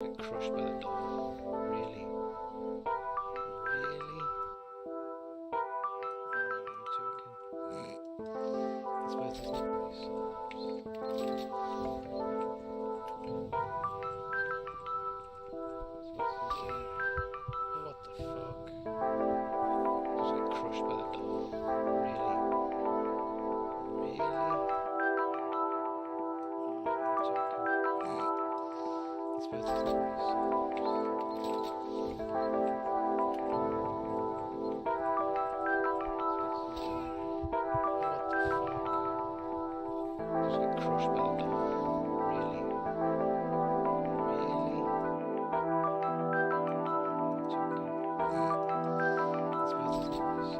Get crushed by the door. Really? Really? Oh, you're joking. I suppose there's not really solves. What the fuck? Just get crushed by the door. Really? Really? Oh, you're joking. I suppose there's not really solves. Just get crushed by the door. Really? Really? Joking. I suppose there's not really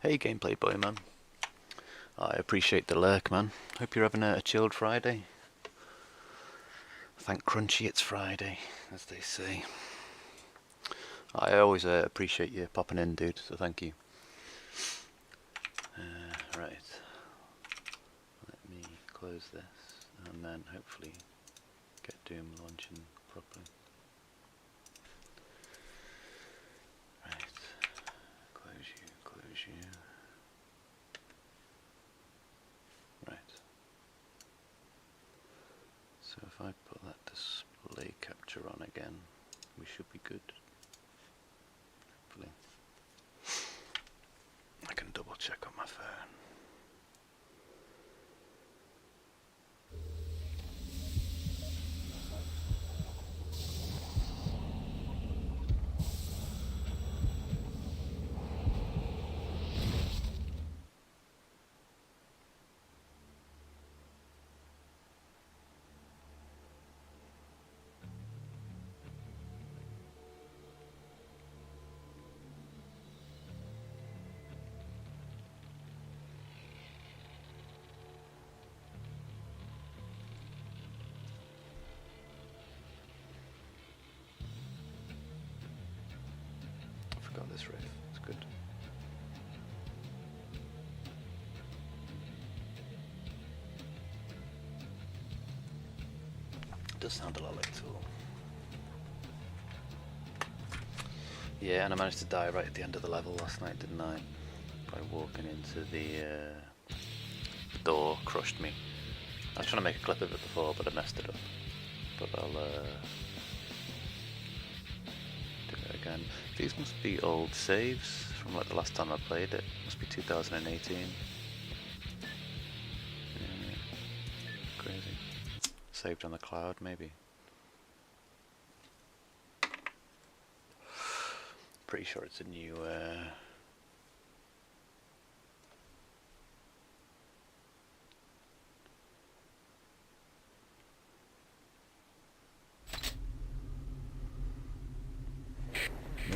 Hey Gameplay Boy man, I appreciate the lurk man, hope you're having a chilled Friday. Thank Crunchy it's Friday, as they say. I always appreciate you popping in dude, so thank you. Right, let me close this and then hopefully get Doom launching properly. Right, close you. Right. So if I put that display capture on again, we should be good. Hopefully. I can double check on my phone. Got this riff, it's good. It does sound a lot like Tool. Yeah, and I managed to die right at the end of the level last night, didn't I? By walking into the door, crushed me. I was trying to make a clip of it before, but I messed it up. But I'll do it again. These must be old saves from like the last time I played it. Must be 2018. Yeah, crazy. Saved on the cloud, maybe. Pretty sure it's a new.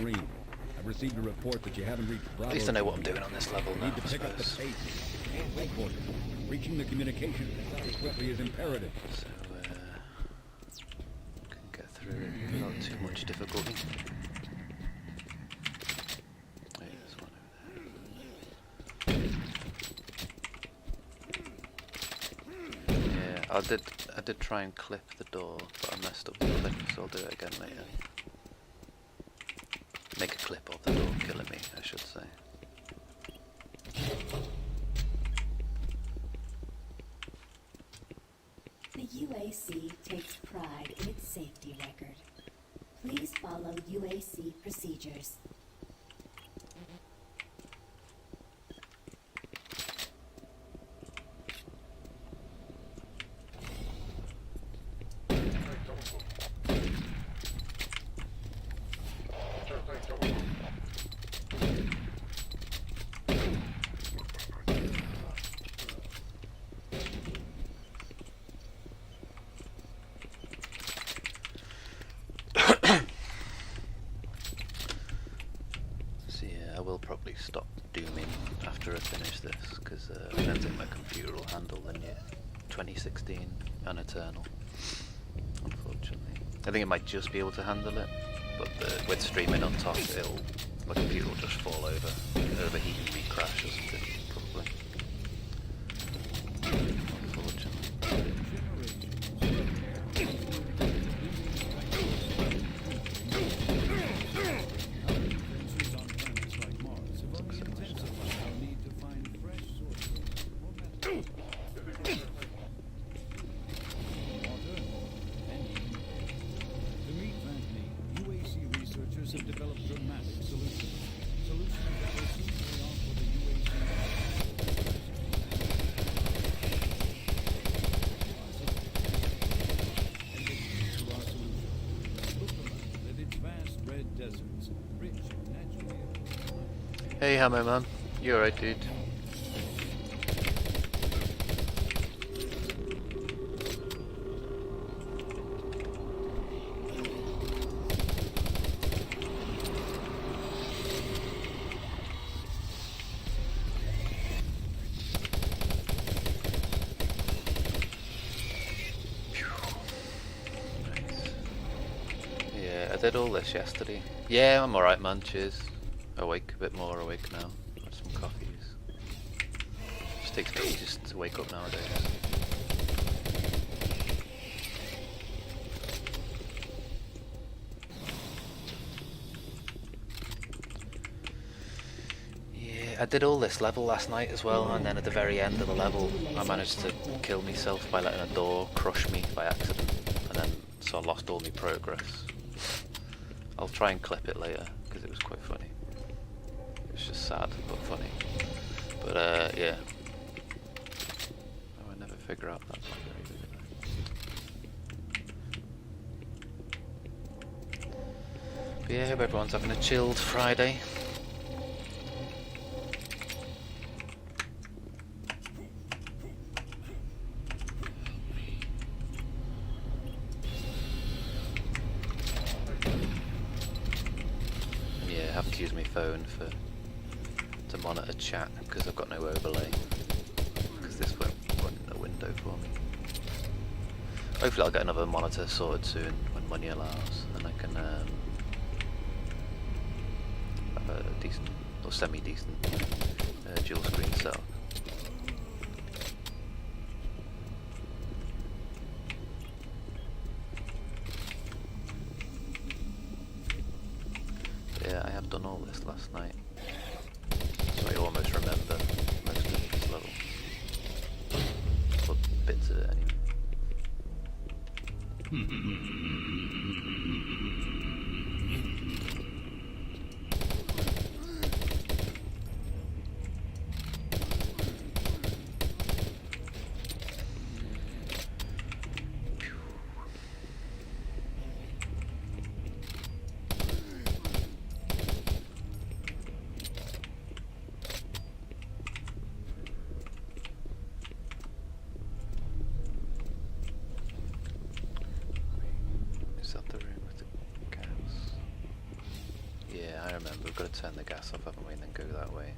Marine, I've received a report that you haven't reached Bravo. At least I know what I'm doing on this level now. Need to pick up the pace. Headquarters. Reaching the communication as quickly is imperative. So can get through it without too much difficulty. Hey, there's one over there. Yeah, I did try and clip the door, but I messed up the clip, so I'll do it again later. Make a clip of the door killing me, I should say. The UAC takes pride in its safety record. Please follow UAC procedures. I will probably stop dooming after I finish this, because I don't think my computer will handle the new 2016 Uneternal, unfortunately. I think it might just be able to handle it, but with streaming on top, my computer will just fall over, overheat and re-crash or something, probably. Unfortunately. Others have developed dramatic solutions. Solutions that will soon pay off for the UAC. And the key to our solution. Look around at its vast red deserts, rich and naturally. Hey, Hammer Man. You alright, dude? Yeah, I did all this yesterday. Yeah, I'm alright, man. Cheers. Awake, a bit more awake now. Got some coffees. Just takes me ages to wake up nowadays. Yeah, I did all this level last night as well, and then at the very end of the level I managed to kill myself by letting a door crush me by accident, and then so I lost all my progress. I'll try and clip it later, because it was quite funny. It's just sad, but funny. But yeah. Oh, I never figure out that one very good. But yeah, I hope everyone's having a chilled Friday. Yeah, I have to use my phone to monitor chat because I've got no overlay, because this won't run a window for me. Hopefully I'll get another monitor sorted soon when money allows, and I can have a decent or semi-decent dual screen setup. Yeah, I have done all this last night, so I almost remember most of this level, or bits of it anyway. Is that the room with the gas? Yeah, I remember. We've got to turn the gas off, haven't we, and then go that way.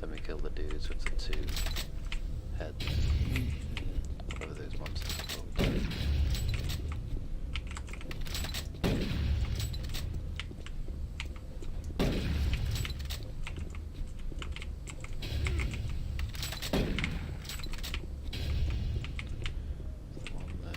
Then we kill the dudes with the two heads. Whatever those monsters are called. One there.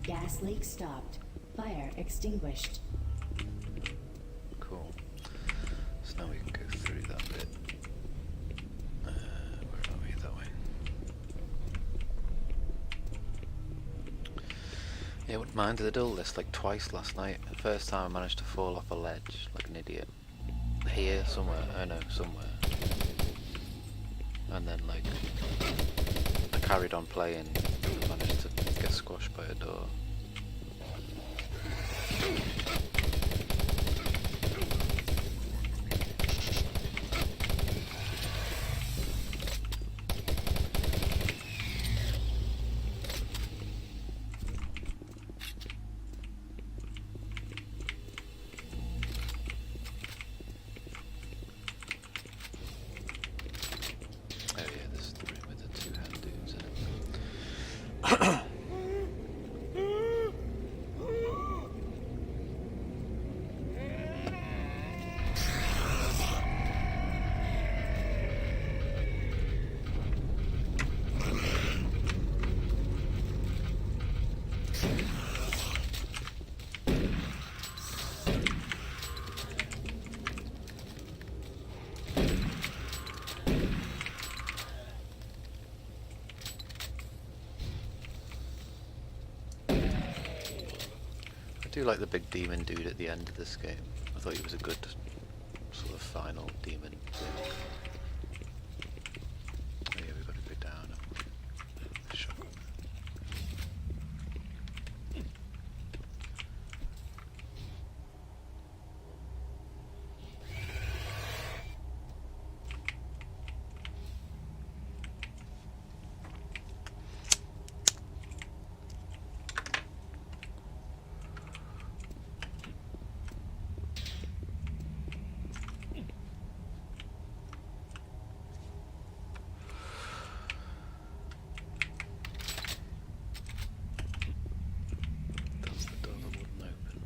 Gas leak stopped. Fire extinguished. Cool. So now we can go through that bit. Where are we? That way. Yeah, I wouldn't mind. I did all this like twice last night. The first time I managed to fall off a ledge like an idiot. Here, somewhere. I know, somewhere. And then like I carried on playing and managed to get squashed by a door. Oh yeah, this is the room with the two hand dudes in it. I do like the big demon dude at the end of this game. I thought he was a good sort of final demon thing. Oh yeah, we've got to go down. Sure. That's the door that wouldn't open.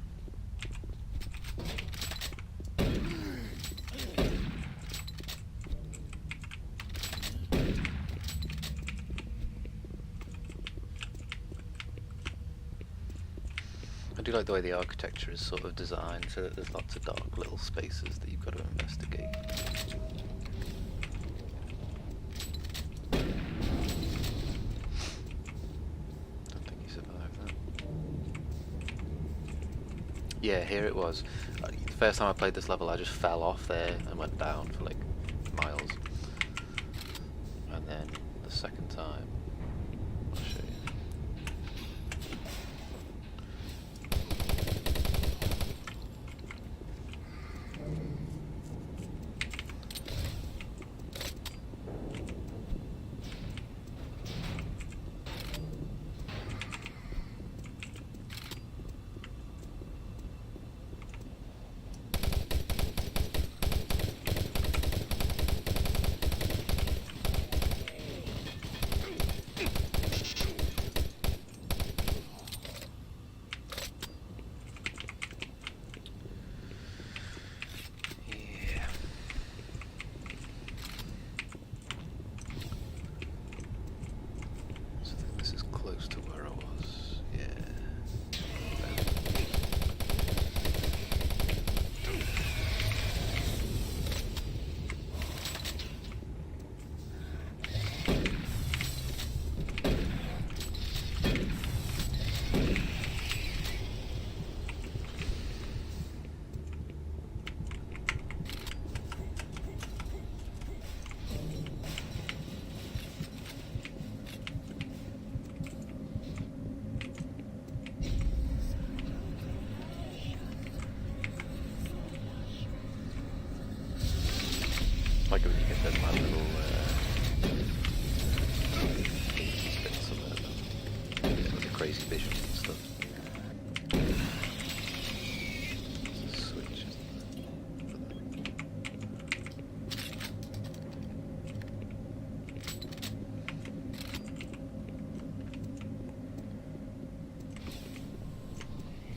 I do like the way the architecture is sort of designed so that there's lots of dark little spaces that you've got to investigate. Don't think he survived that. Yeah, here it was. The first time I played this level I just fell off there and went down for like miles. And then the second time, I'll show you. Yeah. So I think this is close to where I was. Yeah. Like when you get them like little bits of like the crazy visions and stuff. There's a switch, isn't there?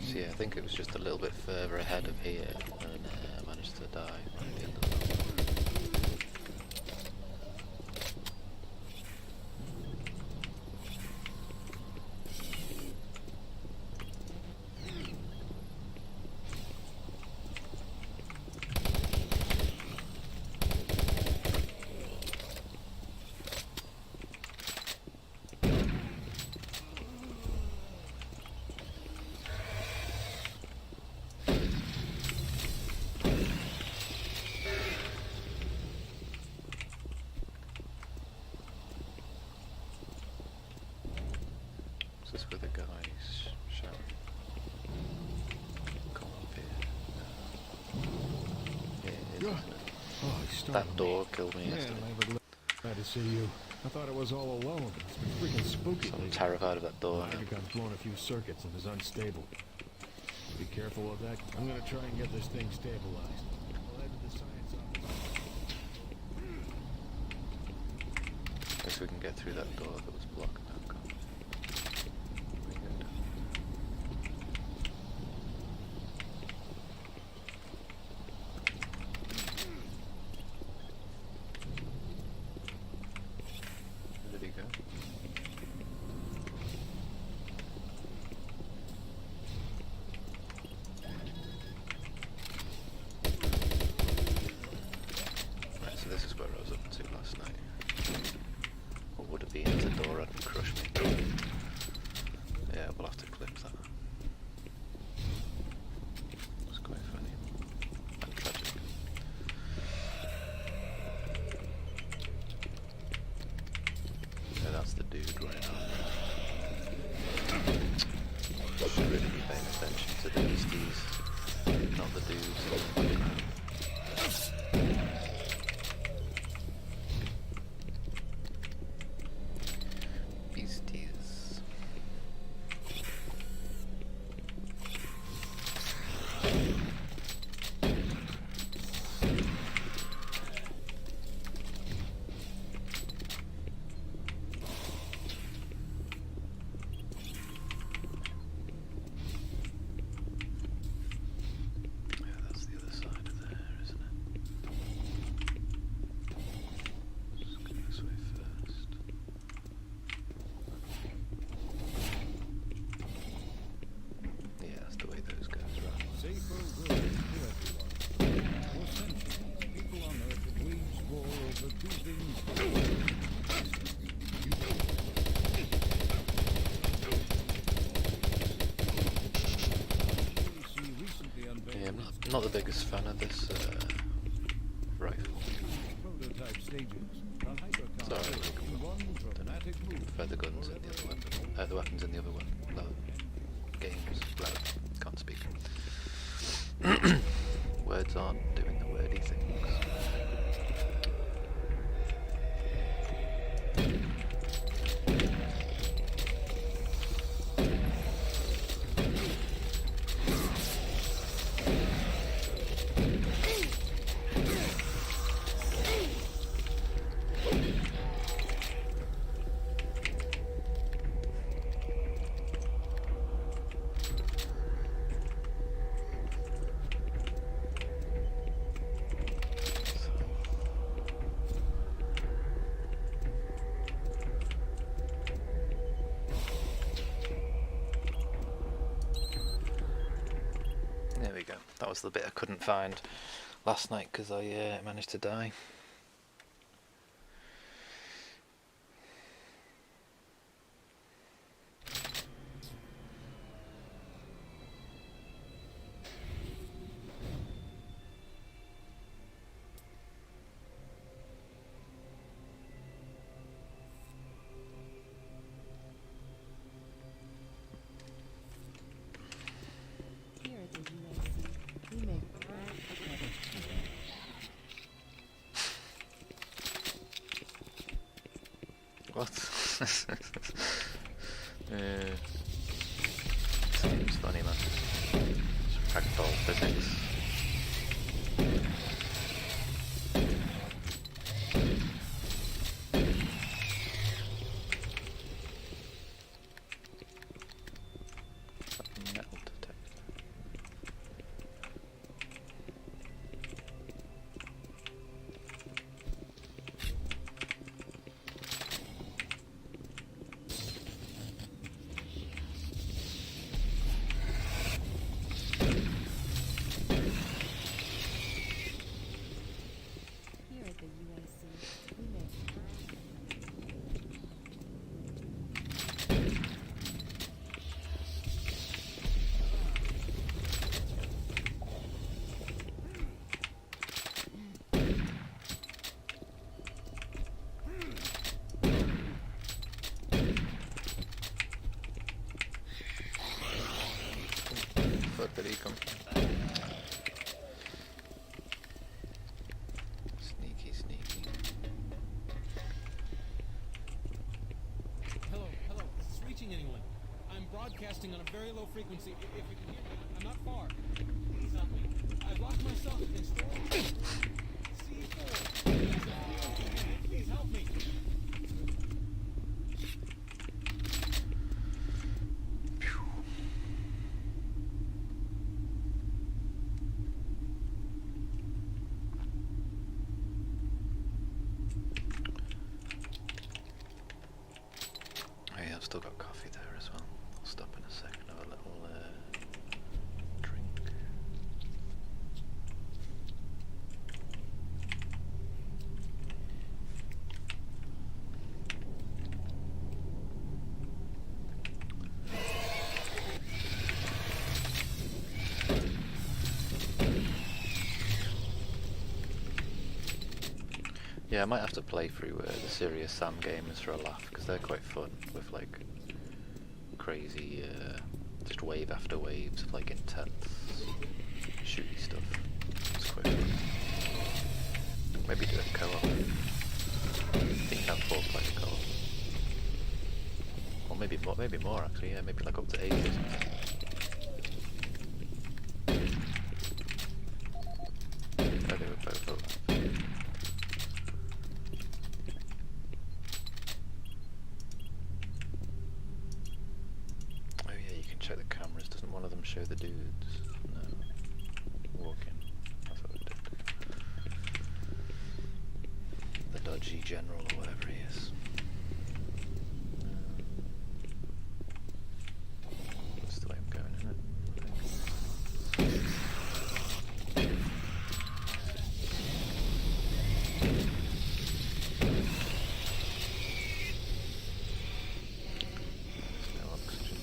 So yeah, I think it was just a little bit further ahead of here and I managed to die right at the end of the level. Is this where the guy's shouting? Come up here. Yeah, it is, isn't it? Oh, he startled That me. door killed me Man, yesterday. I would glad to see you. I thought it was all alone. It's been freaking spooky. So I'm lately. terrified of that door My now. intercom's blown a few circuits and is unstable. Be careful of that. I'm gonna try and get this thing stabilized. I'll head to the science office. Guess we can get through that door that was blocked now, can't we? We good. Where did he go? Right, so this is where I was up to last night. Or would it be into the door I'd crushed? not the biggest fan of this rifle. Prototype stages. The hypercar Sorry, in one dramatic move. Prefer the guns in the other one. The weapons in the other one. No. Games. Well, can't speak. Words aren't doing the wordy things. There we go. That was the bit I couldn't find last night because I managed to die. Here at the UAC, we make pride What? Seems funny, man. It's practical physics. Metal detector. Here at the UAC, we make Fuck did he come? Sneaky, sneaky. Hello, is this reaching anyone? I'm broadcasting on a very low frequency. If you can hear me, I'm not far. Please help me. I've lost my son in storage. C4. Please help me. Oh yeah, I've still got coffee there as well. I'll stop in a second, have a little drink. Yeah, I might have to play through the Serious Sam games for a laugh, because they're quite fun, with like crazy, just wave after waves of like intense, shooty stuff. It's quite fun. Maybe do a co-op. I think you can have 4-player co-op. Or maybe more actually, yeah, maybe like up to 8 or something. I do it both of them. Oh yeah, you can check the cameras. Doesn't one of them show the dudes? No. Walk in. I thought it did. The dodgy general or whatever he is. That's the way I'm going, isn't it? There's no oxygen.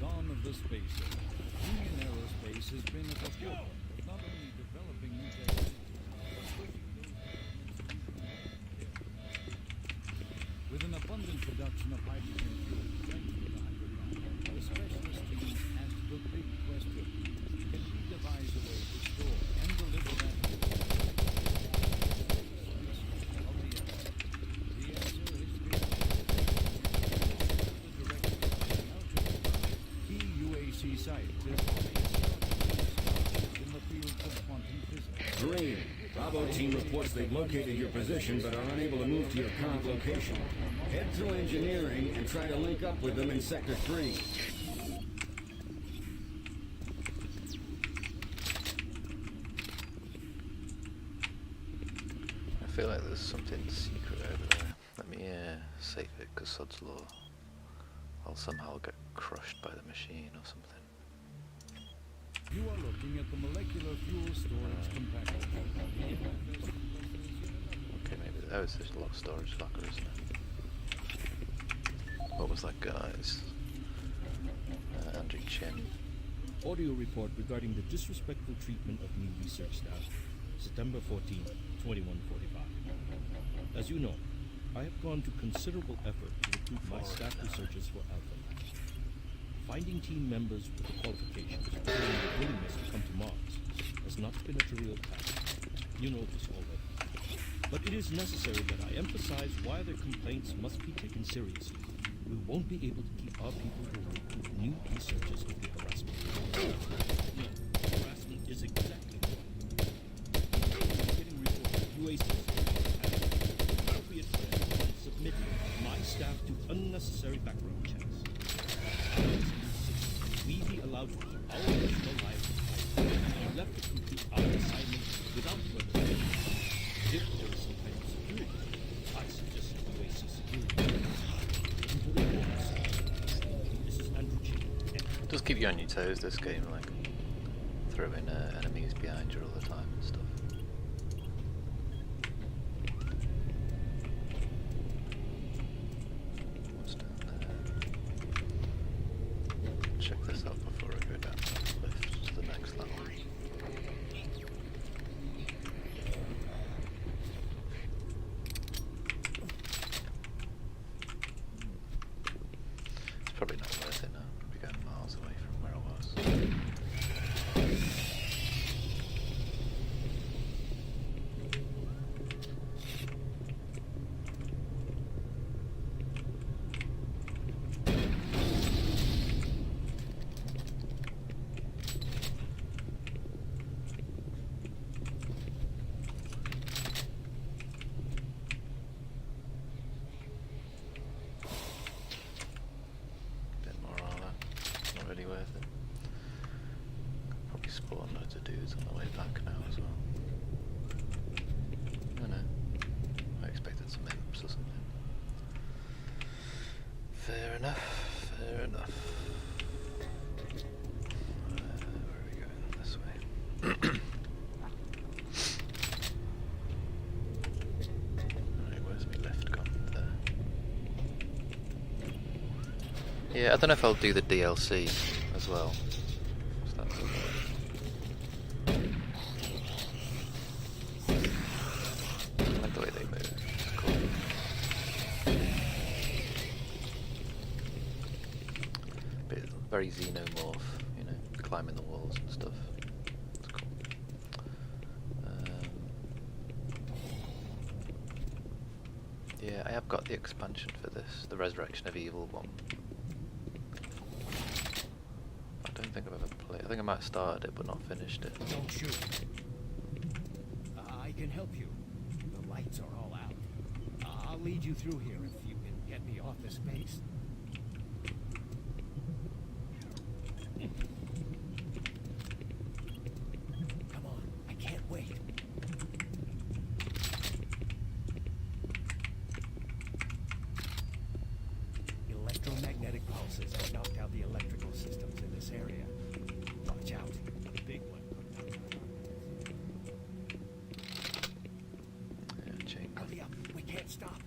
dawn of the space age, Union Aerospace has been at the forefront of not only developing new technologies, but pushing those elements with an abundant production of hydrogen fuel thanks to the hydrocarbon, the specialist team asked the big question: can we devise a way to store and deliver that fuel? The answer is been the director key UAC scientists in the field of quantum physics. Green, Bravo team reports they've located your position but are unable to move to your current location. Head to engineering and try to link up with them in Sector 3. I feel like there's something secret over there. Let me save it, because sod's law. I'll somehow get crushed by the machine or something. You are looking at the molecular fuel storage compactor. Okay, maybe that was just a lot of storage locker, isn't it? What was that guy's? Andrew Chin. Audio report regarding the disrespectful treatment of new research staff. September 14, 2145. As you know, I have gone to considerable effort to recruit my staff researchers for Alpha Lab. Finding team members with the qualifications and the willingness to come to Mars has not been a trivial task. You know this already. But it is necessary that I emphasize why their complaints must be taken seriously. We won't be able to keep our people going with new researchers if the harassment. No, harassment is exactly getting reported UAC appropriate and submitting my staff to unnecessary background checks. We be allowed to keep our personal lives and left to complete our assignment without further delay. If there is some kind of security, I suggest UAC security. This is Andrew Chin. It does keep you on your toes, this game, like throwing enemies behind you all the time and stuff. What's down there? Check this out before I go down the lift to the next level. It's probably not worth it now. We're going miles away from where I was. Bit more armor, not really worth it. Probably spawn loads of dudes on the way back now as well. I know. I expected some imps or something. Fair enough, fair enough. Where are we going? This way. Right, where's my left gone? There. Yeah, I don't know if I'll do the DLC as well. So that's I like the way they move. It's cool. Bit very xenomorph, you know, climbing the walls and stuff. It's cool. Yeah, I have got the expansion for this, the Resurrection of Evil one. I don't think I've ever played. I think I might have started it but not finished it. Don't shoot. I can help you. The lights are all out. I'll lead you through here if you can get me off this base. Come on, I can't wait. Electromagnetic pulses have knocked out the electrical systems in this area. Watch out, a big one. Yeah, chain gun. Hurry up, we can't stop.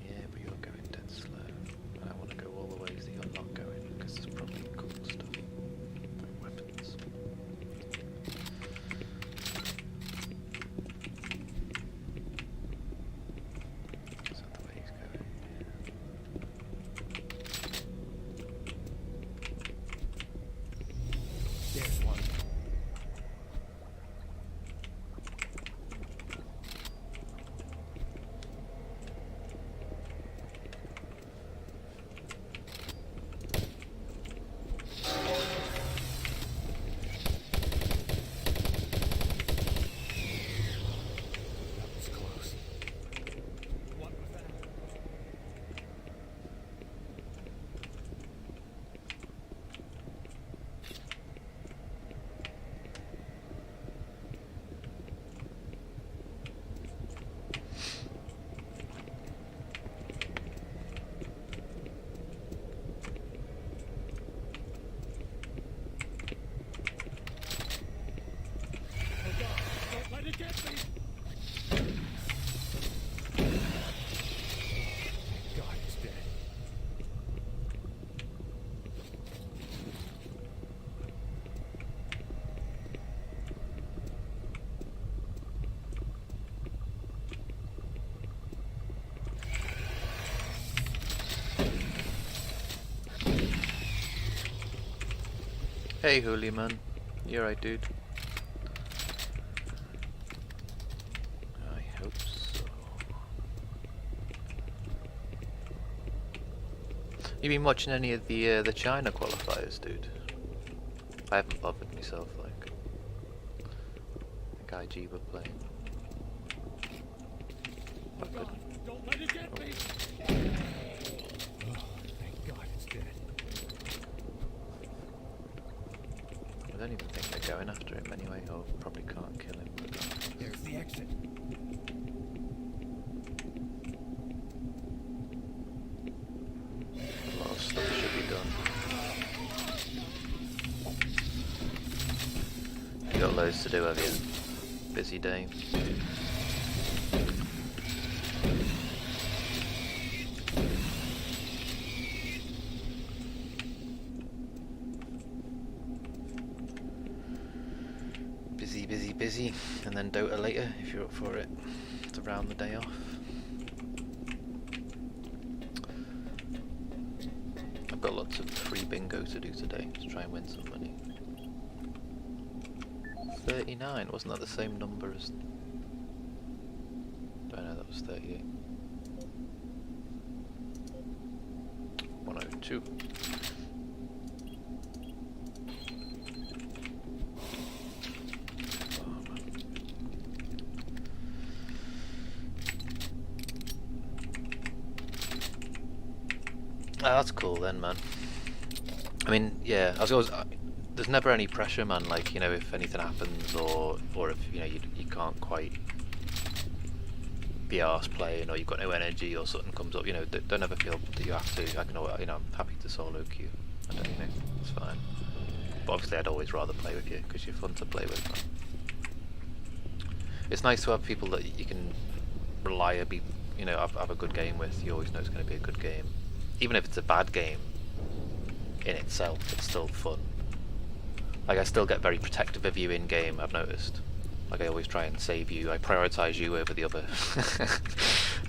Yeah, but you're going dead slow. I want to go all the ways that you're not going. Hey, Holy man. You alright, dude? I hope so. You been watching any of the China qualifiers, dude? I haven't bothered myself, like. I think IG were playing. Oh God, don't let it get me! Oh, thank God it's dead. I don't even think they're going after him anyway, or probably can't kill him. There's the exit. A lot of stuff should be done. You got loads to do, have you? Busy day. Busy, and then Dota later if you're up for it to round the day off. I've got lots of free bingo to do today to try and win some money. 39, wasn't that the same number as... I know that was 38. 102. Oh, that's cool then, man. I mean, yeah, I was always... there's never any pressure, man, like, you know, if anything happens or if, you know, you can't quite be arsed playing or you've got no energy or something comes up, you know, don't ever feel that you have to. I can always, you know, I'm happy to solo queue. I don't, you know, it's fine. But obviously I'd always rather play with you because you're fun to play with, man. It's nice to have people that you can reliably, you know, have a good game with. You always know it's going to be a good game. Even if it's a bad game in itself, it's still fun. Like, I still get very protective of you in game, I've noticed. Like, I always try and save you. I prioritise you over the other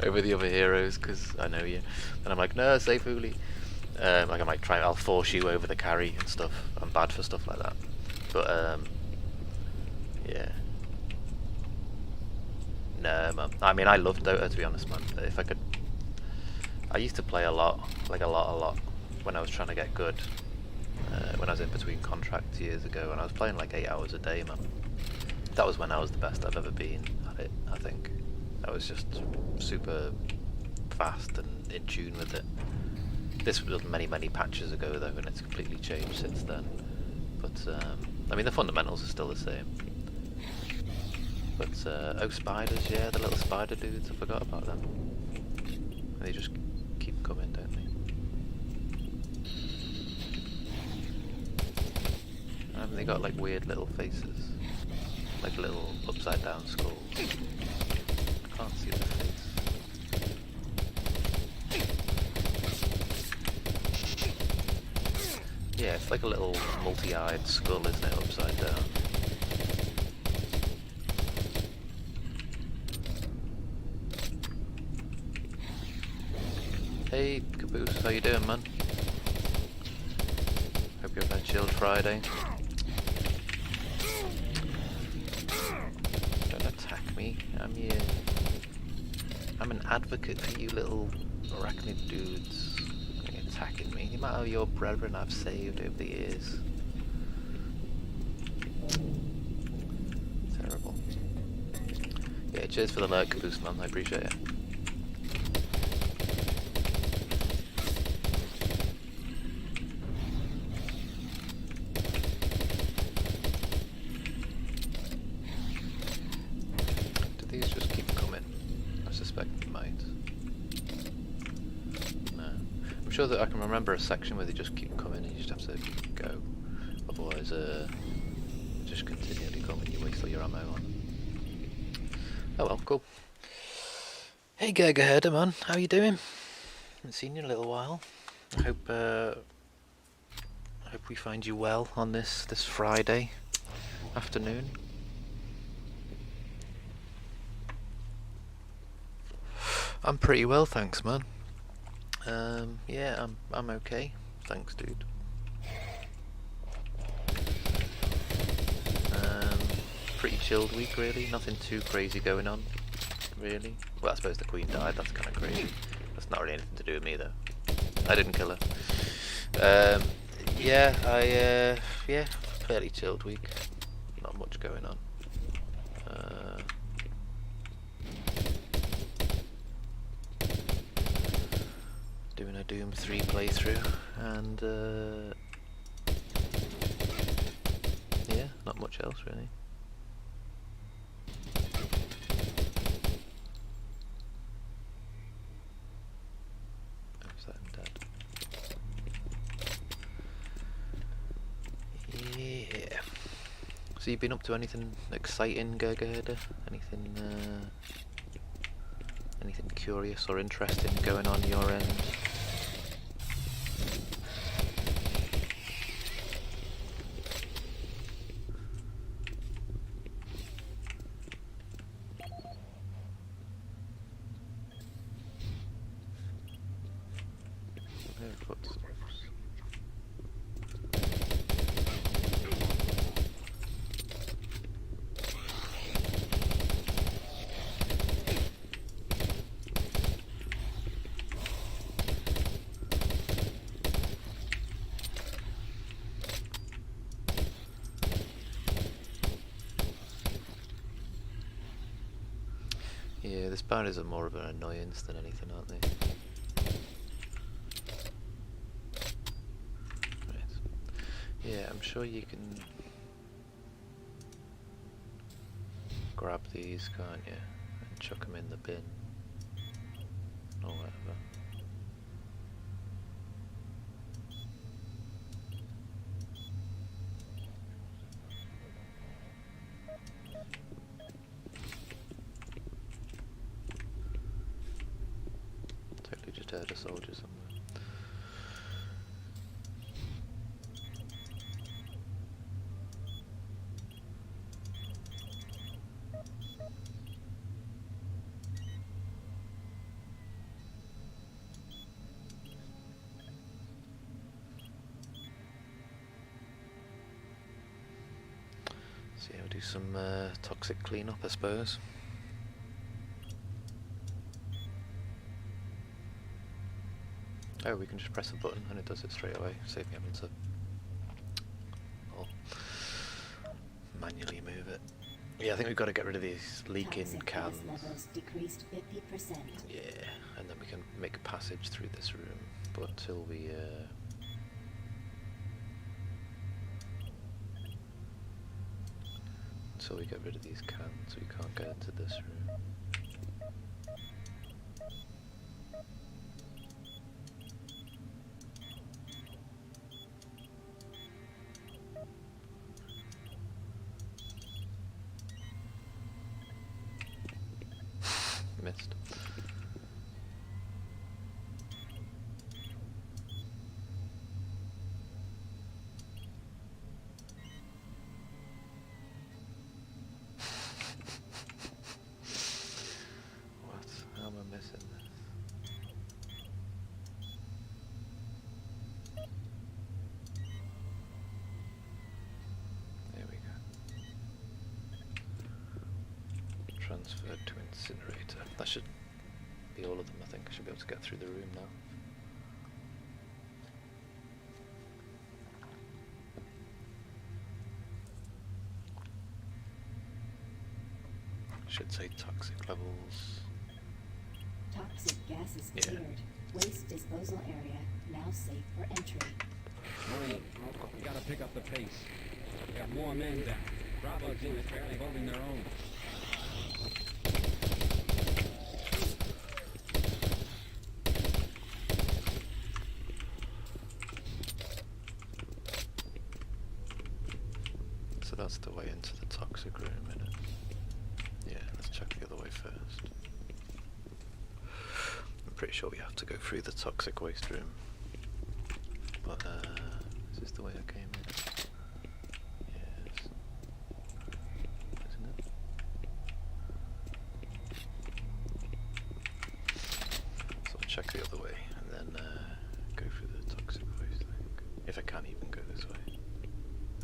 over the other heroes because I know you. And I'm like, no, save Uli. Like, I'll force you over the carry and stuff. I'm bad for stuff like that. But yeah. No, man. I mean, I love Dota, to be honest, man. If I could, I used to play a lot, like a lot, when I was trying to get good. When I was in between contracts years ago, and I was playing like 8 hours a day, man. That was when I was the best I've ever been at it, I think. I was just super fast and in tune with it. This was many patches ago though, and it's completely changed since then. But, I mean, the fundamentals are still the same. But, oh, spiders, yeah, the little spider dudes, I forgot about them. And they just keep coming, don't they? Haven't they got like weird little faces? Like little upside down skulls? I can't see their face. Yeah, it's like a little multi-eyed skull, isn't it, upside down? Hey, Caboose, how you doing, man? Hope you're having a chilled Friday. Don't attack me. I'm an advocate for you little arachnid dudes attacking me. The amount of your brethren I've saved over the years. Terrible. Yeah, cheers for the alert, Caboose, man. I appreciate it. I'm sure that I can remember a section where they just keep coming and you just have to go. Otherwise, they just continually come and you waste all your ammo on. Oh well, cool. Hey Gerger Herder, man, how you doing? Haven't seen you in a little while. I hope we find you well on this Friday afternoon. I'm pretty well, thanks, man. Yeah, I'm okay. Thanks, dude. chilled week really, nothing too crazy going on, really. Well, I suppose the Queen died, that's kind of crazy. That's not really anything to do with me though. I didn't kill her. Yeah, fairly chilled week. Not much going on. Doing a Doom 3 playthrough, and yeah, not much else really. Yeah. So you've been up to anything exciting, Gergerda? Anything curious or interesting going on your end? Footsteps. Yeah, the spiders are more of an annoyance than anything, aren't they? Right. Yeah, I'm sure you can grab these, can't you? And chuck them in the bin. Or whatever. Totally just heard a soldier somewhere. So yeah, we'll do some toxic cleanup, I suppose. Oh, we can just press a button and it does it straight away, save me having to manually move it. Yeah, I think we've got to get rid of these leaking Toxic cans. gas levels decreased 50%. Yeah, and then we can make a passage through this room, but until we get rid of these cans, we can't get into this room. Missed. What? How am I missing this? There we go. Transferred to incinerator. That should be all of them, I think. I should be able to get through the room now. Should say toxic levels. Toxic gases Yeah. cleared. Waste disposal area now safe for entry. Marine, we gotta pick up the pace. We got more men down. Bravo team is barely holding their own. So that's the way into the toxic room, isn't it? Yeah, let's check the other way first. I'm pretty sure we have to go through the toxic waste room. But, is this the way I came in? Yes. Isn't it? So I'll check the other way, and then, go through the toxic waste, I think. If I can even go this way.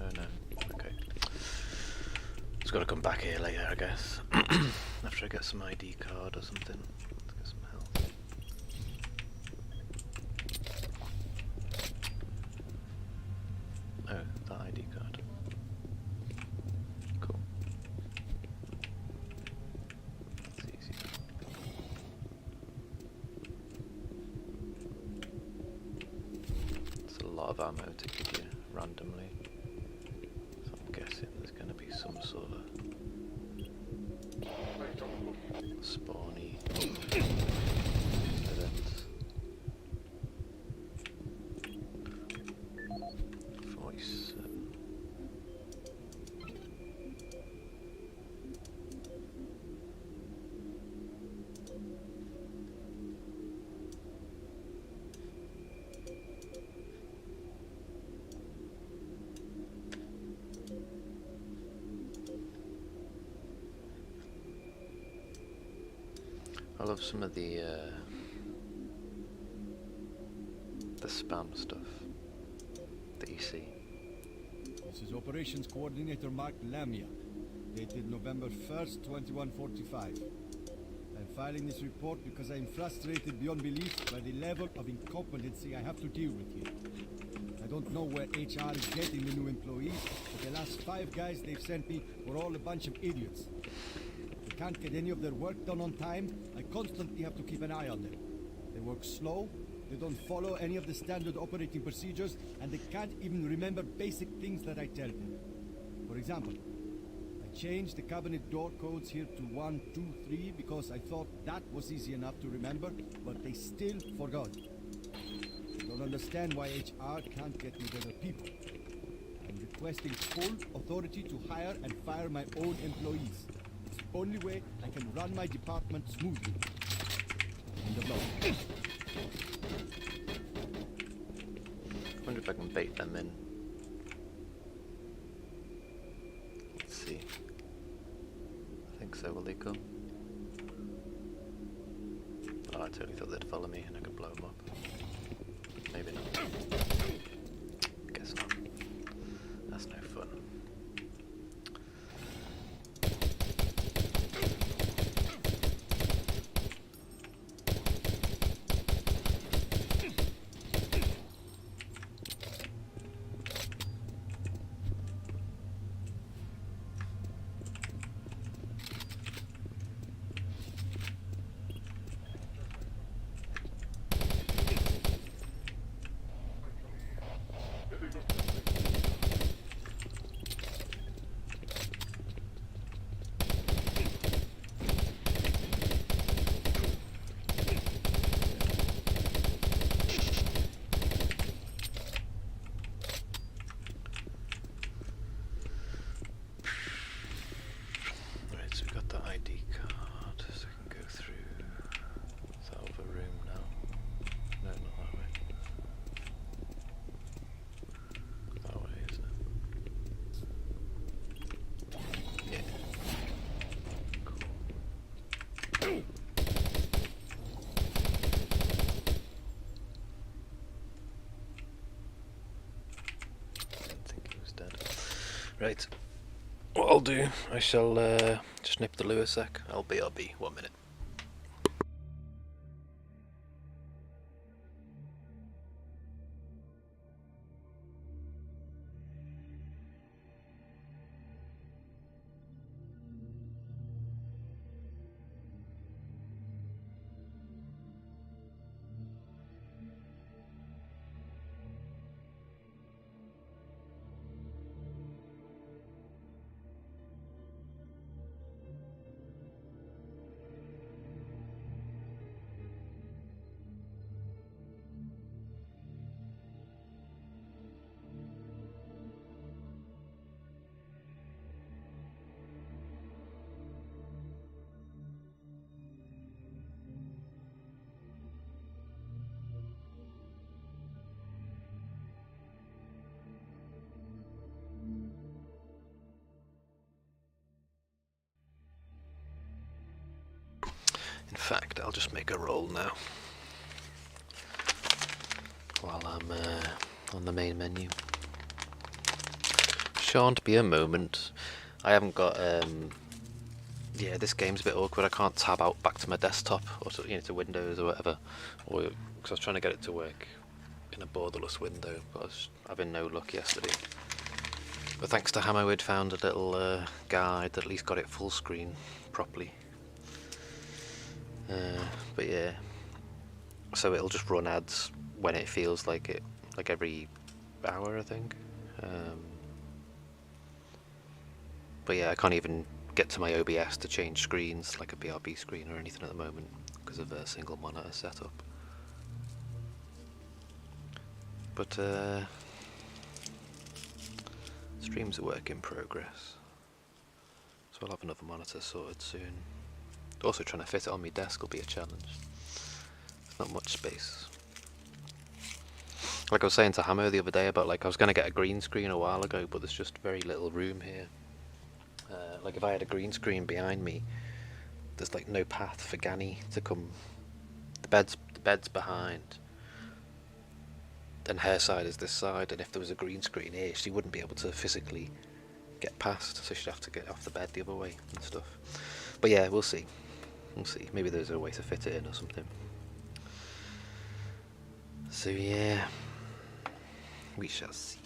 Oh no. Okay. Just gotta come back here later, I guess. After I get some ID card or something. Let's get some health. Oh, that ID card. Cool. That's easy. It's a lot of ammo to give you randomly. So I'm guessing there's going to be some sort of spawny events. 47. I love some of the spam stuff that you see. This is Operations Coordinator Mark Lamia, dated November 1st, 2145. I'm filing this report because I am frustrated beyond belief by the level of incompetency I have to deal with here. I don't know where HR is getting the new employees, but the last 5 guys they've sent me were all a bunch of idiots. They can't get any of their work done on time. I constantly have to keep an eye on them. They work slow, they don't follow any of the standard operating procedures, and they can't even remember basic things that I tell them. For example, I changed the cabinet door codes here to 1, 2, 3 because I thought that was easy enough to remember, but they still forgot. I don't understand why HR can't get me better people. I'm requesting full authority to hire and fire my own employees. It's the only way I can run my department smoothly. End of log. I wonder if I can bait them in. Let's see. I think so. Will they come? Oh, I totally thought they'd follow me and I could blow them up. Maybe not. Guess not. That's no fun. Right, what I'll do, I shall just nip the loo a sec. I'll be 1 minute. In fact, I'll just make a roll now while I'm on the main menu. Shan't be a moment. I haven't got. Yeah, this game's a bit awkward. I can't tab out back to my desktop or to, to Windows or whatever, or because I was trying to get it to work in a borderless window, but I was having no luck yesterday. But thanks to Hamo, we'd found a little guide that at least got it full screen properly. But yeah, so it'll just run ads when it feels like it, like every hour, I think. But yeah, I can't even get to my OBS to change screens like a BRB screen or anything at the moment because of a single monitor setup. But stream's a work in progress, so I'll have another monitor sorted soon. Also trying to fit it on my desk will be a challenge. There's not much space. Like I was saying to Hamo the other day about I was going to get a green screen a while ago, but there's just very little room here. Like if I had a green screen behind me, there's no path for Gani to come. The bed's behind, and her side is this side, and if there was a green screen here, she wouldn't be able to physically get past, so she'd have to get off the bed the other way and stuff. But yeah, we'll see. We'll see. Maybe there's a way to fit it in or something. So yeah, we shall see.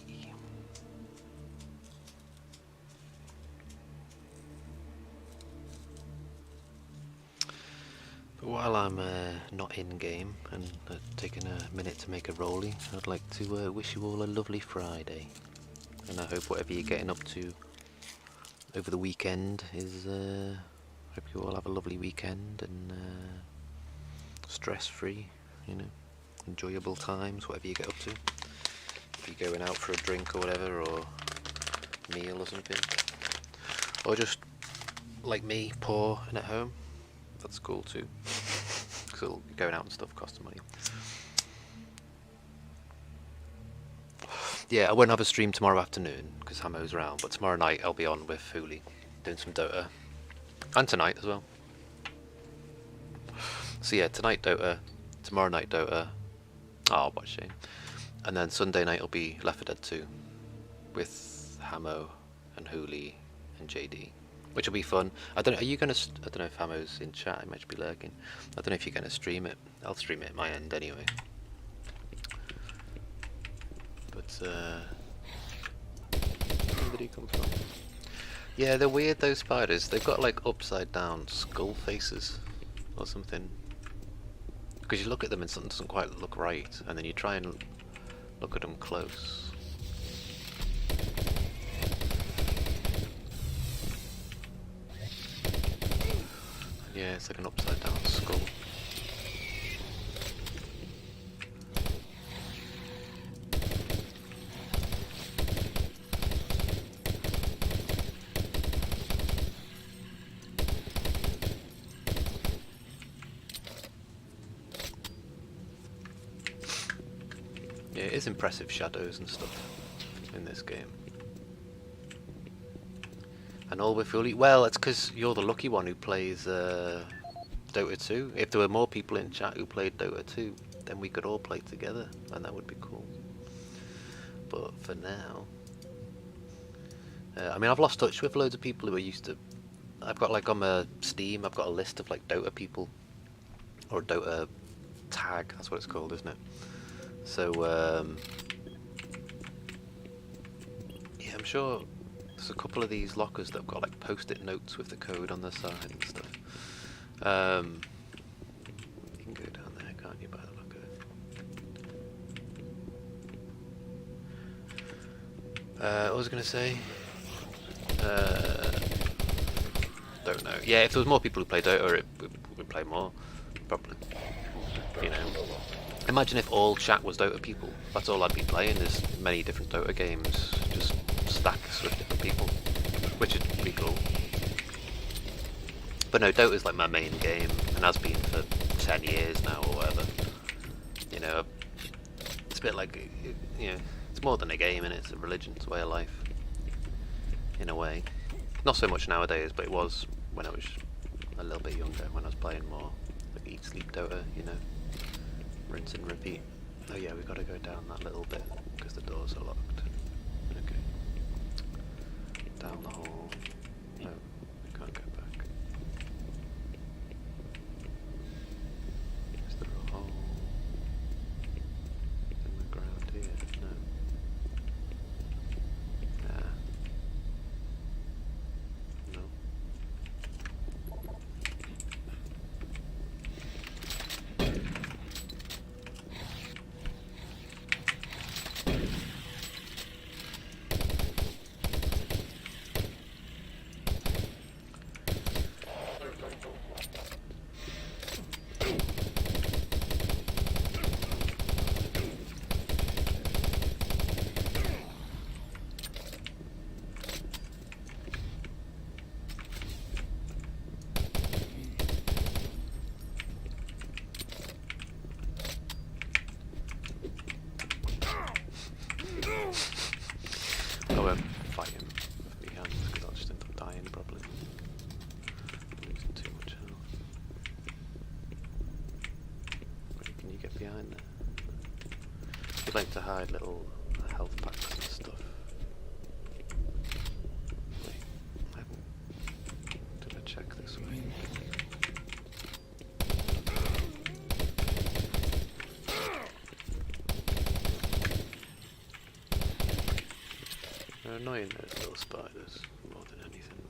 But while I'm not in game and taking a minute to make a rollie, I'd like to wish you all a lovely Friday, and I hope whatever you're getting up to over the weekend is. Hope you all have a lovely weekend and stress-free, enjoyable times, whatever you get up to. If you're going out for a drink or whatever, or meal or something, or just like me, poor and at home, that's cool too. Because going out and stuff costs money. Yeah, I won't have a stream tomorrow afternoon because Hamo's around, but tomorrow night I'll be on with Hooli doing some Dota. And tonight as well. So yeah, tonight Dota, tomorrow night Dota. Oh, what a shame. And then Sunday night will be Left 4 Dead 2 with Hamo and Hooli and JD, which will be fun. I don't know. Are you gonna? I don't know if Hamo's in chat. He might be lurking. I don't know if you're gonna stream it. I'll stream it at my end anyway. But where did he come from? Yeah, they're weird, those spiders. They've got upside down skull faces or something. Because you look at them and something doesn't quite look right, and then you try and look at them close. Yeah, it's like an upside down skull. Yeah, it is impressive shadows and stuff in this game. And all with Hooli. Well, it's because you're the lucky one who plays Dota 2. If there were more people in chat who played Dota 2, then we could all play together, and that would be cool. But for now, I mean, I've lost touch with loads of people who are used to. I've got on my Steam, I've got a list of Dota people, or Dota tag. That's what it's called, isn't it? So yeah, I'm sure there's a couple of these lockers that have got post-it notes with the code on the side and stuff. You can go down there, can't you, by the look of it. What was I going to say? Don't know. Yeah, if there was more people who play Dota, we'd play more, probably. Imagine if all chat was Dota people. That's all I'd be playing, is many different Dota games, just stacks with different people, which would be cool. But no, Dota's my main game, and has been for 10 years now, or whatever. It's a bit it's more than a game, and it's a religion, it's a way of life, in a way. Not so much nowadays, but it was when I was a little bit younger, when I was playing more, Eat, Sleep Dota, rinse and repeat. Oh yeah, we've got to go down that little bit because the doors are locked. Okay. Down the hall. won't fight him with my hands because I'll just end up dying probably. Losing too much health. Wait, can you get behind there? You'd like to hide little health packs and stuff. Wait, did I check this way? They're annoying, those little spiders, more than anything.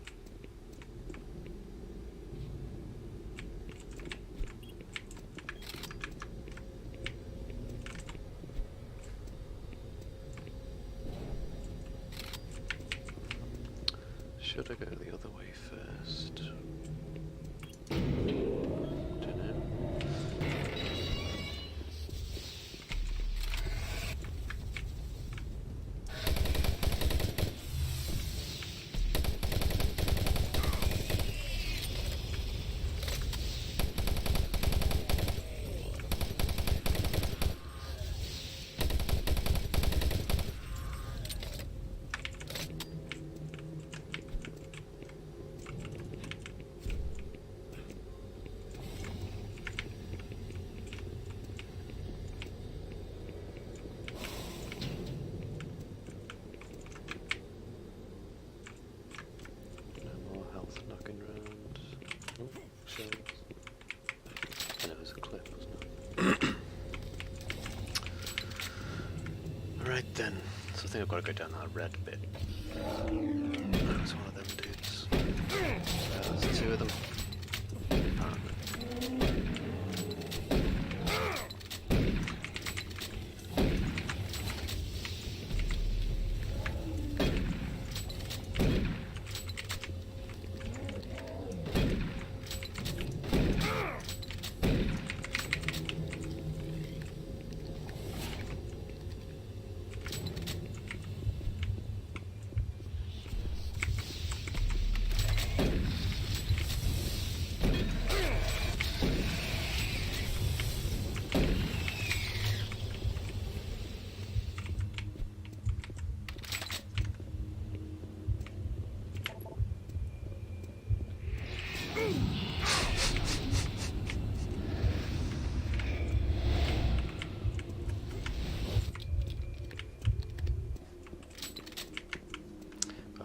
Should I go the other way first? Dunno. Knocking around. Oh, shells. And it was a clip, wasn't it? Alright then. So I think I've got to go down that red bit. That's one of them dudes. There's two of them.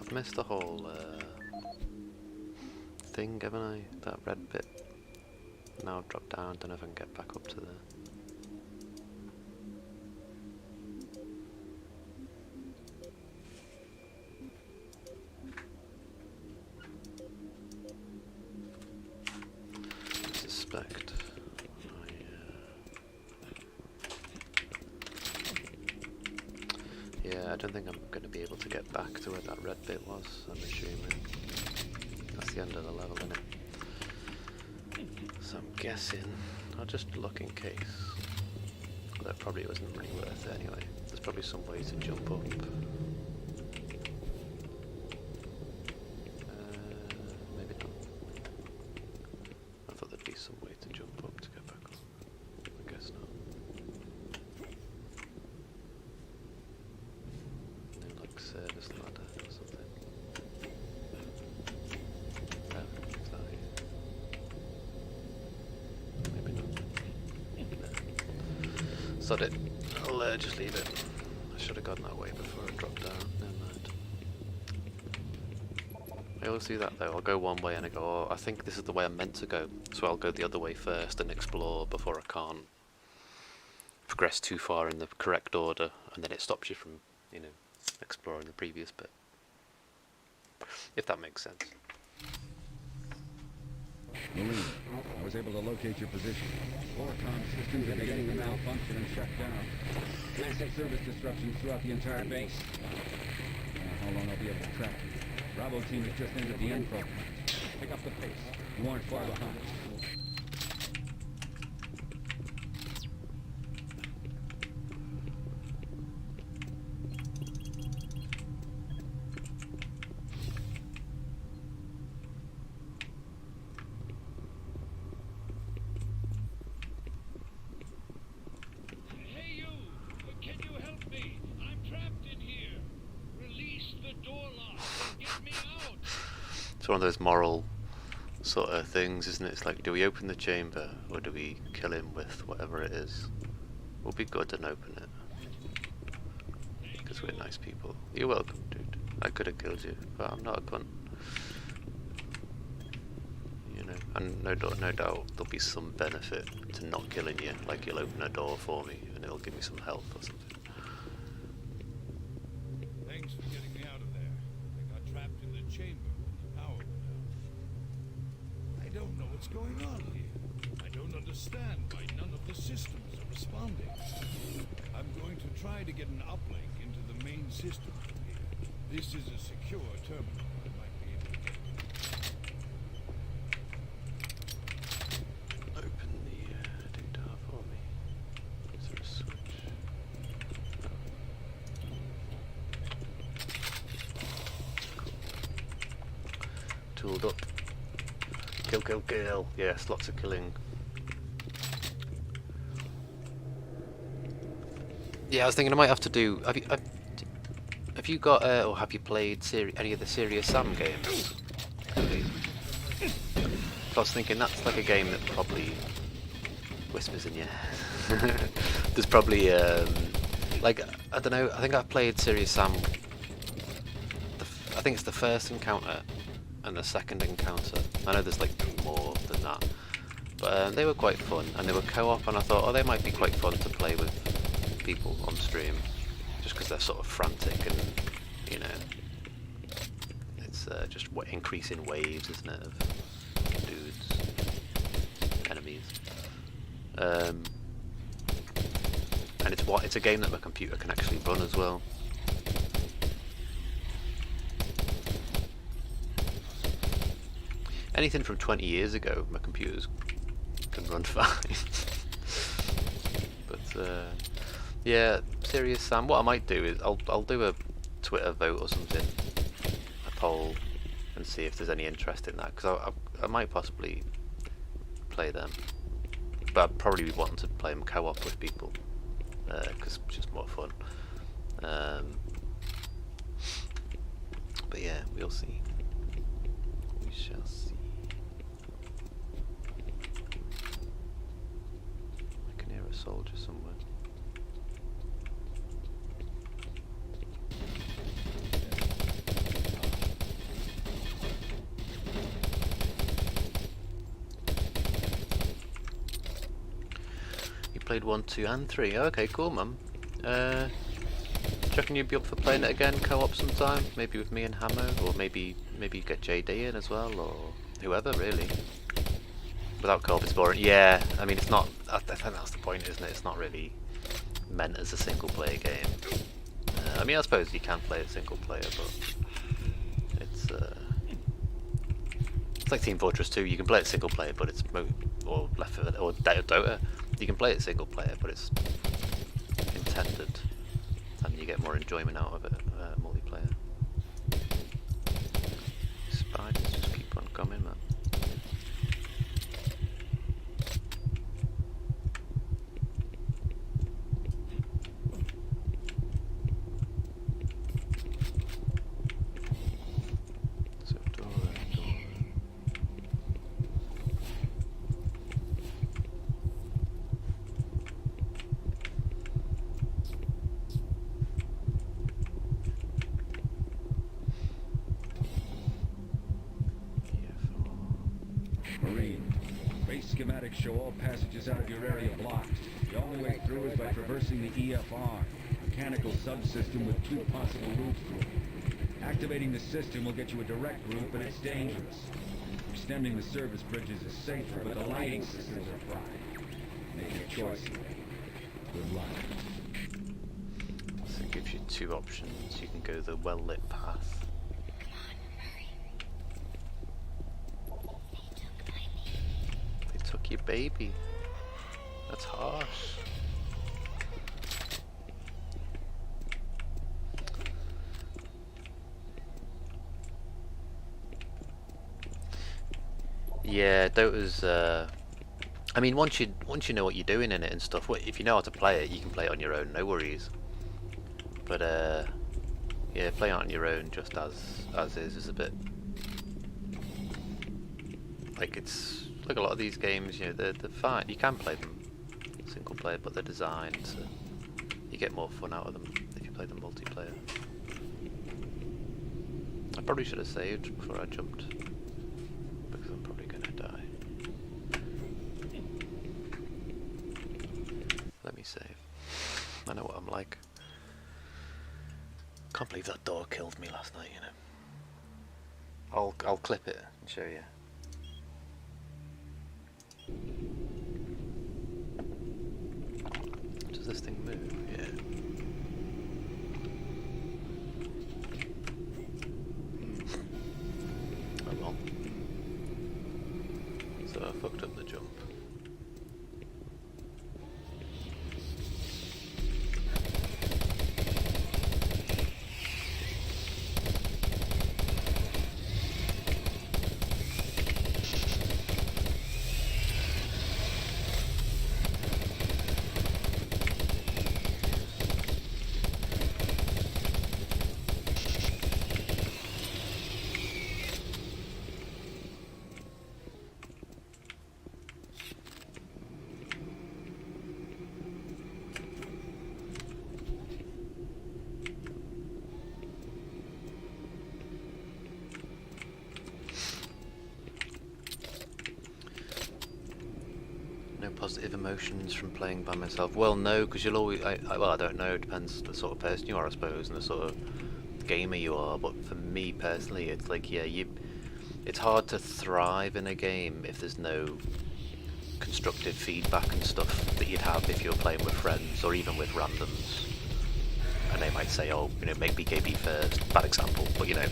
I've missed the whole thing, haven't I? That red bit. Now I've dropped down, don't know if I can get back up to there. I suspect yeah, I don't think I'm going to be able to get back to where that red bit was, I'm assuming. That's the end of the level, isn't it? So I'm guessing, I'll just look in case. That probably wasn't really worth it anyway. There's probably some way to jump up. Maybe not. I thought there'd be some way to jump up to get back up. I guess not. No, like service ladder or something. No, it's not here. Maybe not. No. Sod it. I'll just leave it. I should have gone that way before I dropped down. Never mind. I always do that though. I'll go one way and I go, oh, I think this is the way I'm meant to go. So I'll go the other way first and explore before I can't progress too far in the correct order, and then it stops you from, you know, exploring the previous bit. If that makes sense. Marine, I was able to locate your position. All comm systems are beginning to malfunction and shut down. Massive service disruptions throughout the entire base. I don't know how long I'll be able to track you. Bravo team has just entered the end program. Pick up the pace. You aren't far behind. Hey you! Can you help me? I'm trapped in here. Release the It's one of those moral sort of things, isn't it? It's like, do we open the chamber or do we kill him with whatever it is? We'll be good and open it. Because we're nice people. You're welcome, dude. I could have killed you, but I'm not a cunt. You know, and no doubt there'll be some benefit to not killing you, like you'll open a door for me and it'll give me some health or something. Thanks for getting me out of there. I got trapped in the chamber when the power went out. I don't know what's going on here. I don't understand why none of the systems are responding. I'm going to try to get an uplink into the main system from here. This is a secure terminal. I might be able to get it. Open the data for me. Is there a switch? Tooled up. Kill, kill, kill. Yes, lots of killing. Yeah, I was thinking I might have to do. Have you got or have you played any of the Serious Sam games? I was thinking that's like a game that probably whispers in your head. There's probably like, I don't know. I think I've played Serious Sam. I think it's the first encounter and the second encounter. I know there's like more than that, but they were quite fun and they were co-op, and I thought, oh, they might be quite fun to play with people on stream, just because they're sort of frantic and, you know, it's just increasing waves, isn't it, of dudes, enemies, and it's a game that my computer can actually run as well. Anything from 20 years ago, my computers can run fine. But yeah, Serious Sam. What I might do is I'll do a Twitter vote or something, a poll, and see if there's any interest in that. Because I might possibly play them, but I'd probably want to play them co-op with people, because it's just more fun. But yeah, we'll see. We shall see. I can hear a soldier somewhere. Played 1, 2 and 3. Okay, cool, mum. Do you reckon you'd be up for playing it again, co-op sometime? Maybe with me and Hammer, or maybe get JD in as well, or whoever, really. Without co-op it's boring. Yeah, I mean, it's not, I think that's the point, isn't it? It's not really meant as a single player game. I mean, I suppose you can play it single player, but it's like Team Fortress 2. You can play it single player, but it's or Left 4 Dead or Dota. You can play it single player, but it's intended, and you get more enjoyment out of it multiplayer. Spiders just keep on coming, man. Marine, base schematics show all passages out of your area blocked. The only way through is by traversing the EFR, mechanical subsystem with 2 possible routes through it. Activating the system will get you a direct route, but it's dangerous. Extending the service bridges is safer, but the lighting systems are fried. Make your choice. Good luck. So it gives you 2 options. You can go the well-lit path. Took your baby. That's harsh. Yeah, Dota's. I mean, once you know what you're doing in it and stuff, if you know how to play it, you can play it on your own, no worries. But yeah, playing it on your own just as is a bit like it's like a lot of these games, you know, they're fine. You can play them single player, but they're designed so you get more fun out of them if you play them multiplayer. I probably should have saved before I jumped, because I'm probably gonna die. Let me save. I know what I'm like. Can't believe that door killed me last night, you know. I'll clip it and show you. Does this thing move? Yeah. Oh well. So I fucked up the jump. No positive emotions from playing by myself. Well, no, because you'll always. Well, I don't know. It depends the sort of person you are, I suppose, and the sort of gamer you are. But for me personally, it's like, yeah, it's hard to thrive in a game if there's no constructive feedback and stuff that you'd have if you're playing with friends or even with randoms. And they might say, oh, you know, make BKB first. Bad example, but you know,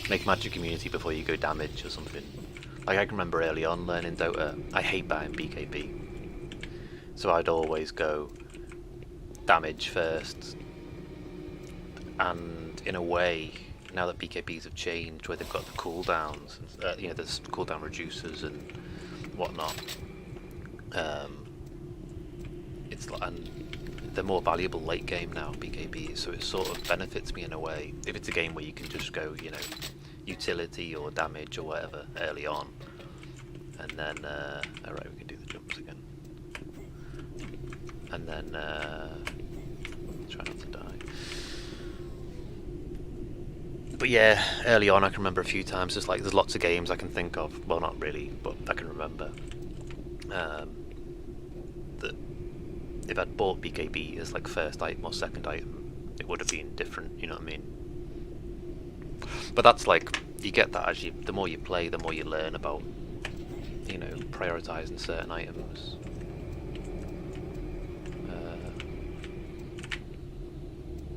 make Magic Community before you go damage or something. Like, I can remember early on learning Dota, I hate buying BKB. So I'd always go damage first. And in a way, now that BKBs have changed, where they've got the cooldowns, you know, there's cooldown reducers and whatnot. It's and they're more valuable late game now, BKBs, so it sort of benefits me in a way. If it's a game where you can just go, you know, utility or damage or whatever early on, and then alright, we can do the jumps again, and then try not to die. But yeah, early on I can remember a few times, just like there's lots of games I can think of, well not really, but I can remember that if I'd bought BKB as like first item or second item, it would have been different, you know what I mean? But that's like, you get that as the more you play, the more you learn about, you know, prioritizing certain items.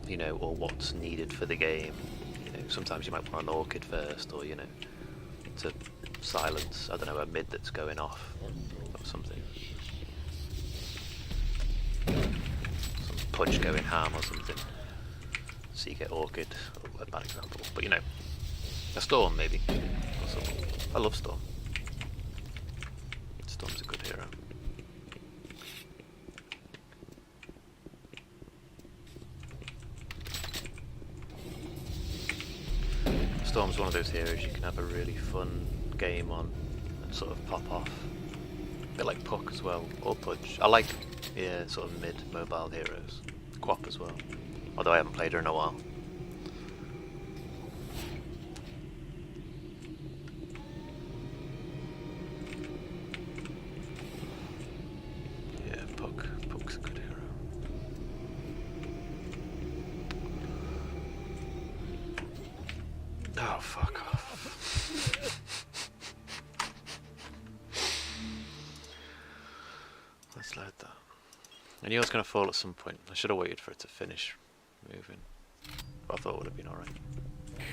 You know, or what's needed for the game. You know, sometimes you might want an orchid first, or you know, to silence, I don't know, a mid that's going off or something. Some punch going ham or something. So you get orchid, or a bad example, but you know, a storm maybe. I love Storm. Storm's a good hero. Storm's one of those heroes you can have a really fun game on and sort of pop off. A bit like Puck as well, or Pudge. I like, yeah, sort of mid-mobile heroes. Quap as well, although I haven't played her in a while. Yeah, Puck's a good hero. Oh, fuck off. Let's load that. I knew I was going to fall at some point. I should have waited for it to finish moving. But I thought it would have been alright.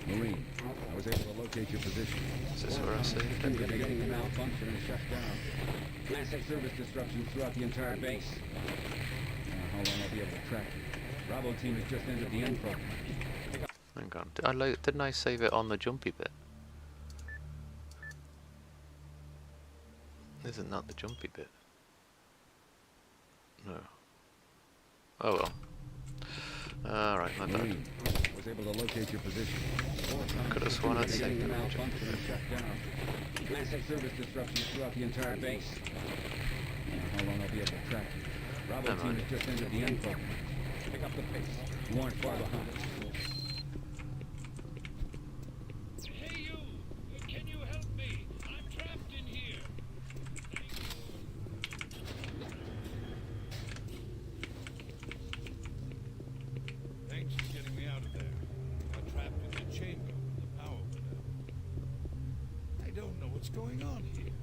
Marine, I was able to locate your position. Is this where I saved? Seems to be getting to malfunction and shut down. Massive service disruptions throughout the entire base. How long I'll be able to track you. Bravo team has just entered the end program. Hang on, didn't I save it on the jumpy bit? Isn't that the jumpy bit? No. Oh well. Alright, my bad. Marine, I was was able to locate your position. Could have sworn I'd Beginning saved to the major. malfunction and shut down. Massive service disruptions throughout the entire base. How long I'll be able to track you. Bravo Never team mind. has just entered the end zone. Pick up the pace. You aren't far behind. Hey you! Can you help me? I'm trapped in here. Thanks for getting me out of there. I got trapped in the chamber when the power went out. I don't know what's going on here.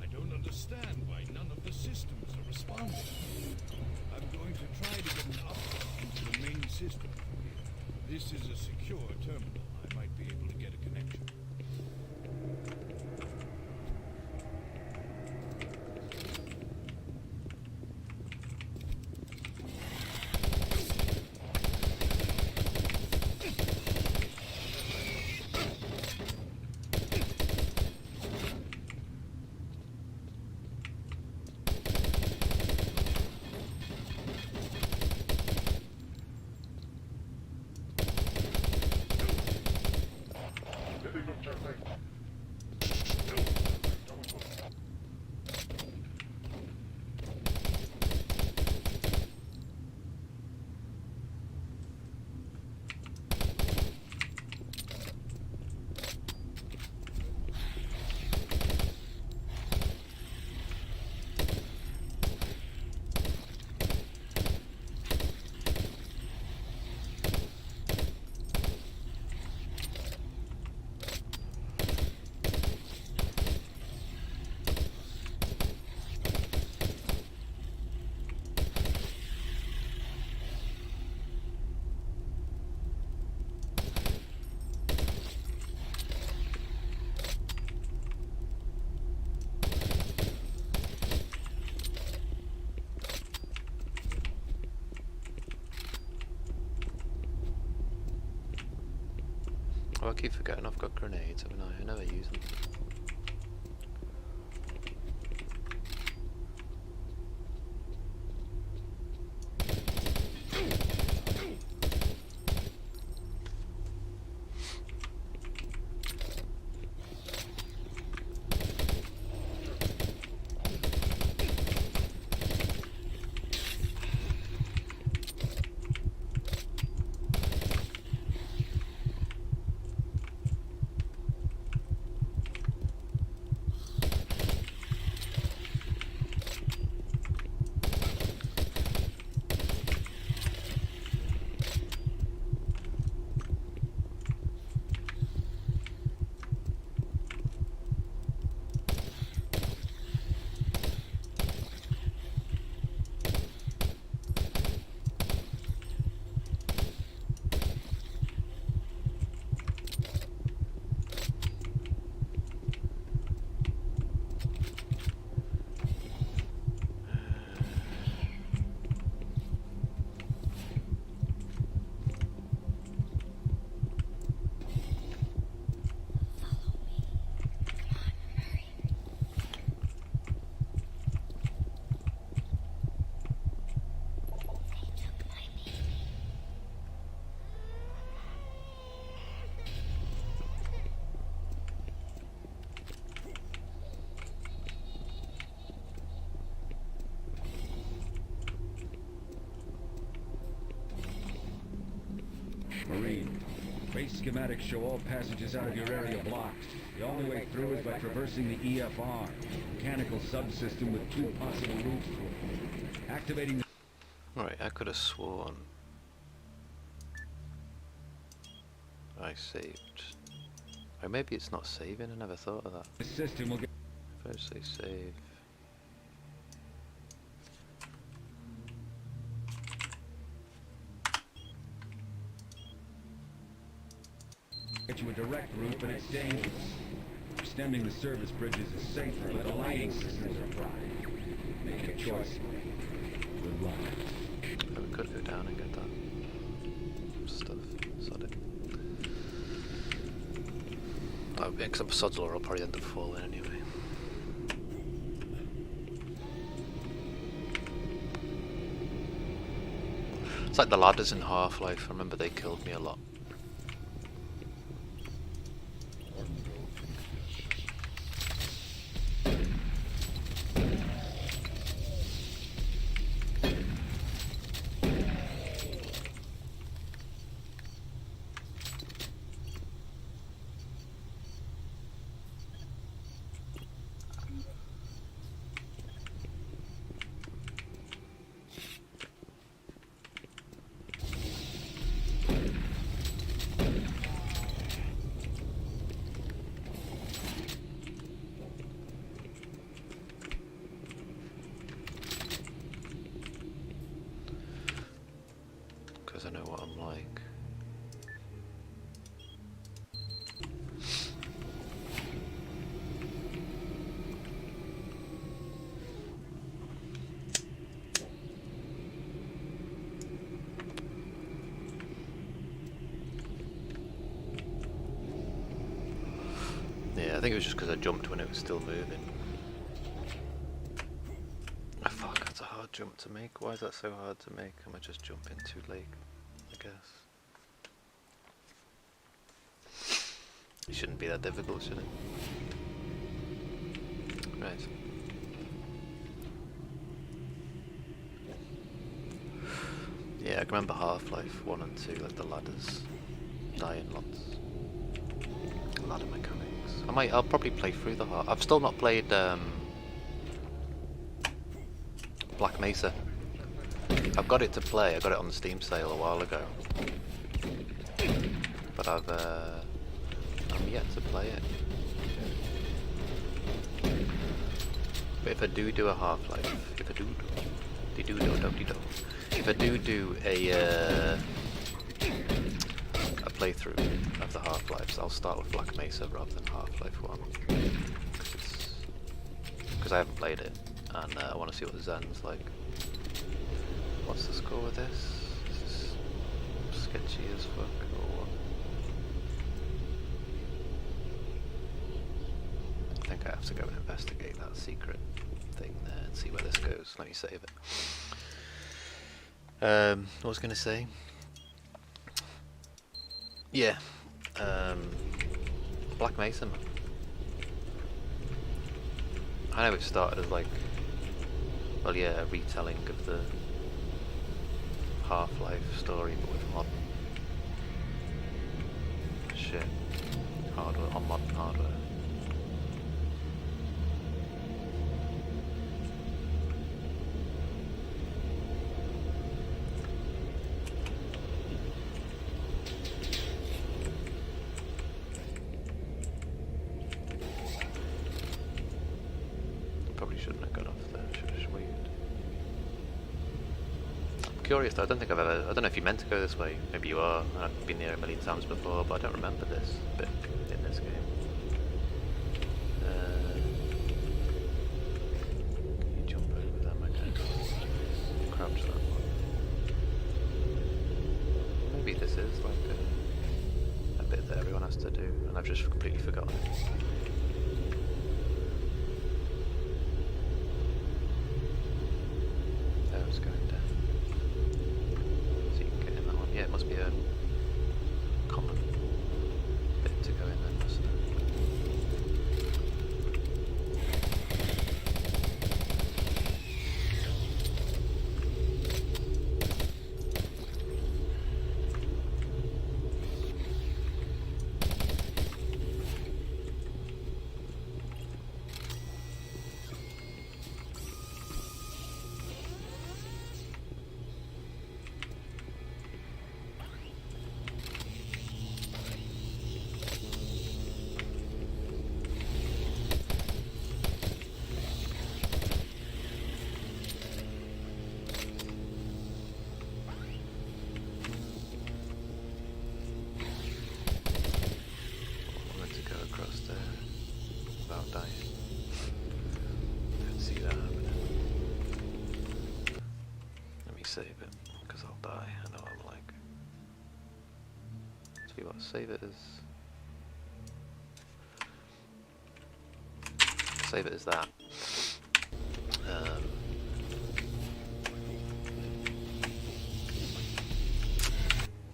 I don't understand why none of the systems are responding. I'm going to try to get an upload into the main system from here. This is a secure terminal. I might be able to get a connection. Oh, I keep forgetting I've got grenades, haven't I? I never use them. Marine. Base schematics show all passages out of your area blocked. The only way through is by traversing the EFR, mechanical subsystem with two possible routes through it. Activating the... Right, I could have sworn I saved. Or maybe it's not saving, I never thought of that. The system will get... If I say save. you a direct route, but it's dangerous. Extending the service bridges is safer, but the lighting systems are fried. Make a choice. Good luck. Oh, we could go down and get that stuff. Sod it. Oh, except for Sodzor, I'll probably end up falling anyway. It's like the ladders in Half-Life. I remember they killed me a lot. think it was just because I jumped when it was still moving. Oh, fuck, that's a hard jump to make. Why is that so hard to make? Am I just jumping too late? I guess. It shouldn't be that difficult, should it? Right. Yeah, I can remember Half-Life 1 and 2, like the ladders dying lots. Ladder mechanics. I'll probably play through the heart. I've still not played Black Mesa. I've got it to play. I got it on the Steam sale a while ago, but I'm yet to play it. But if I do a Half-Life, if I do a playthrough of the Half-Lives, I'll start with Black Mesa rather than Half-Life 1, because I haven't played it and I want to see what the Zen's like. What's the score with this? Is this sketchy as fuck or what? I think I have to go and investigate that secret thing there and see where this goes. Let me save it. What was I going to say? Yeah, Black Mesa, man. I know it started as like, well, yeah, a retelling of the Half-Life story, but with modern shit, hardware, on modern hardware. Shouldn't have got off there, should have just waited. I'm curious though, I don't know if you meant to go this way, maybe you are, I've been here a million times before, but I don't remember this bit in this game. Can you jump over them, I guess? Crouch that one. Maybe this is like a bit that everyone has to do, and I've just completely forgotten it. Going down. So you can get in that one. Yeah, it must be a common bit to go in then, mustn't it? Save it, because I'll die. I know I'm like. See what save it is. Save it as that.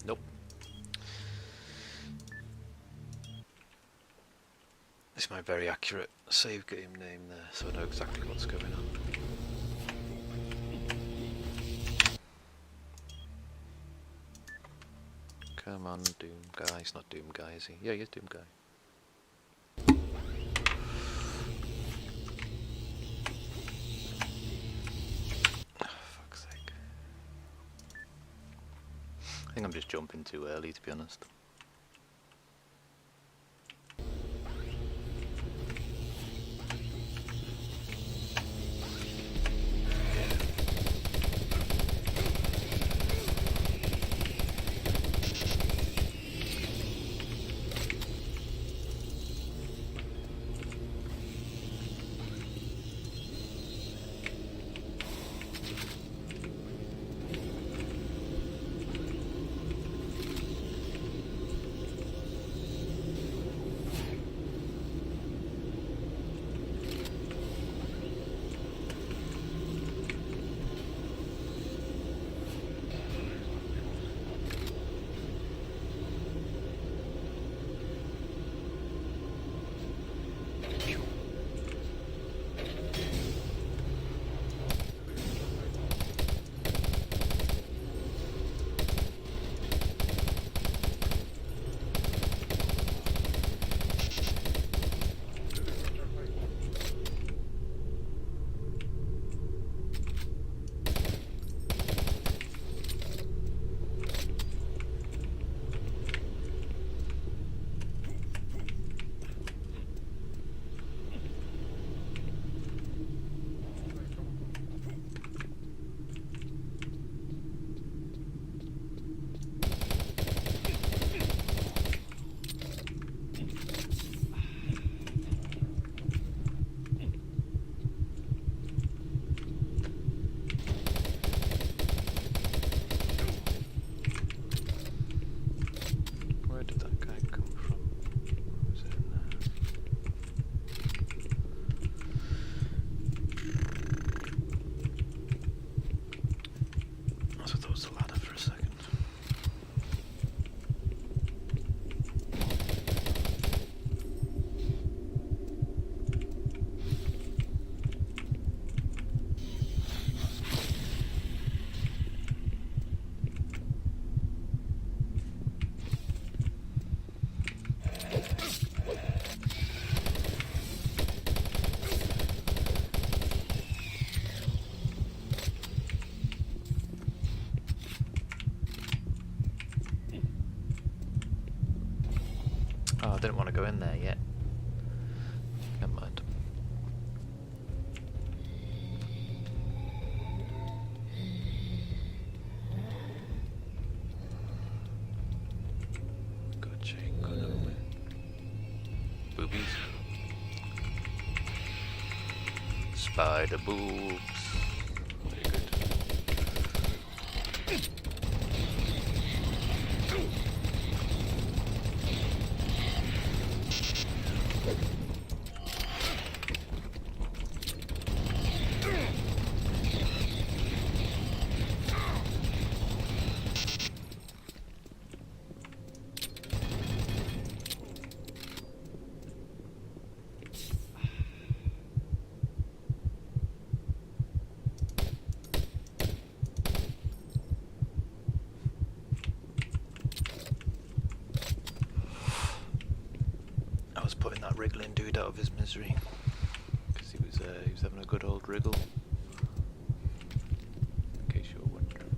Nope. This is my very accurate save game name there, so I know exactly what's going on. Come on, Doom Guy. He's not Doom Guy, is he? Yeah, he is Doom Guy. Oh, fuck's sake. I think I'm just jumping too early, to be honest. didn't want to go in there yet. Never mind. Gotcha, got nowhere. Boobies. Spider boobs. Very good. I was putting that wriggling dude out of his misery because he was having a good old wriggle. In case you were wondering.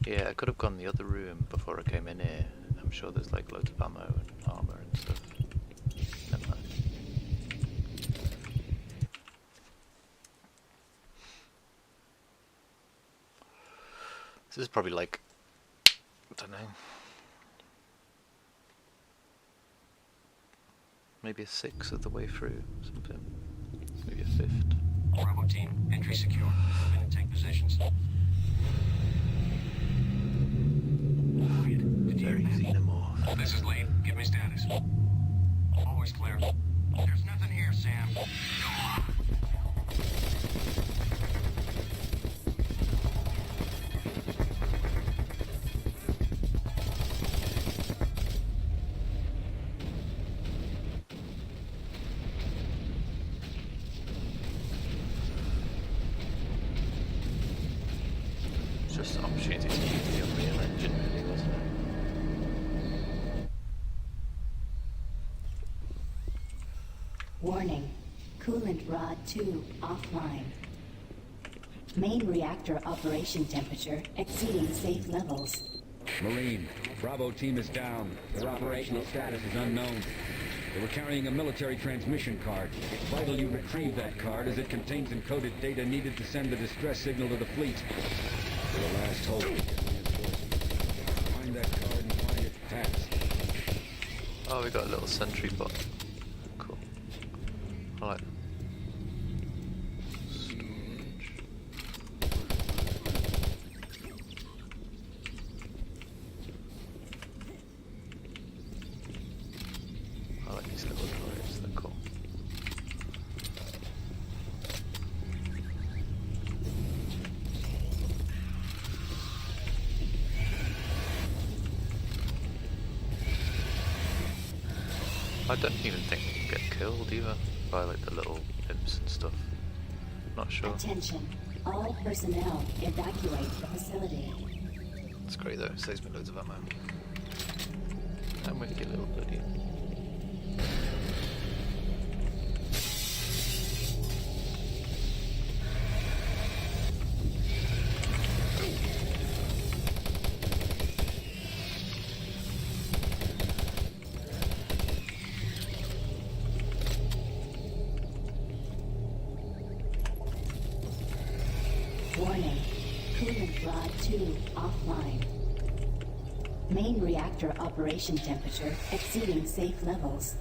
Yeah, I could have gone the other room before I came in here. I'm sure there's like loads of ammo and armor and stuff. Never mind. This is probably like, I don't know, maybe a sixth of the way through, something. Maybe a fifth. Bravo team, entry secure. Move in and take positions. Very xenomorph. This is Lee. Give me status. Always clear. There's nothing here, Sam. Go on. It's just an opportunity to use the Unreal Engine, really, wasn't it? Warning. Coolant rod 2 offline. Main reactor operation temperature exceeding safe levels. Marine, Bravo team is down. Their operational status is unknown. They were carrying a military transmission card. It's vital you retrieve that card as it contains encoded data needed to send the distress signal to the fleet. For the last hope. Find that card and find it fast. Oh, we got a little sentry bot. Cool. I like that. Storage. I like these little droids, they're cool. I don't even think they can get killed either by like the little imps and stuff. Not sure. Attention. All personnel evacuate the facility. It's great though, it saves me loads of ammo. I'm with you, little buddy. Warning. Coolant rod 2 offline. Main reactor operation temperature exceeding safe levels.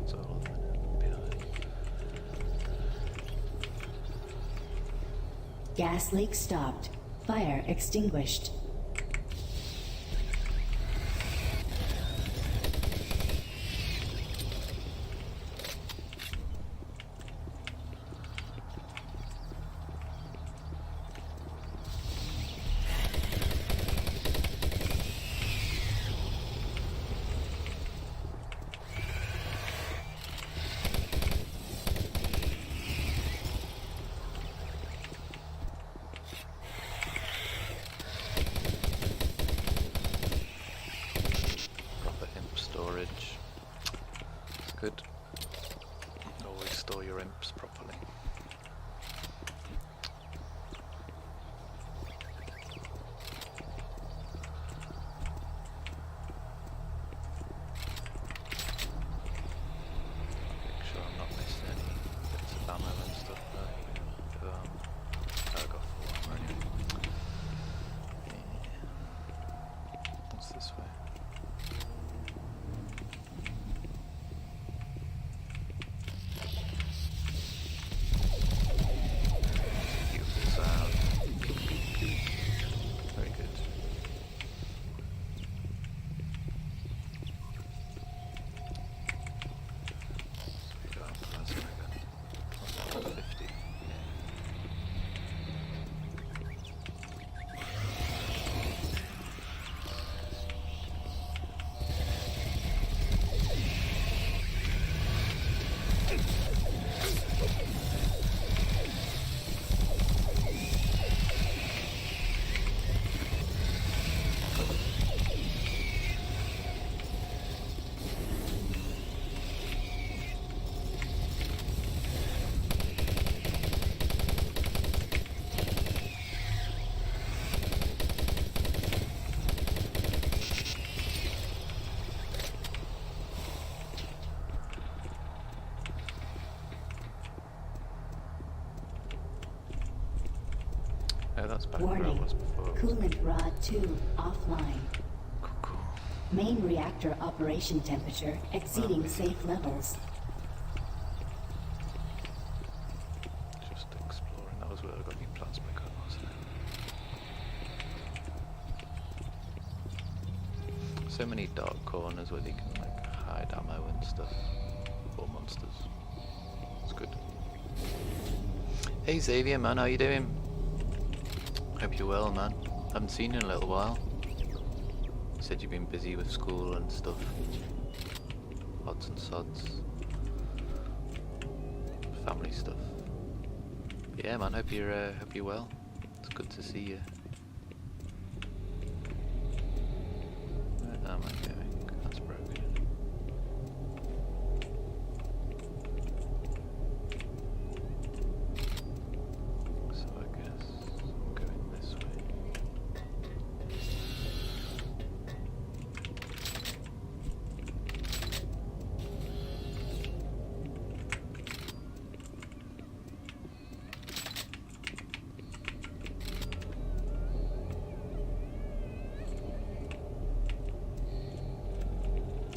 So hold on a minute, behind. Gas leak stopped. Fire extinguished. Good. Always store your imps properly. Make sure I'm not missing any bits of ammo and stuff. I got full armor anyway. Yeah. What's this way? Beautiful sound. Very good. So we got plasma gun. 150. Yeah, that's back where I Warning. was before. Coolant rod 2 offline. Cool. Main reactor operation temperature exceeding safe levels. Just exploring. That was where I got your plasma gun, wasn't it? So many dark corners where you can like hide ammo and stuff. Or monsters. It's good. Hey Xavier, man, how you doing? Hope you're well, man. Haven't seen you in a little while. You said you've been busy with school and stuff. Odds and sods. Family stuff. Yeah, man. Hope you're well. It's good to see you. Where am I going? That's broken. So I guess I'm going this way.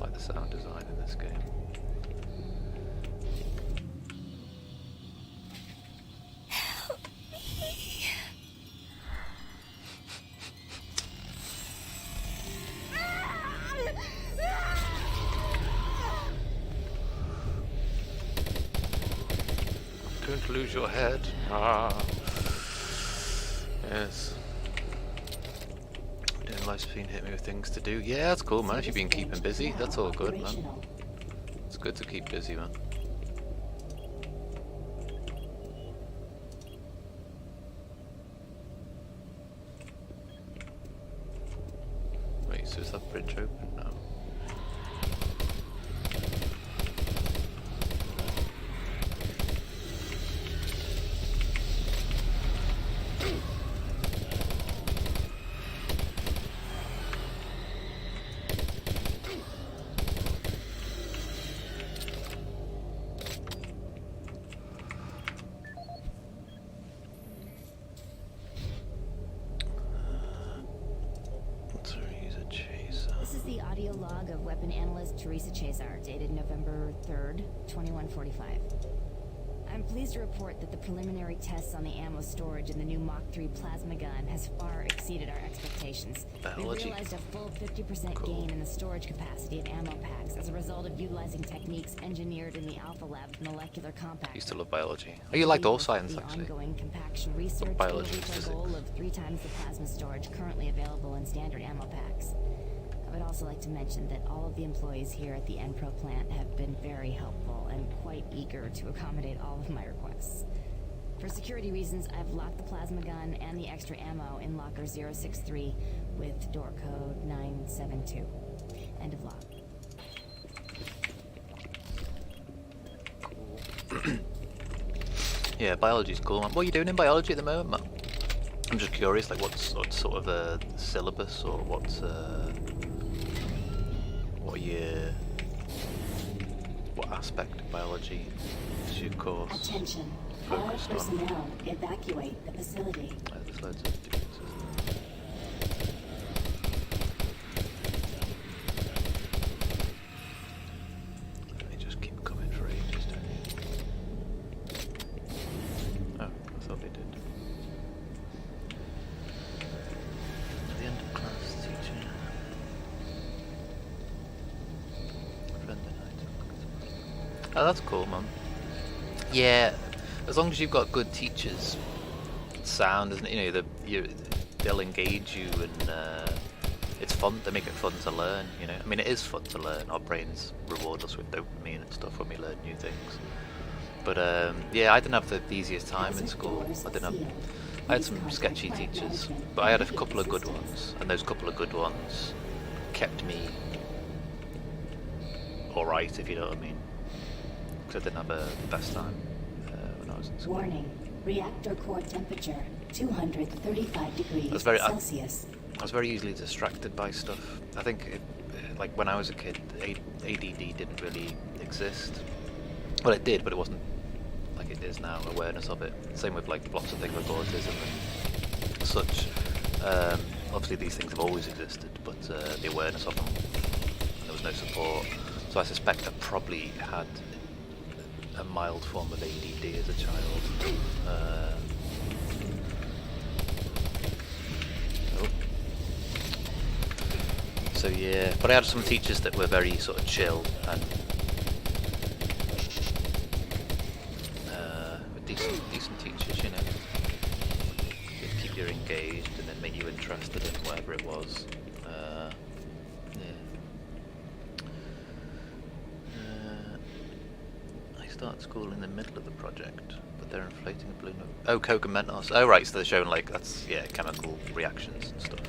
Like the sound design in this game. Don't lose your head. Ah. Yes. Doing life's been hit me with things to do. Yeah, that's cool, man. If you've been keeping busy, that's all good, man. Operational. It's good to keep busy, man. Wait, so is that bridge open now? This is the audio log of weapon analyst Teresa Chazar, dated November 3rd, 2145. I'm pleased to report that the preliminary tests on the ammo storage in the new Mach 3 plasma gun has far exceeded our expectations. We Biology. realized a full 50% gain in the storage capacity of ammo packs as a result of utilizing techniques engineered in the Alpha Lab's molecular compact. I used to love biology. Oh, you liked all science, The actually. ongoing compaction research biology will and reach our physics. goal of 3 times the plasma storage currently available in standard ammo packs. I would also like to mention that all of the employees here at the Enpro plant have been very helpful and quite eager to accommodate all of my requests. For security reasons, I've locked the plasma gun and the extra ammo in locker 063 with door code 972. End of log. Yeah, biology's cool, man. What are you doing in biology at the moment, man? I'm just curious, like what sort of a syllabus or what aspect of biology is your course? Attention. All Focused on? personnel evacuate the facility. There's loads of differences. They just keep coming for ages, don't they? Oh, I thought they did. The end of class teacher. Friend and I. Oh, that's cool, man. Yeah, as long as you've got good teachers, sound, isn't it? You know, they'll engage you, and it's fun. They make it fun to learn. You know, I mean, it is fun to learn. Our brains reward us with dopamine and stuff when we learn new things. But yeah, I didn't have the easiest time in school. I had some sketchy teachers, but I had a couple of good ones, and those couple of good ones kept me all right, if you know what I mean. Because I didn't have the best time when I was in school. Warning. Reactor core temperature 235 degrees Celsius. I was very easily distracted by stuff. I think, like when I was a kid, ADD didn't really exist. Well, it did, but it wasn't like it is now. Awareness of it. Same with like lots of things like autism and such. Obviously, these things have always existed, but the awareness of them, and there was no support. So I suspect I probably had a mild form of ADD as a child. So yeah, but I had some teachers that were very sort of chill and decent teachers, you know. They'd keep you engaged and then make you interested in whatever it was. I start school in the middle of the project, but they're inflating a balloon. Oh, Coke and Mentos. Oh right, so they're showing like that's chemical reactions and stuff.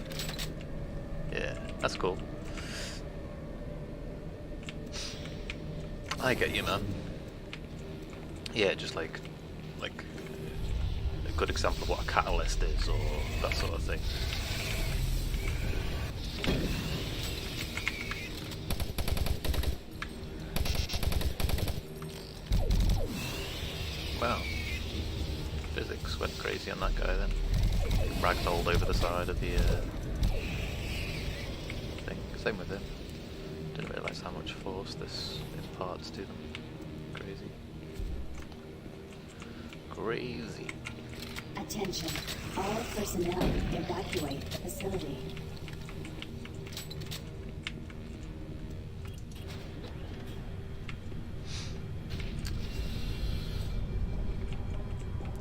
Yeah, that's cool. I get you, man. Yeah, just like a good example of what a catalyst is, or that sort of thing. Wow. Physics went crazy on that guy then. Ragdolled over the side of the thing. Same with him. Didn't realise how much force this imparts to them. Crazy. Crazy. Attention. All personnel evacuate the facility.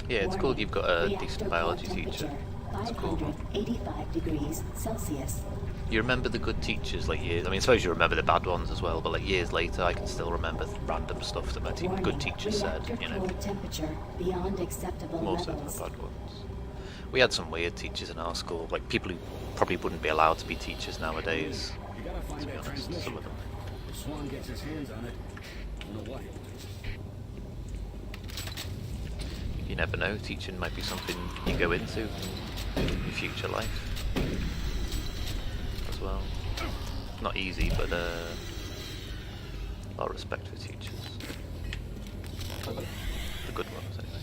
Yeah, it's cool you've got a decent biology teacher. That's cool. 585 degrees Celsius. You remember the good teachers, like years. I mean, I suppose you remember the bad ones as well, but like years later, I can still remember random stuff that my good teachers said. You know, temperature beyond acceptable more so than the bad ones. We had some weird teachers in our school, like people who probably wouldn't be allowed to be teachers nowadays. To be honest, some of them. If Swan gets his hands on it, I don't know what. You never know. Teaching might be something you go into in your future life as well. Not easy, but a lot of respect for teachers. The good ones, anyway.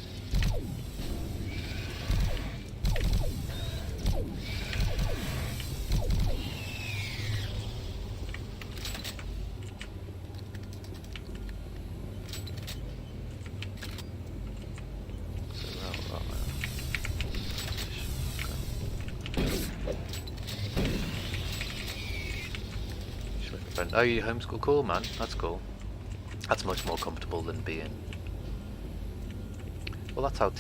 Oh, you homeschool? Cool, man. That's cool. That's much more comfortable than being. Well, that's how it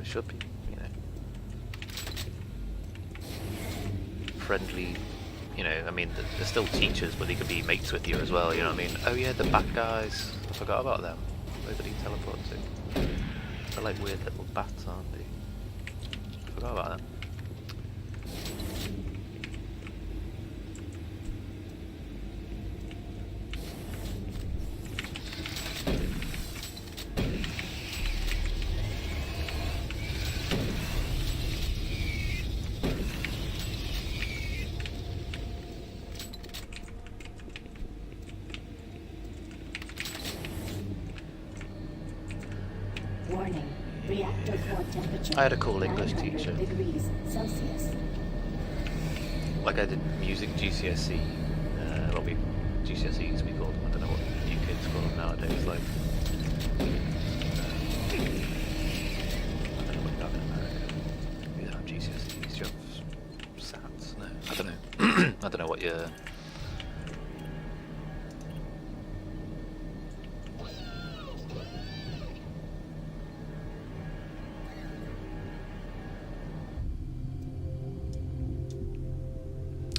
should be, you know. Friendly, you know. I mean, they're still teachers, but they could be mates with you as well. You know what I mean? Oh yeah, the bat guys. I forgot about them. Where did he teleport to? They're like weird little bats, aren't they? I forgot about them. Reactor core temperature. I had a cool English 900 teacher. degrees Celsius. Like I did music GCSE, well, GCSEs we called them. I don't know what you kids call them nowadays. Like, I don't know what you have in America. You don't have GCSEs. You have SATs. No, I don't know. I don't know what your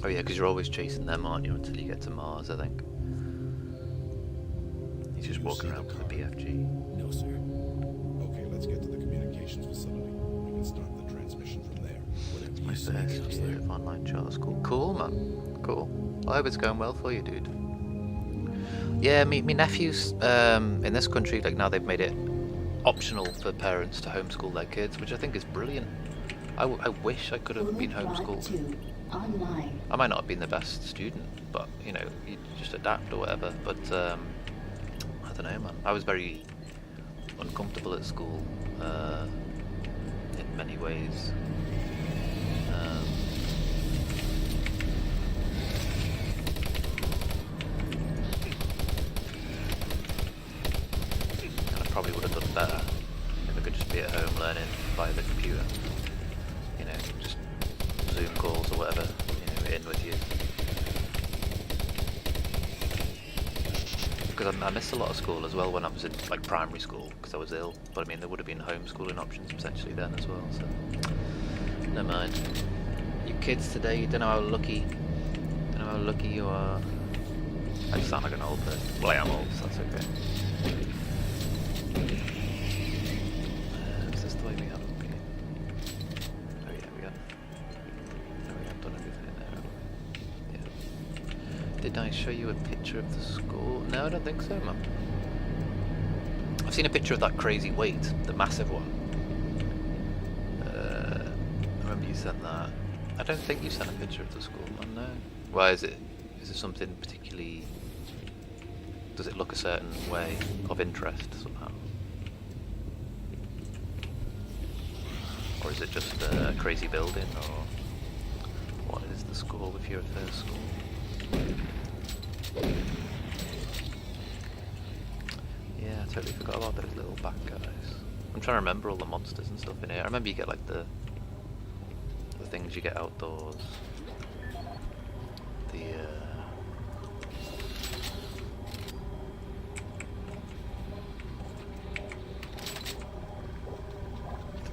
Oh yeah, because you're always chasing them, aren't you, until you get to Mars, I think. He's just walking around with a BFG. No, sir. Okay, let's get to the communications facility. We can start the transmission from there. Whatever My you say first goes year there. of online charter school. Cool, man. Cool. I hope it's going well for you, dude. Yeah, me nephews in this country, like now they've made it optional for parents to homeschool their kids, which I think is brilliant. I wish I could have been homeschooled. Online. I might not have been the best student, but you know, you just adapt or whatever. But I don't know, man. I was very uncomfortable at school in many ways. And I probably would have done better if I could just be at home learning via the computer. You know, just Zoom calls or whatever, you know, in with you. Because I missed a lot of school as well when I was in like primary school because I was ill. But I mean, there would have been homeschooling options potentially then as well. So never mind. You kids today, you don't know how lucky. Don't know how lucky you are. I just sound like an old person. Well, I am old, so that's okay. Is this the way we have it? Oh yeah, we have. No, we have done everything in there, haven't we? Yeah. Did I show you a picture of the school? No, I don't think so, man. I've seen a picture of that crazy weight, the massive one. I remember you sent that. I don't think you sent a picture of the school, man, no. Why is it? Is it something particularly... Does it look a certain way of interest somehow? Or is it just a crazy building, or what is the school if you're a first school? Yeah, I totally forgot about those little back guys. I'm trying to remember all the monsters and stuff in here. I remember you get like the things you get outdoors. The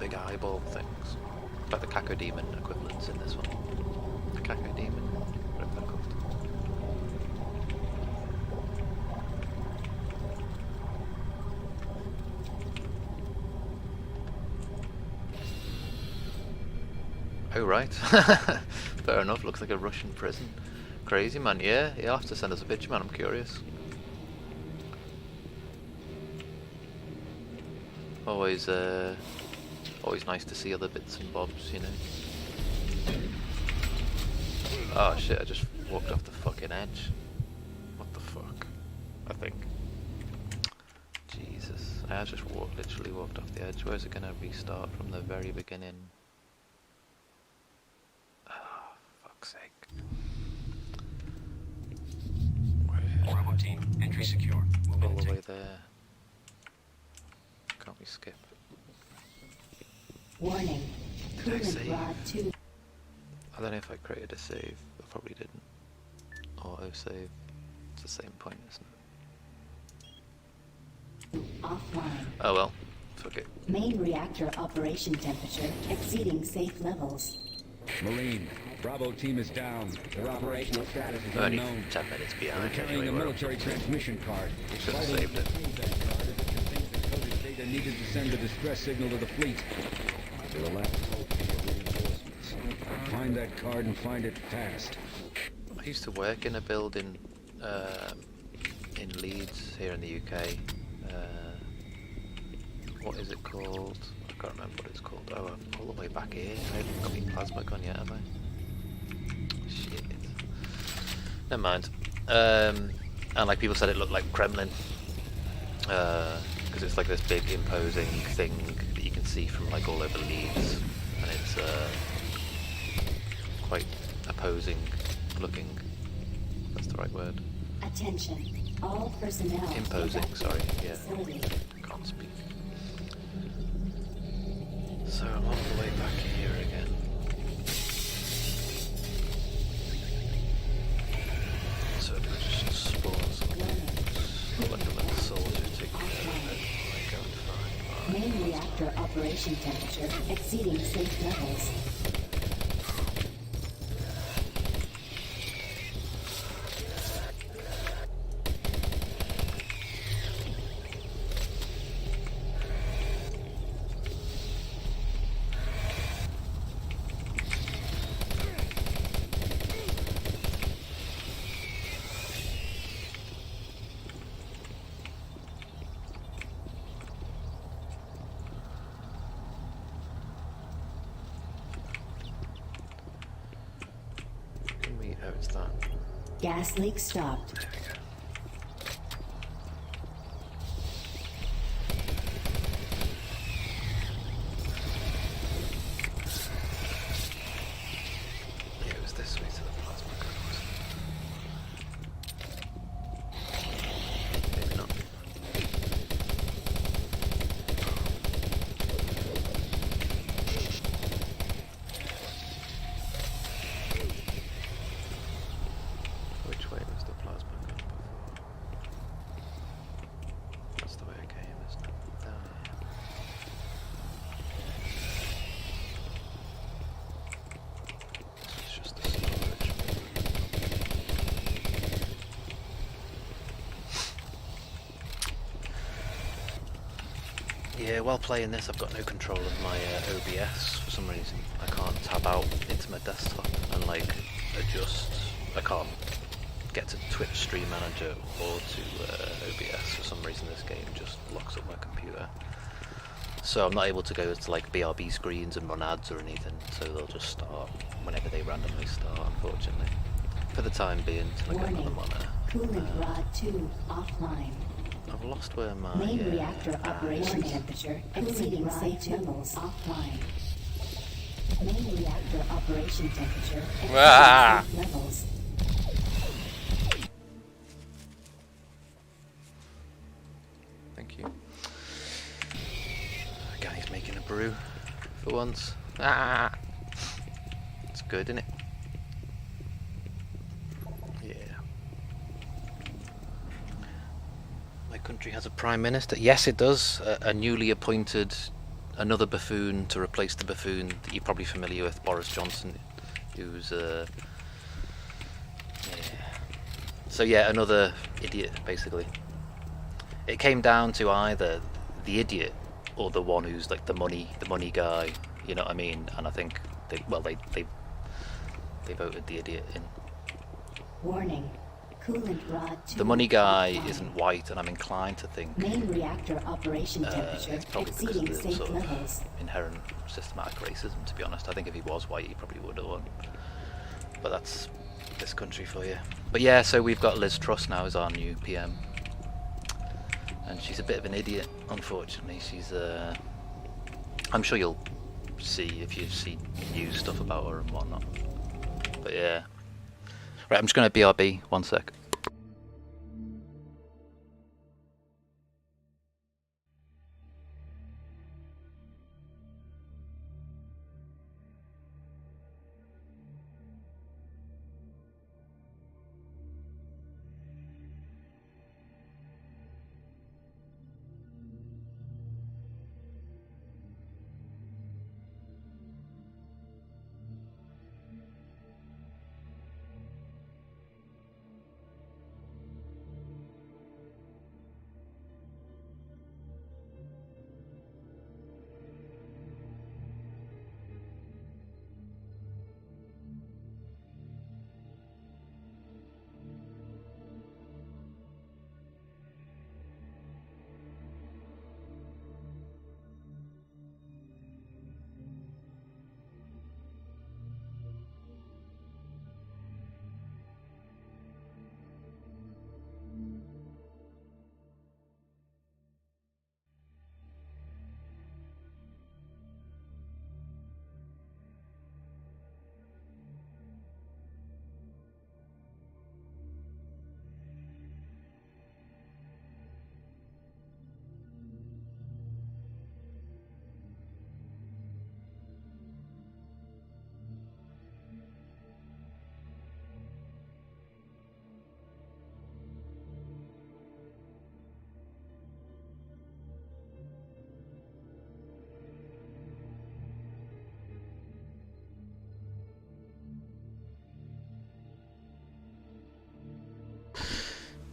big eyeball things. Like the Cacodemon equivalents in this one. The Cacodemon, whatever they're called. Oh right. Fair enough, looks like a Russian prison. Crazy man, yeah, you'll have to send us a picture, man, I'm curious. Always nice to see other bits and bobs, you know. Oh shit, I just walked off the fucking edge. What the fuck? I think. Jesus, I just literally walked off the edge. Where's it gonna restart from the very beginning? Oh, fuck's sake. Bravo team, entry secure. All the way there. Can't we skip? Warning. Coolant save? rod 2 I don't know if I created a save. I probably didn't. Auto save. It's the same point, isn't it? offline. Oh well. Fuck it. Main reactor operation temperature exceeding safe levels. Marine, Bravo team is down. Their operational status is Only unknown. 10 minutes They're behind carrying anyway. a We're military transmission card. You should have Vitally saved it. retrieve that card if it contains the coded data needed to send a distress signal to the fleet. To the last hope for reinforcements. Find that card and find it fast. I used to work in a building in Leeds here in the UK. What is it called? I can't remember what it's called. Oh, I'm all the way back here. I haven't got my plasma gun yet, have I? Shit. Never mind. And like people said, it looked like Kremlin because it's like this big imposing thing that you can see from like all over Leeds, and it's quite opposing looking. That's the right word. Attention. All personnel. Imposing, sorry, yeah. Facility. I can't speak. So I'm all the way back here again. So if I just spawn something, like a little soldier to go and find Main reactor operation temperature exceeding safe levels. Oh, it's that. Gas leak stopped. There we go. Yeah, it was this way to the plasma cutters. Maybe not. Which way was the plasma gun before? That's the way it came, isn't it? Down here. This is just the storage. Yeah, while playing this I've got no control of my OBS for some reason. I can't tab out into my desktop and like adjust. I can't get to Twitch Stream Manager or to OBS for some reason. This game just locks up my computer. So I'm not able to go to like BRB screens and run ads or anything, so they'll just start whenever they randomly start, unfortunately. For the time being, till I get another Warning. monitor. Coolant rod 2 offline. I've lost where my Main reactor operation temperature exceeding safe levels offline. Main reactor operation temperature exceeding safe levels. Thank you. Guy's making a brew for once. Ah, it's good, isn't it? Yeah. My country has a prime minister. Yes, it does. A newly appointed, another buffoon to replace the buffoon that you're probably familiar with, Boris Johnson, who's yeah. So yeah, another idiot, basically. It came down to either the idiot or the one who's like the money guy, you know what I mean? And I think they voted the idiot in. Warning. Coolant rod 2 The money guy offline. isn't white, and I'm inclined to think Main reactor operation temperature it's probably because exceeding of the safe sort of levels. inherent systematic racism, to be honest. I think if he was white, he probably would have won. But that's this country for you. But yeah, so we've got Liz Truss now as our new PM. And she's a bit of an idiot, unfortunately. She's I'm sure you'll see if you see news stuff about her and whatnot. But yeah. Right, I'm just going to BRB, 1 sec.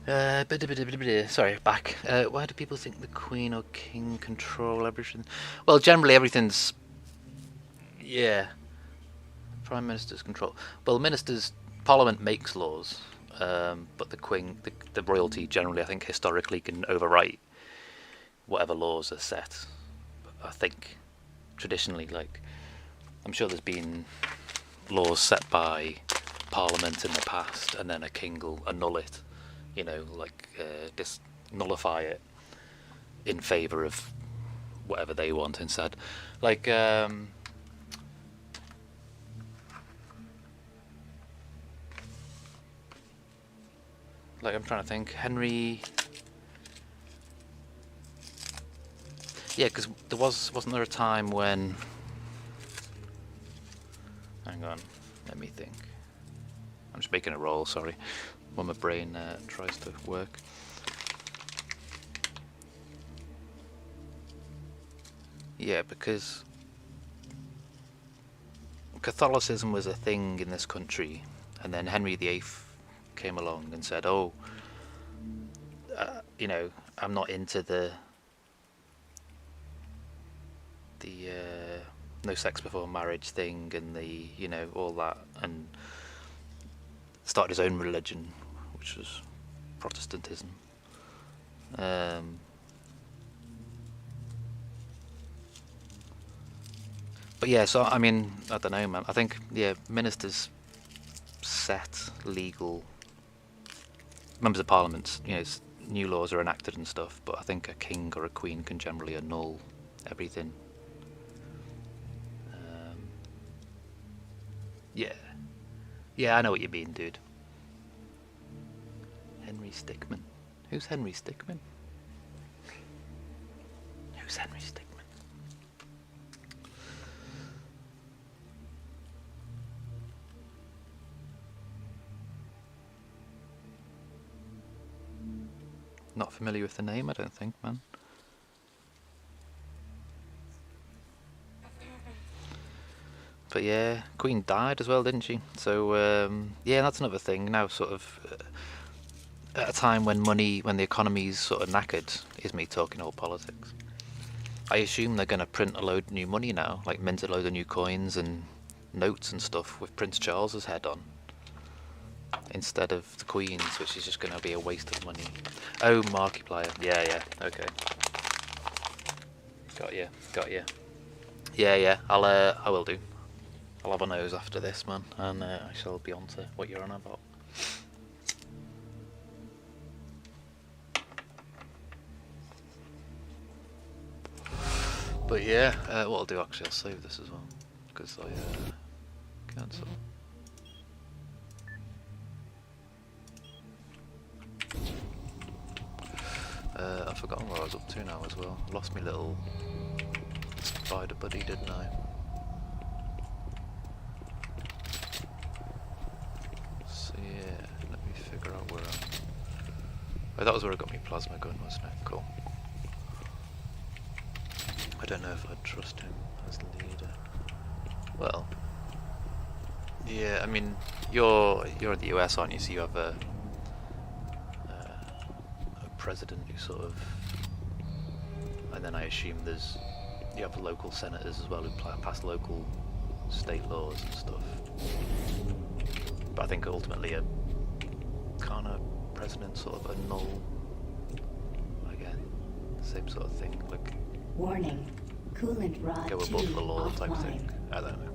Sorry, back. Why do people think the Queen or King control everything? Well, generally everything's... Yeah. Prime Minister's control. Well, Ministers... Parliament makes laws, but the Queen, the royalty generally, I think, historically can overwrite whatever laws are set. I think, traditionally, like... I'm sure there's been laws set by Parliament in the past, and then a king will annul it. You know, like just nullify it in favour of whatever they want instead. Like, I'm trying to think. Henry. Yeah, because wasn't there a time when? Hang on, let me think. I'm just making a roll. Sorry. When my brain tries to work. Yeah, because Catholicism was a thing in this country, and then Henry VIII came along and said, "Oh, you know, I'm not into the no sex before marriage thing, and the, you know, all that," and started his own religion, which was Protestantism. But yeah, so I mean, I don't know, man. I think, yeah, ministers set legal, members of parliament, you know, new laws are enacted and stuff, but I think a king or a queen can generally annul everything. Yeah, I know what you mean, dude. Henry Stickmin. Who's Henry Stickmin? Who's Henry Stickmin? Not familiar with the name, I don't think, man. But yeah, Queen died as well, didn't she? So yeah, that's another thing now, sort of at a time when the economy's sort of knackered, is me talking all politics. I assume they're going to print a load of new money now, like mint a load of new coins and notes and stuff with Prince Charles's head on, instead of the Queen's, which is just going to be a waste of money. Oh, Markiplier. Yeah, okay. Got you. Yeah, I will do. I'll have a nose after this, man, and I shall be on to what you're on about. But yeah, what I'll do, actually, I'll save this as well, because I cancel. I've forgotten what I was up to now as well. Lost my little spider buddy, didn't I? So yeah, let me figure out where oh, that was where I got my plasma gun, wasn't it? Cool. I don't know if I'd trust him as leader. Well, yeah, I mean, you're in the US, aren't you? So you have a president who sort of, and then I assume you have local senators as well who pass local state laws and stuff. But I think ultimately can't a president sort of annul, again, same sort of thing, like warning, coolant rod go above the law type thing. I don't know.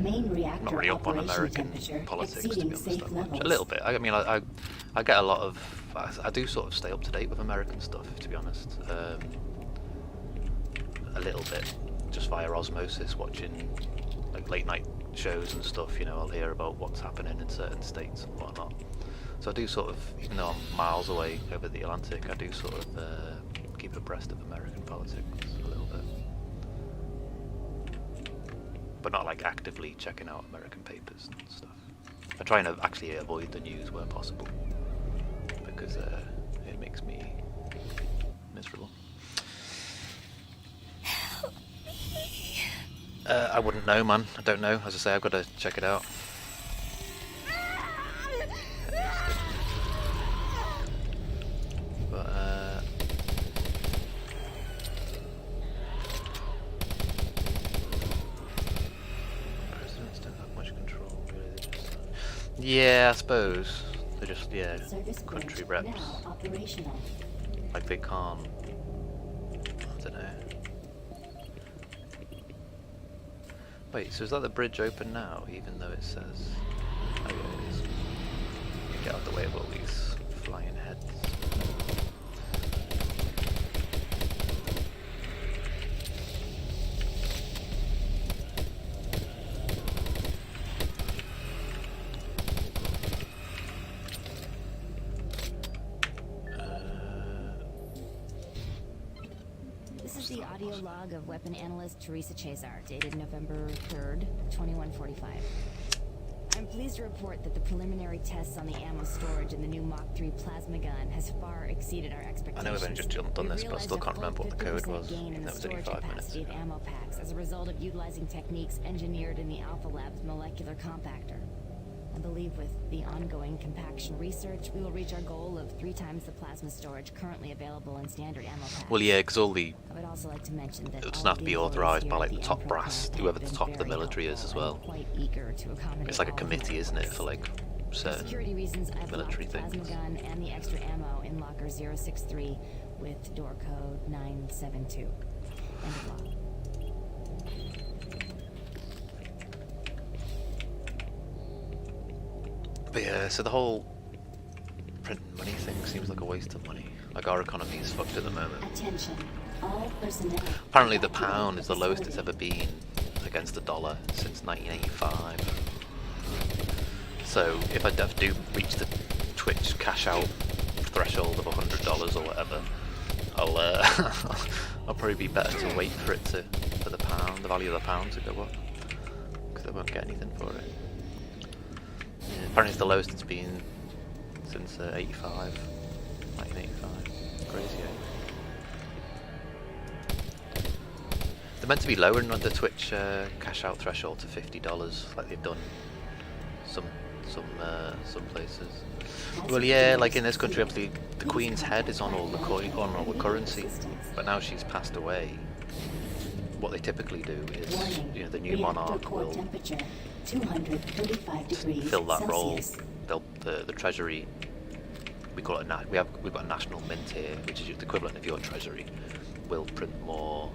Main reactor I'm not really up on American politics, to be honest, that much. A little bit. I mean, I get a lot of. I do sort of stay up to date with American stuff, to be honest. A little bit, just via osmosis, watching like late night shows and stuff. You know, I'll hear about what's happening in certain states and whatnot. So I do sort of, even though I'm miles away over the Atlantic, I do sort of keep abreast of American politics a little bit. But not like actively checking out American papers and stuff. I try and actually avoid the news where possible, because it makes me miserable. Help me. I wouldn't know, man. I don't know. As I say, I've got to check it out. Yeah, I suppose. They're just, yeah, Service country bridge reps. now operational. Like they can't. I don't know. Wait, so is that the bridge open now, even though it says... Oh yeah, it is. Get out of the way of all these flying heads. This is the audio log of weapon analyst Teresa Chazar, dated November 3rd, 2145. I'm pleased to report that the preliminary tests on the ammo storage in the new Mach 3 plasma gun has far exceeded our expectations. I know we've only just done this, but I still can't remember what the code was. Gain in That the was only storage 5 minutes. capacity of ammo packs as a result of utilizing techniques engineered in the Alpha Labs molecular compactor. I believe with the ongoing compaction research, we will reach our goal of 3 times the plasma storage currently available in standard ammo packs. Well, yeah, because all the... I would also like to mention that It doesn't all have to of be the authorised by employees like here the at top Empro brass, Plant whoever have the been top of the very military is as helpful well. and quite eager to accommodate It's like a all of my committee, isn't it, requests. for like For certain security reasons, I've military locked the plasma things. gun and the extra ammo in locker 063 with door code 972. End of lock. But yeah, so the whole printing money thing seems like a waste of money. Like our economy is fucked at the moment. Attention. All personnel. Apparently the pound is the lowest it's ever been against the dollar since 1985. So if I do reach the Twitch cash out threshold of $100 or whatever, I'll I'll probably be better to wait for it to the value of the pound to go up, because I won't get anything for it. Yeah, apparently it's the lowest it's been since 1985. Crazy, eh? They're meant to be lowering the Twitch cash out threshold to $50, like they've done some places. Well, yeah, like in this country, obviously the Queen's head is on all the currency, but now she's passed away. What they typically do is, you know, the new monarch will 235 degrees fill that role. Celsius. The treasury, we've got a national mint here, which is the equivalent of your treasury. Will print more.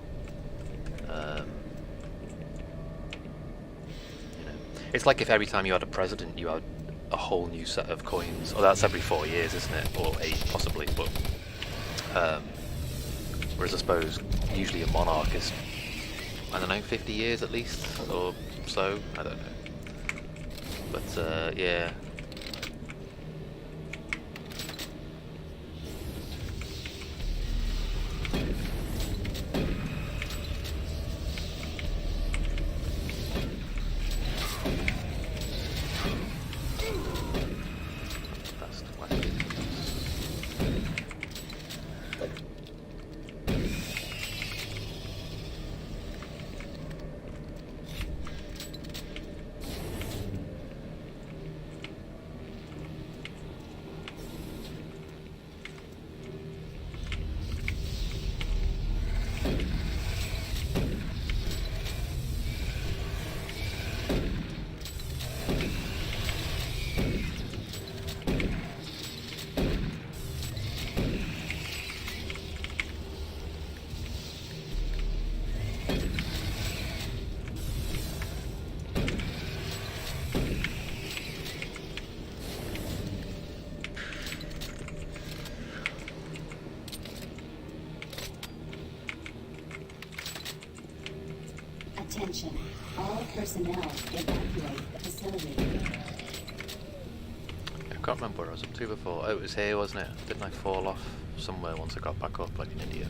You know, it's like if every time you had a president, you had a whole new set of coins. Or that's every 4 years, isn't it? Or 8 possibly. But whereas I suppose usually a monarch is, I don't know, 50 years at least, or so. I don't know. But yeah. Attention. All personnel evacuate the facility. I can't remember what I was up to before. Oh, it was here, wasn't it? Didn't I fall off somewhere once I got back up like an idiot?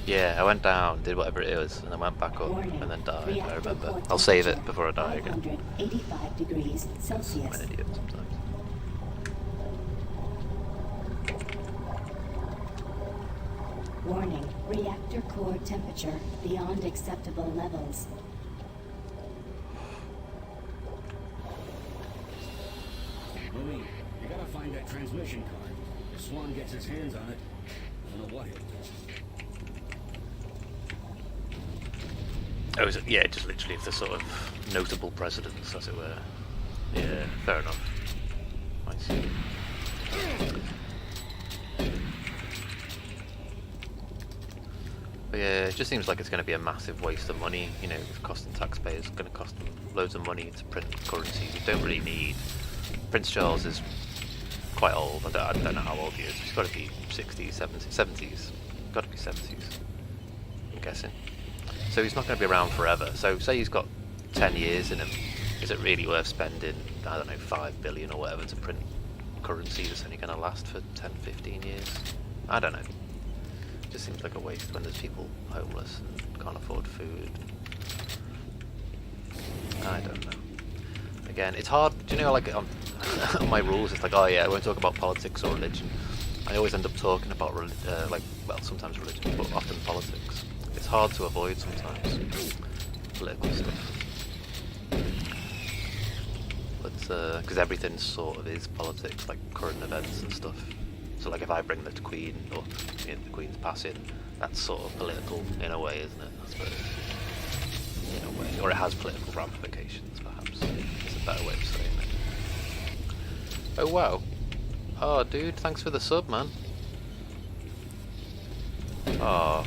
Yeah, I went down, did whatever it was, and then went back up, and then died. I remember. I'll save it before I die again. 585 degrees Celsius. I'm an idiot sometimes. Warning. Reactor core temperature beyond acceptable levels. Louis, you gotta find that transmission card. If Swan gets his hands on it, I don't know what he'll do. Oh, is it? Yeah, just literally the sort of notable presidents, as it were. Yeah, fair enough. sense. But yeah, it just seems like it's going to be a massive waste of money, you know, it's costing taxpayers, it's going to cost them loads of money to print currency you don't really need. Prince Charles is quite old, I don't know how old he is, he's got to be 60s, 70s, got to be 70s, I'm guessing. So he's not going to be around forever, so say he's got 10 years in him, is it really worth spending, I don't know, 5 billion or whatever to print currency that's only going to last for 10, 15 years? I don't know. Just seems like a waste when there's people homeless and can't afford food. I don't know. Again, it's hard, do you know, like on my rules, it's like, oh yeah, I won't talk about politics or religion. I always end up talking about, like, well, sometimes religion, but often politics. It's hard to avoid sometimes, political stuff. Because everything sort of is politics, like current events and stuff. So like if I bring the Queen, or you know, the Queen's passing, that's sort of political in a way, isn't it? I suppose. In a way. Or it has political ramifications, perhaps. It's a better way of saying it. Oh wow. Oh dude, thanks for the sub, man. Oh,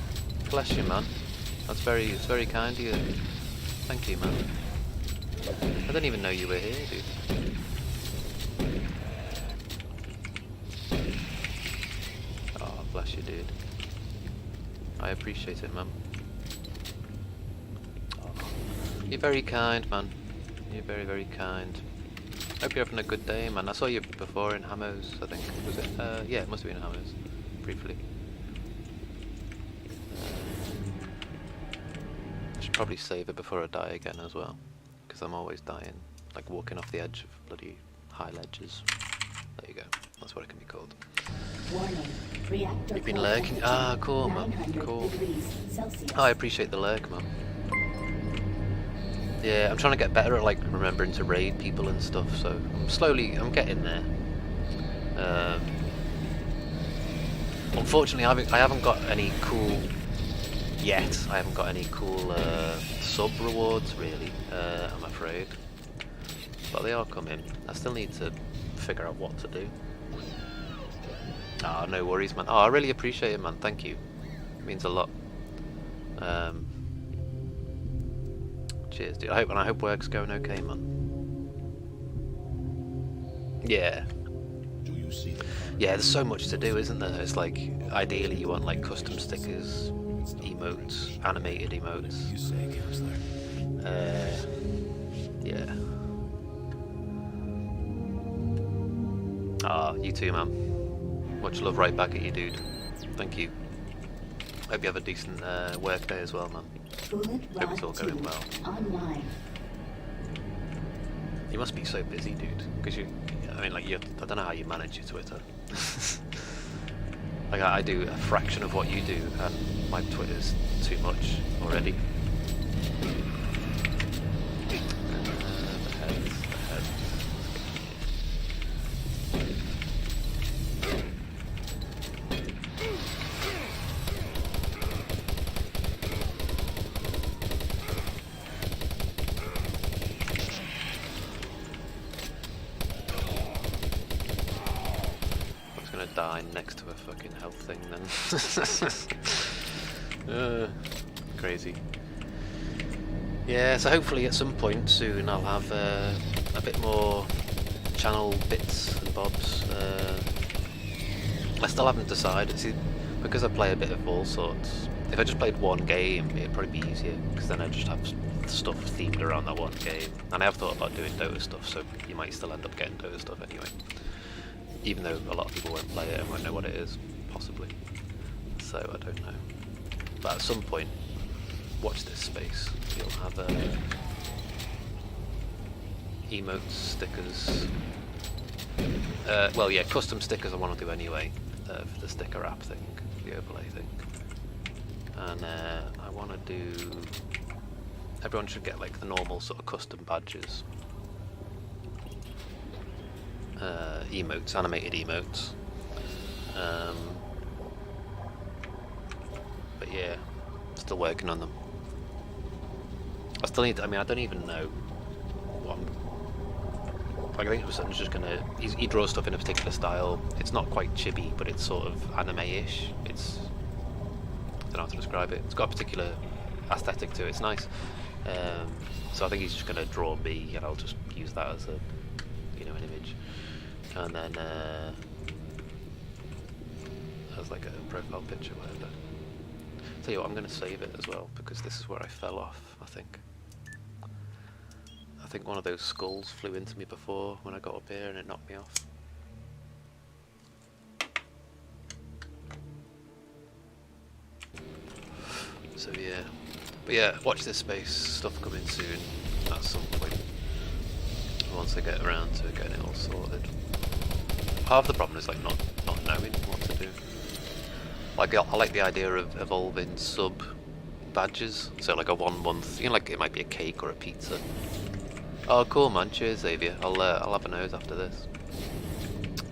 bless you, man. It's very kind of you. Thank you, man. I didn't even know you were here, dude. Oh, bless you, dude. I appreciate it, man. Oh, you're very kind, man. You're very, very kind. Hope you're having a good day, man. I saw you before in Hamos, I think. Was it? Yeah, it must have been in Hamos. Briefly. I should probably save it before I die again as well. Because I'm always dying. Like walking off the edge of bloody high ledges. There you go. That's what it can be called. Warning. Reactor You've been lurking? Ah, cool, man. Cool. Oh, I appreciate the lurk, man. Yeah, I'm trying to get better at like remembering to raid people and stuff, so I'm getting there. Unfortunately, I haven't got any cool yet. I haven't got any cool sub rewards really. I'm afraid, but they are coming. I still need to figure out what to do. Ah, no worries, man. Oh, I really appreciate it, man. Thank you. It means a lot. Cheers, dude. I hope work's going okay, man. Yeah. Do you see the Yeah, there's so much to do, isn't there? It's like, ideally you want like custom stickers, emotes, animated emotes. you say, Counselor? Yeah. Ah, you too, man. Much love right back at you, dude. Thank you. Hope you have a decent work day as well, man. Hope it's all going well. Online. You must be so busy, dude. Because I don't know how you manage your Twitter. Like I do a fraction of what you do, and my Twitter's too much already. Die next to a fucking health thing then. Crazy. Yeah, so hopefully at some point soon I'll have a bit more channel bits and bobs. I still haven't decided. See, because I play a bit of all sorts, if I just played one game it'd probably be easier, because then I'd just have stuff themed around that one game. And I have thought about doing Dota stuff, so you might still end up getting Dota stuff anyway. Even though a lot of people won't play it and won't know what it is, possibly. So, I don't know. But at some point, watch this space. You'll have emotes, stickers. Well, yeah, custom stickers I want to do anyway, for the sticker app thing, the overlay thing. And I want to do... Everyone should get like the normal sort of custom badges. Emotes, animated emotes. But yeah, still working on them. I still need, I don't even know what Like I think Houston's just gonna he draws stuff in a particular style. It's not quite chibi, but it's sort of anime-ish. It's I don't know how to describe it. It's got a particular aesthetic to it. It's nice. So I think he's just gonna draw me, and I'll just use that as a an image, and then as like a profile picture, whatever. Tell you what, I'm gonna save it as well because this is where I fell off. I think one of those skulls flew into me before when I got up here and it knocked me off. So yeah. But yeah, watch this space, stuff coming soon at some point. Once I get around to getting it all sorted. Half the problem is like not knowing what to do. Like I like the idea of evolving sub badges. So like a 1 month, like it might be a cake or a pizza. Oh cool man, cheers Xavier. I'll have a nose after this.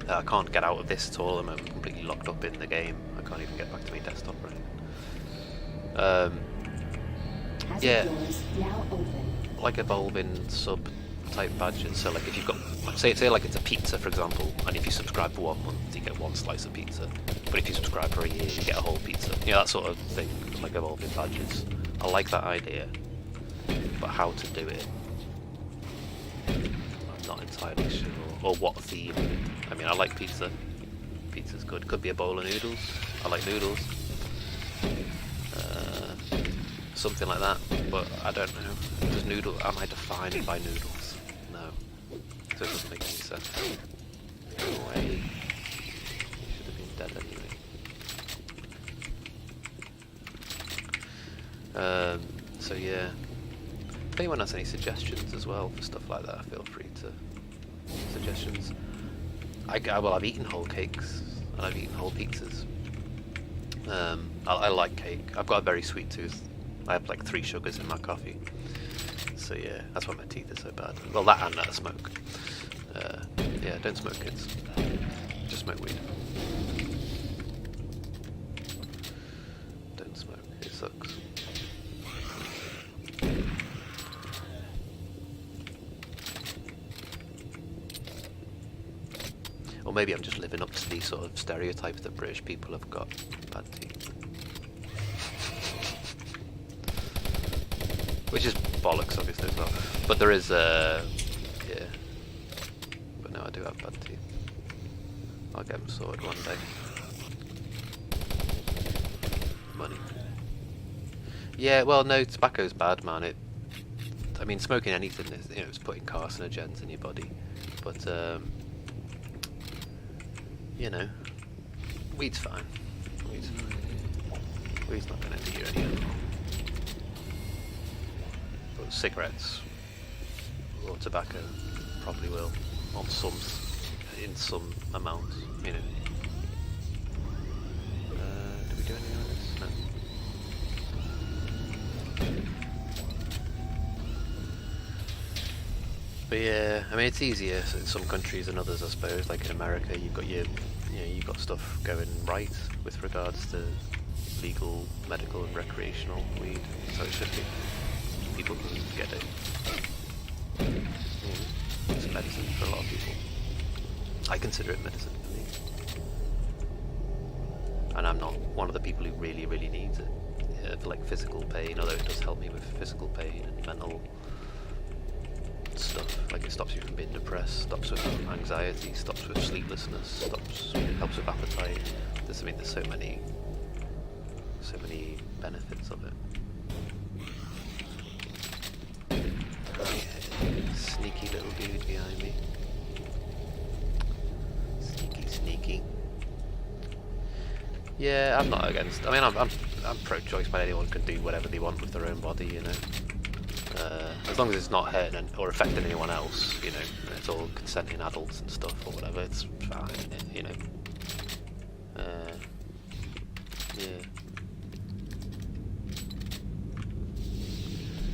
I can't get out of this at all. I'm completely locked up in the game. I can't even get back to my desktop or anything. Yeah, like evolving sub type badges. So like if you've got, say like it's a pizza for example, and if you subscribe for 1 month you get 1 slice of pizza, but if you subscribe for a year you get a whole pizza. That sort of thing, like evolving badges. I like that idea, but how to do it, I'm not entirely sure, or what theme. I mean, I like pizza. Pizza's good. Could be a bowl of noodles. I like noodles. Something like that, but I don't know. Does am I defined by noodles? No. So it doesn't make any sense. No way. Should have been dead anyway. So yeah. If anyone has any suggestions as well for stuff like that, feel free to suggestions. I've eaten whole cakes and I've eaten whole pizzas. I like cake. I've got a very sweet tooth. I have like 3 sugars in my coffee. So yeah, that's why my teeth are so bad. Well, that and that smoke. Yeah, don't smoke, kids. Just smoke weed. Don't smoke. It sucks. Or maybe I'm just living up to these sort of stereotypes that British people have got bad teeth. Which is bollocks, obviously, as well. But there is, yeah. But no, I do have bad teeth. I'll get them sorted one day. Money. Yeah, well, no, tobacco's bad, man. I mean, smoking anything is, it's putting carcinogens in your body. But, weed's fine. Weed's not going to do you any harm. But cigarettes or tobacco probably will, in some amount, Do we do anything on this? No. But yeah, I mean it's easier in some countries than others, I suppose. Like in America, you've got you've got stuff going right with regards to legal, medical, and recreational weed. So it should be. People can get it. It's medicine for a lot of people. I consider it medicine for me. And I'm not one of the people who really, really needs it for like physical pain, although it does help me with physical pain and mental stuff. Like it stops you from being depressed, stops with anxiety, stops with sleeplessness, helps with appetite. There's so many benefits of it. Sneaky little dude behind me. Sneaky. Yeah, I'm not against. I mean, I'm pro-choice, but anyone can do whatever they want with their own body, as long as it's not hurting or affecting anyone else, it's all consenting adults and stuff or whatever. It's fine, Yeah.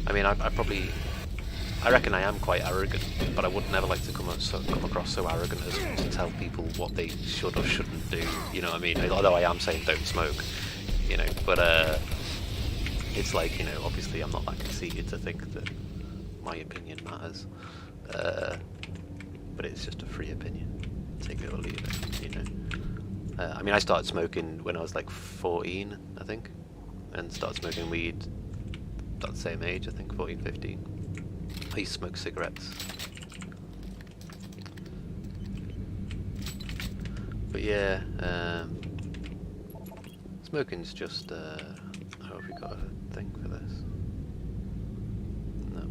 I mean, I reckon I am quite arrogant, but I would never like to come across so arrogant as to tell people what they should or shouldn't do, you know what I mean? Although I am saying don't smoke, but it's like, obviously I'm not that conceited to think that my opinion matters. but it's just a free opinion. Take it or leave it, you know. I mean, I started smoking when I was like 14, I think, and started smoking weed at the same age, I think, 14, 15. I used to smoke cigarettes. But yeah, smoking's just, how have we got a thing for this? No.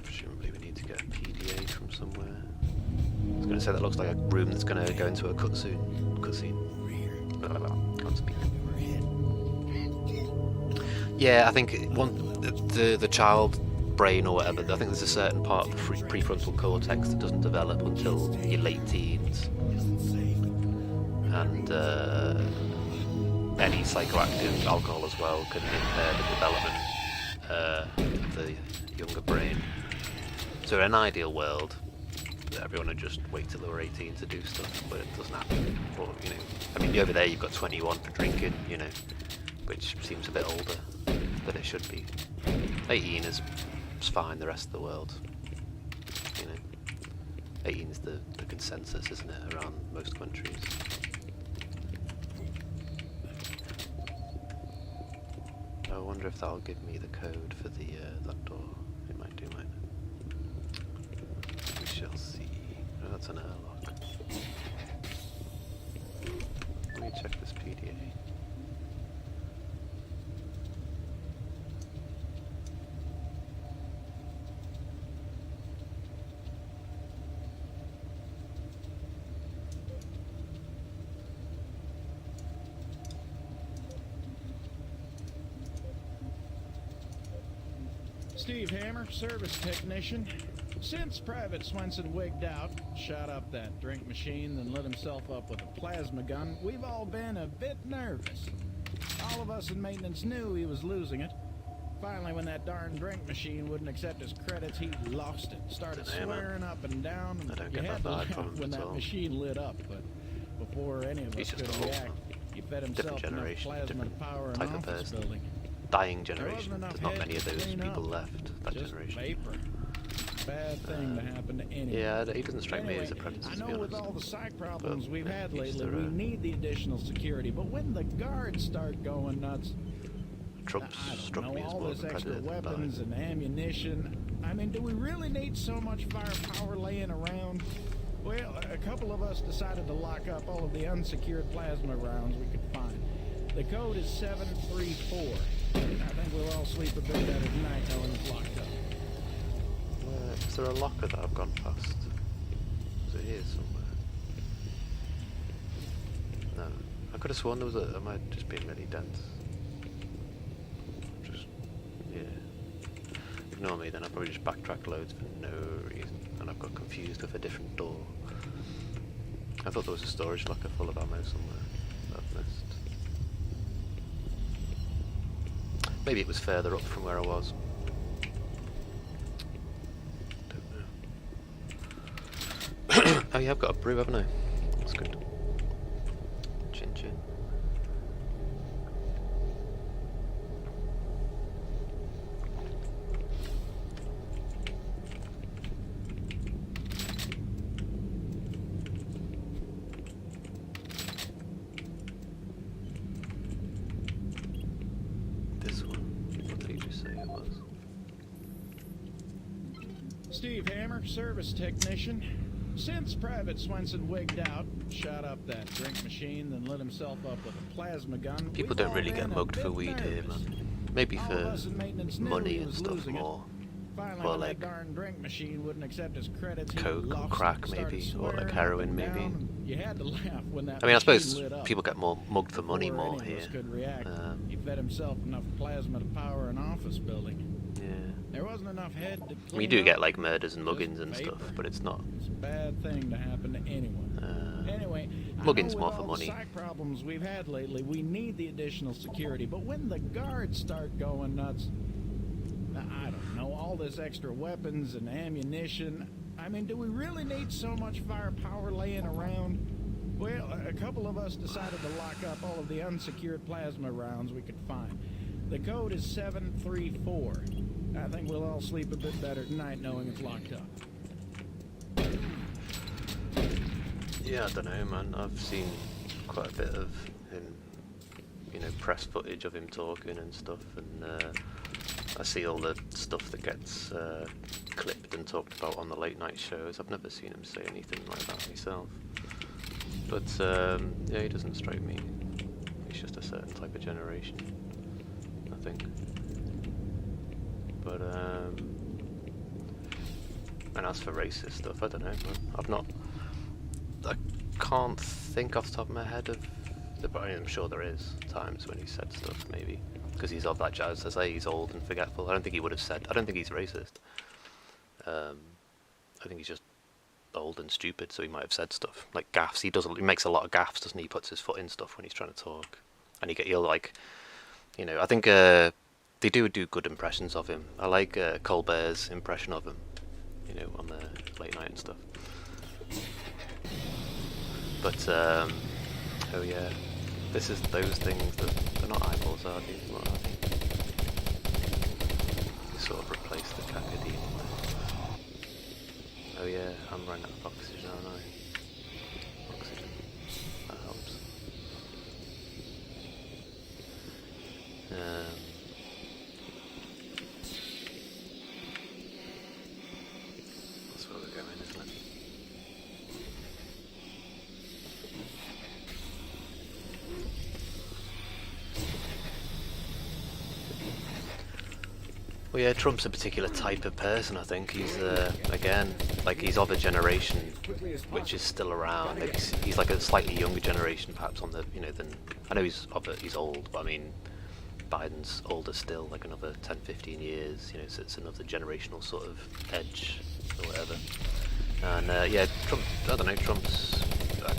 Presumably we need to get a PDA from somewhere. I was going to say that looks like a room that's going to go into a cutscene. Can't speak. Yeah, I think the child brain or whatever, I think there's a certain part of the prefrontal cortex that doesn't develop until your late teens. And any psychoactive alcohol as well can impair the development of the younger brain. So in an ideal world, everyone would just wait till they were 18 to do stuff, but it doesn't happen. Or, you know, I mean, over there you've got 21 for drinking, you know, which seems a bit older than it should be. 18 is fine. The rest of the world, you know, 18 is the consensus, isn't it, around most countries? I wonder if that'll give me the code for the that door. It might do, mightn't it? We shall see. Oh, that's an airlock. Let me check this PDA. Steve Hammer, service technician. Since Private Swenson wigged out, shot up that drink machine, then lit himself up with a plasma gun, we've all been a bit nervous. All of us in maintenance knew he was losing it. Finally, when that darn drink machine wouldn't accept his credits, he lost it. Started swearing up and down, and you had to laugh when that machine lit up, but before any of us could react, he fed himself enough plasma to power an office building. Dying generation. There's not many of those people left. That generation. Vapor. Bad thing to happen to anyone. Yeah, he doesn't strike me as a predator. I know with all the psych problems we've had lately, we need the additional security. But when the guards start going nuts, Trump's struck me as all more this of a extra predator. weapons and ammunition. I mean, do we really need so much firepower laying around? Well, a couple of us decided to lock up all of the unsecured plasma rounds we could find. The code is 734. I think we'll all sleep a bit better tonight knowing it's locked up. Is there a locker that I've gone past? Is it here somewhere? No. I could have sworn there was a... I might just be really dense. Just... yeah. Ignore me then, I'll probably just backtrack loads for no reason. And I've got confused with a different door. I thought there was a storage locker full of ammo somewhere that I've missed. Maybe it was further up from where I was. Don't know. Oh yeah, I've got a brew, haven't I? That's good. Chin chin. Steve Hammer, service technician. Since Private Swenson wigged out, shot up that drink machine, then lit himself up with a plasma gun. People don't really get mugged for weed here, man. Maybe for money and stuff more. Finally, or when like that darn drink machine wouldn't accept his credits, coke or crack maybe, or like heroin maybe. You had to laugh when that I mean, I suppose machine lit up. people get more mugged for money Before more any of us here. could react. He fed himself enough plasma to power an office building. Yeah. There wasn't enough head to clean We do up. get like murders and muggings Just and vapor. stuff, but it's not. It's a bad thing to happen to anyone. Anyway, mugging's I know more with for all money. the psych problems we've had lately, we need the additional security. But when the guards start going nuts, I don't know, all this extra weapons and ammunition. I mean, do we really need so much firepower laying around? Well, a couple of us decided to lock up all of the unsecured plasma rounds we could find. The code is 734. I think we'll all sleep a bit better tonight knowing it's locked up. Yeah, I don't know, man. I've seen quite a bit of him, you know, press footage of him talking and stuff, and I see all the stuff that gets clipped and talked about on the late night shows. I've never seen him say anything like that myself. But yeah, he doesn't strike me. He's just a certain type of generation, I think. But and as for racist stuff, I don't know. I can't think off the top of my head of but I'm sure there is times when he said stuff, maybe because he's of that jazz. I say he's old and forgetful. I don't think he would have said. I don't think he's racist. I think he's just old and stupid, so he might have said stuff like gaffes. He makes a lot of gaffes, doesn't he? He puts his foot in stuff when he's trying to talk, and he'll like, you know. I think they do good impressions of him. I like Colbert's impression of him, you know, on the late night and stuff. But oh yeah, this is those things that they're not eyeballs, are they? What are they? They sort of replace the Kakadine. Oh yeah, I'm running out of oxygen, aren't I? Oxygen. That helps. That's where we're going, isn't it? Well, yeah, Trump's a particular type of person. I think he's again, like, he's of a generation which is still around. Like, he's like a slightly younger generation, perhaps, on the, you know, than I know he's old, but I mean, Biden's older still, like another 10-15 years. You know, so it's another generational sort of edge or whatever. And yeah, Trump. I don't know. Trump's. I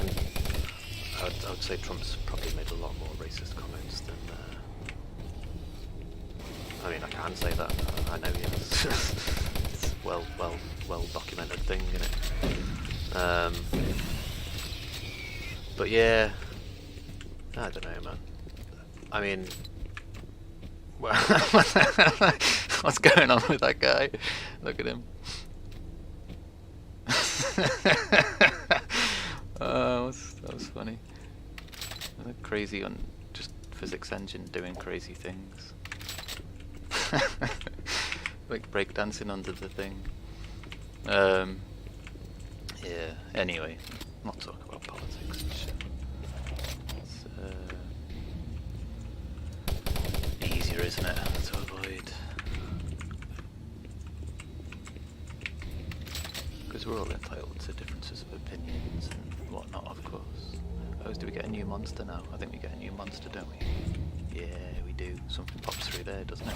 would say Trump's probably made a lot more racist comments than. I mean, I can say that. I know he has. It's well documented thing, isn't it? But yeah, I don't know, man. I mean, what's going on with that guy? Look at him. Oh, that was funny. A crazy just physics engine doing crazy things. Like breakdancing under the thing. Yeah, anyway, not talk about politics and shit. It's easier, isn't it, to avoid? Because we're all entitled to differences of opinions and whatnot, of course. Oh, do we get a new monster now? I think we get a new monster, don't we? Yeah, we do. Something pops through there, doesn't it?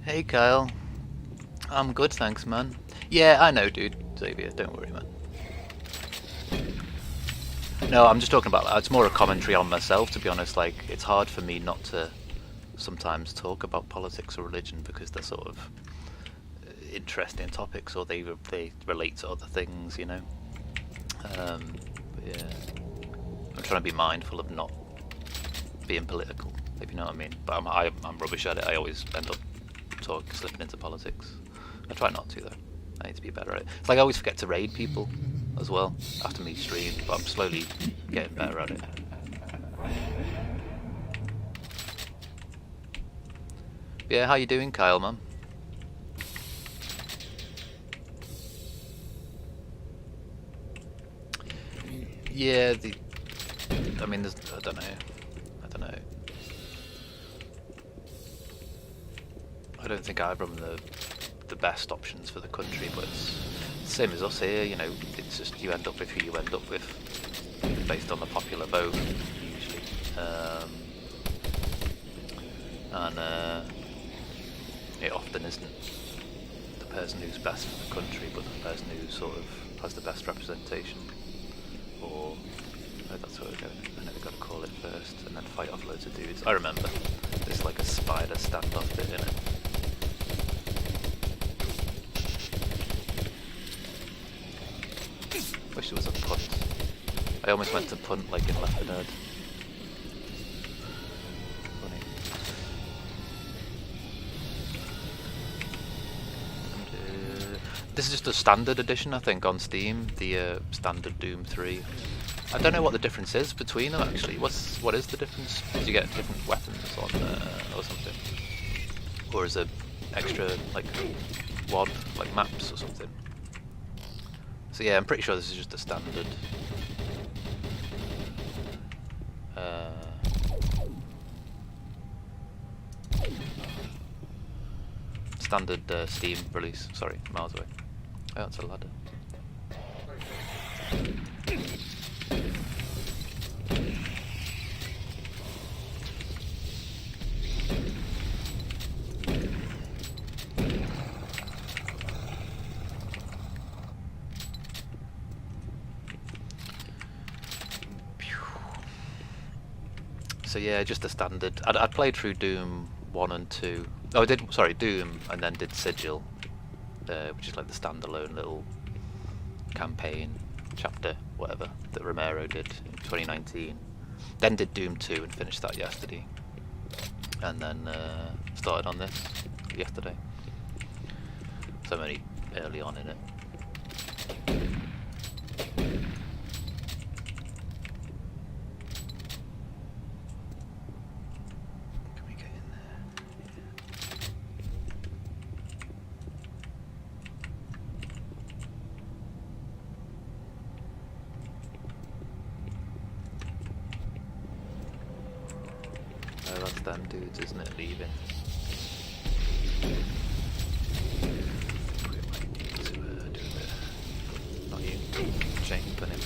Hey Kyle, I'm good, thanks, man. Yeah, I know, dude. Xavier, don't worry, man. No, I'm just talking about that. It's more a commentary on myself, to be honest. Like, it's hard for me not to sometimes talk about politics or religion because they're sort of interesting topics, or they relate to other things, you know. But yeah, I'm trying to be mindful of not being political, if you know what I mean. But I'm rubbish at it. I always end up slipping into politics. I try not to, though. I need to be better at it. It's like I always forget to raid people as well after me stream, but I'm slowly getting better at it. Yeah, how you doing, Kyle, man? Yeah, I mean, I don't know. I don't think either of them are the best options for the country, but it's same as us here, you know, it's just you end up with who you end up with, based on the popular vote, usually. And it often isn't the person who's best for the country, but the person who sort of has the best representation. Or, that's what we're going, I know we've got to call it first, and then fight off loads of dudes. I remember, there's like a spider standoff bit in it. Wish it was a punt. I almost went to punt like in Left 4 Dead. Funny. And, this is just a standard edition, I think, on Steam. The standard Doom 3. I don't know what the difference is between them actually. What is the difference? Do you get different weapons on or something? Or is it extra like WAD, like maps or something? So yeah, I'm pretty sure this is just a standard Steam release. Sorry, miles away. Oh, that's a ladder. So yeah, just a standard. I'd played through Doom 1 and 2. Oh, I did. Sorry, Doom, and then did Sigil, which is like the standalone little campaign chapter, whatever, that Romero did in 2019. Then did Doom 2 and finished that yesterday, and then started on this yesterday. So I'm only early on in it. That's them dudes, isn't it, leaving? We might need to do a bit. Not you, chain punning.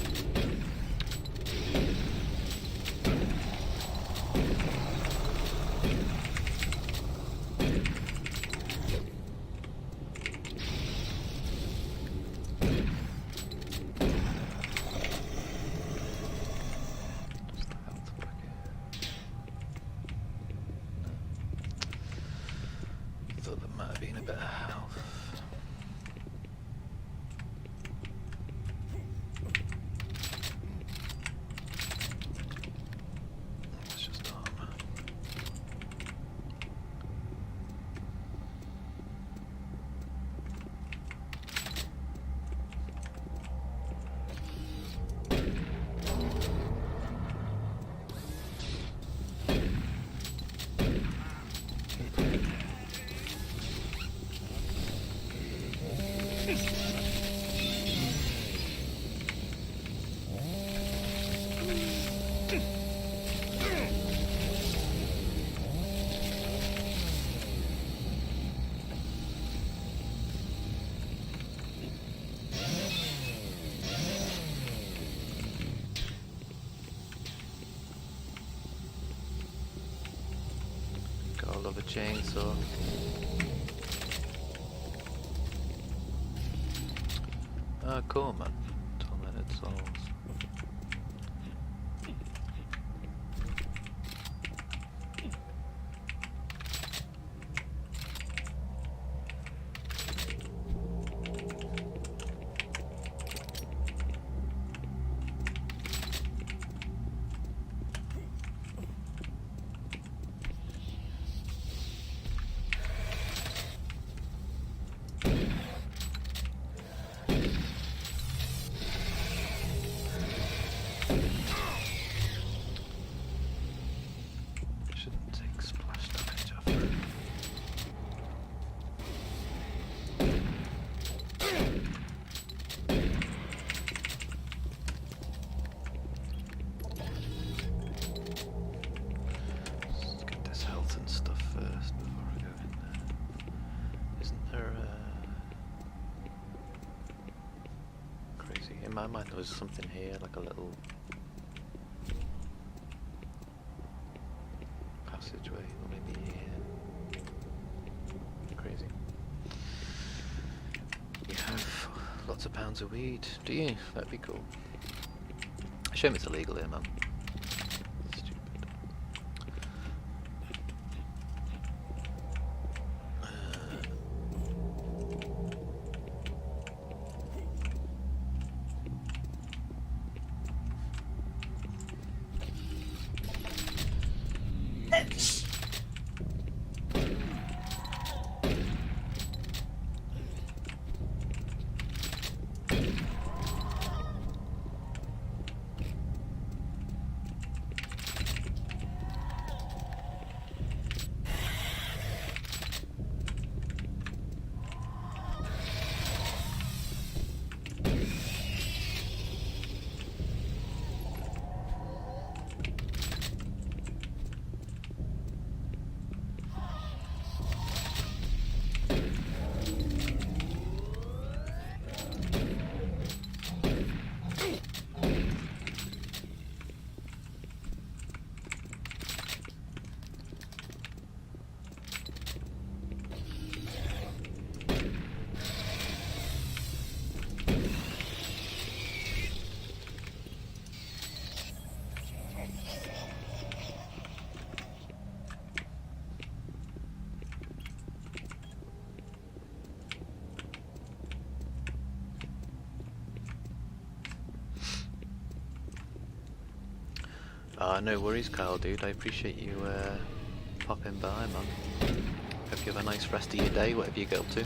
Gotta love a chainsaw. Ah, cool, man. Tormented souls. my mind there was something here, like a little passageway, or maybe here. Crazy. You have lots of pounds of weed, do you? That'd be cool. Shame it's illegal here, man. Stupid. No worries, Kyle, dude. I appreciate you popping by, man. Hope you have a nice rest of your day, whatever you get up to.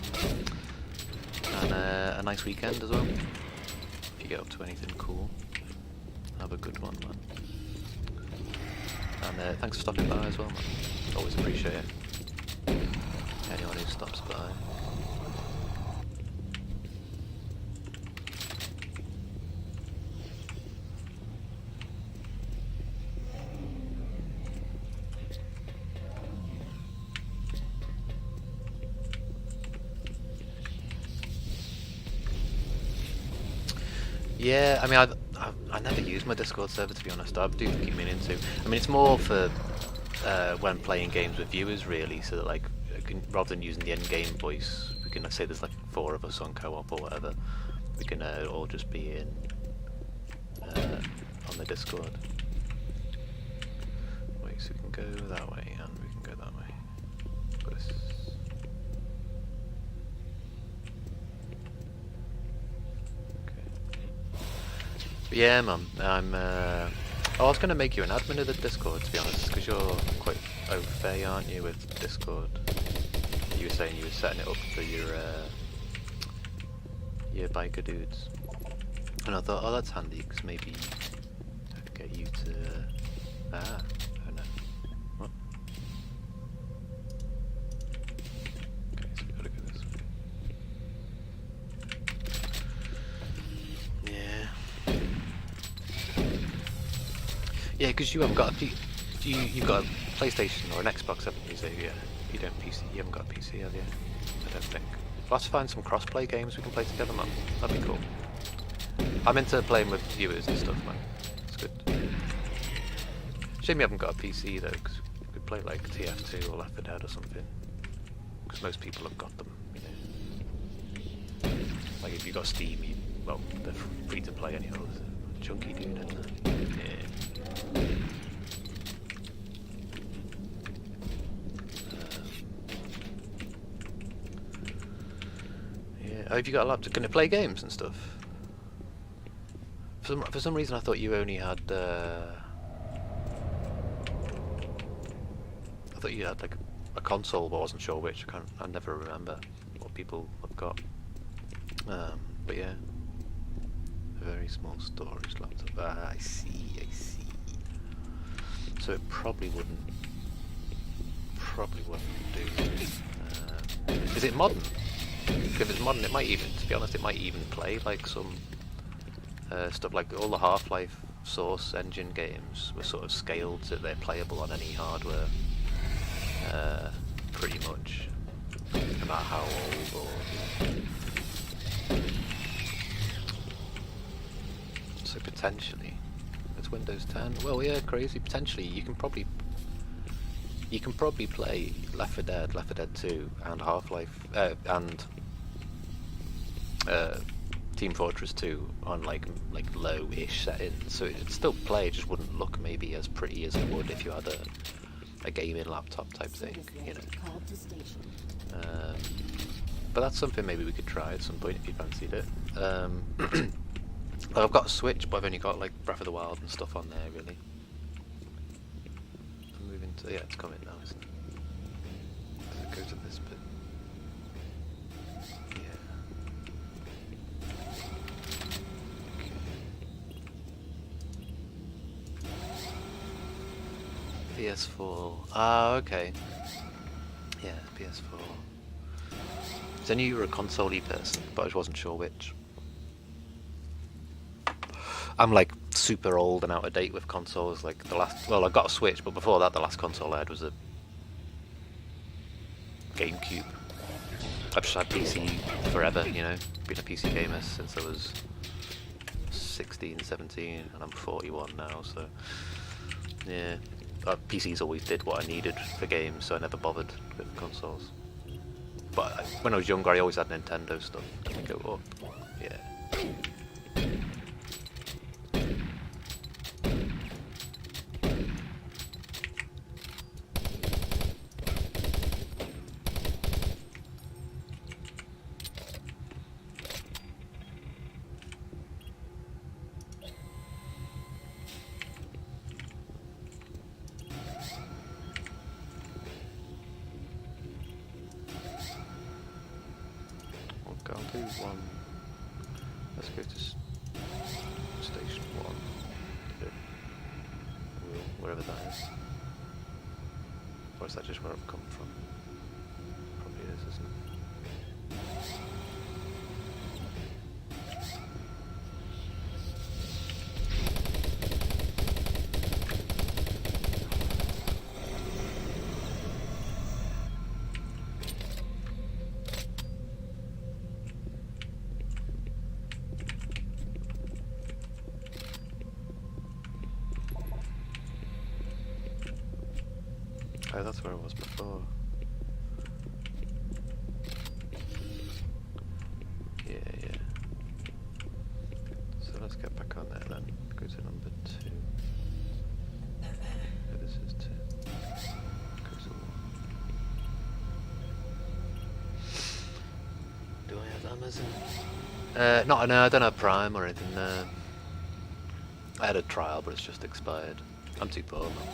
And a nice weekend as well. If you get up to anything cool, have a good one, man. And thanks for stopping by as well, man. Always appreciate it. Anyone who stops by. Yeah, I mean, I never use my Discord server, to be honest. I do keep meaning to. I mean, it's more for when playing games with viewers, really, so that, like, rather than using the end-game voice, we can, let's say there's like 4 of us on co-op or whatever, we can all just be in on the Discord. Wait, so we can go that way, and we can go that way. This. Yeah, man. I was going to make you an admin of the Discord, to be honest, because you're quite au fait, aren't you, with Discord? You were saying you were setting it up for your biker dudes. And I thought, oh, that's handy, because maybe I could get you to... oh no. What? Okay, so we gotta go this way. Yeah. Yeah, because you haven't got you've got a PlayStation or an Xbox, haven't you? So yeah, you don't PC. You haven't got a PC, have you? I don't think. We'll have to find some cross-play games we can play together, man. That'd be cool. I'm into playing with viewers and stuff, man. It's good. Shame you haven't got a PC though, because we could play like TF2 or Left 4 Dead or something. Because most people have got them, you know. Like if you got Steam, well, they're free to play anyhow. There's a chunky dude in there. Yeah. Oh, have you got a laptop? Can it play games and stuff? For some reason, I thought you only had. I thought you had like a console, but I wasn't sure which. I never remember what people have got. But yeah, a very small storage laptop. I see. So it probably wouldn't do. Is it modern? If it's modern, it might even, to be honest, it might even play like some stuff, like all the Half-Life Source engine games were sort of scaled so they're playable on any hardware, pretty much, no matter how old or... Potentially. It's Windows 10. Well, yeah, crazy. Potentially, you can probably play Left 4 Dead, Left 4 Dead 2, and Half-Life, and Team Fortress 2 on like low-ish settings. So it'd still play. It just wouldn't look maybe as pretty as it would if you had a gaming laptop type thing, you know. But that's something maybe we could try at some point if you fancied it. I've got a Switch, but I've only got like Breath of the Wild and stuff on there, really. I'm moving to... yeah, it's coming now, isn't it? Does it go to this bit? Yeah. Okay. PS4. Ah, okay. Yeah, PS4. I knew you were a console-y person, but I just wasn't sure which. I'm like super old and out of date with consoles. Like the last, well, I got a Switch, but before that, the last console I had was a GameCube. I've just had PC forever, you know. Been a PC gamer since I was 16, 17, and I'm 41 now. So yeah, PCs always did what I needed for games, so I never bothered with consoles. But when I was younger, I always had Nintendo stuff. Go up, yeah. I'll do one. Let's go to station 1. Wherever that is. Or is that just where I've come from? Probably is, isn't it? Oh, that's where I was before. Yeah, yeah. So let's get back on there then. Go to number 2. Oh, this is 2. Go to 1. Do I have Amazon? No, I don't have Prime or anything. I had a trial, but it's just expired. I'm too poor, man.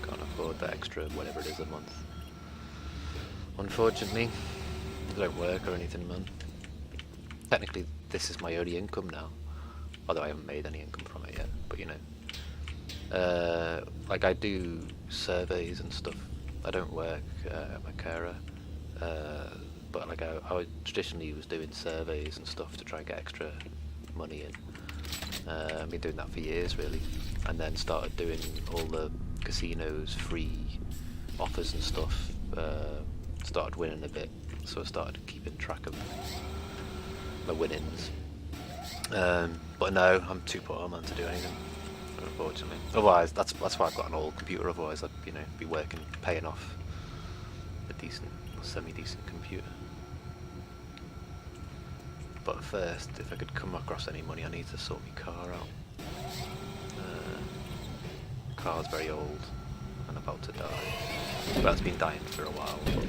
Can't afford the extra whatever it is a month. Unfortunately, I don't work or anything, man. Technically, this is my only income now, although I haven't made any income from it yet. But you know, like I do surveys and stuff. I don't work. I'm a carer, but like I traditionally was doing surveys and stuff to try and get extra money in. I've been doing that for years, really, and then started doing all the casinos free offers and stuff. Started winning a bit, so I started keeping track of my winnings. But no, I'm too poor, man, to do anything, unfortunately. Otherwise, that's why I've got an old computer. Otherwise, I'd be working, paying off a decent, semi-decent computer. But first, if I could come across any money, I need to sort my car out. Car's very old and about to die. Well, it's been dying for a while, but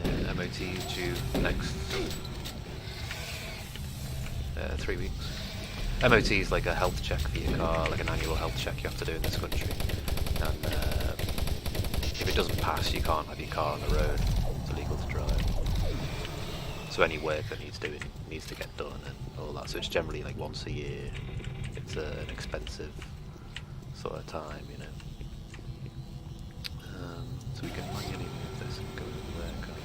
yeah, MOT is due next 3 weeks. MOT is like a health check for your car, like an annual health check you have to do in this country. And if it doesn't pass, you can't have your car on the road. It's illegal to drive. So any work that needs doing needs to get done and all that. So it's generally like once a year. It's an expensive sort of time, you know. So we can manually move this and go over there, can't we?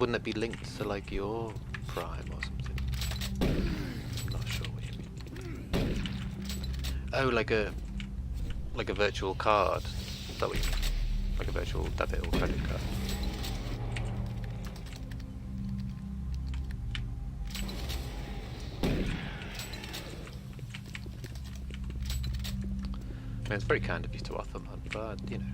wouldn't it be linked to like your Prime or something? I'm not sure what you mean. Oh, like a virtual card. Is that what you mean? Like a virtual debit or credit card? I mean, it's very kind of you to offer, man, but you know,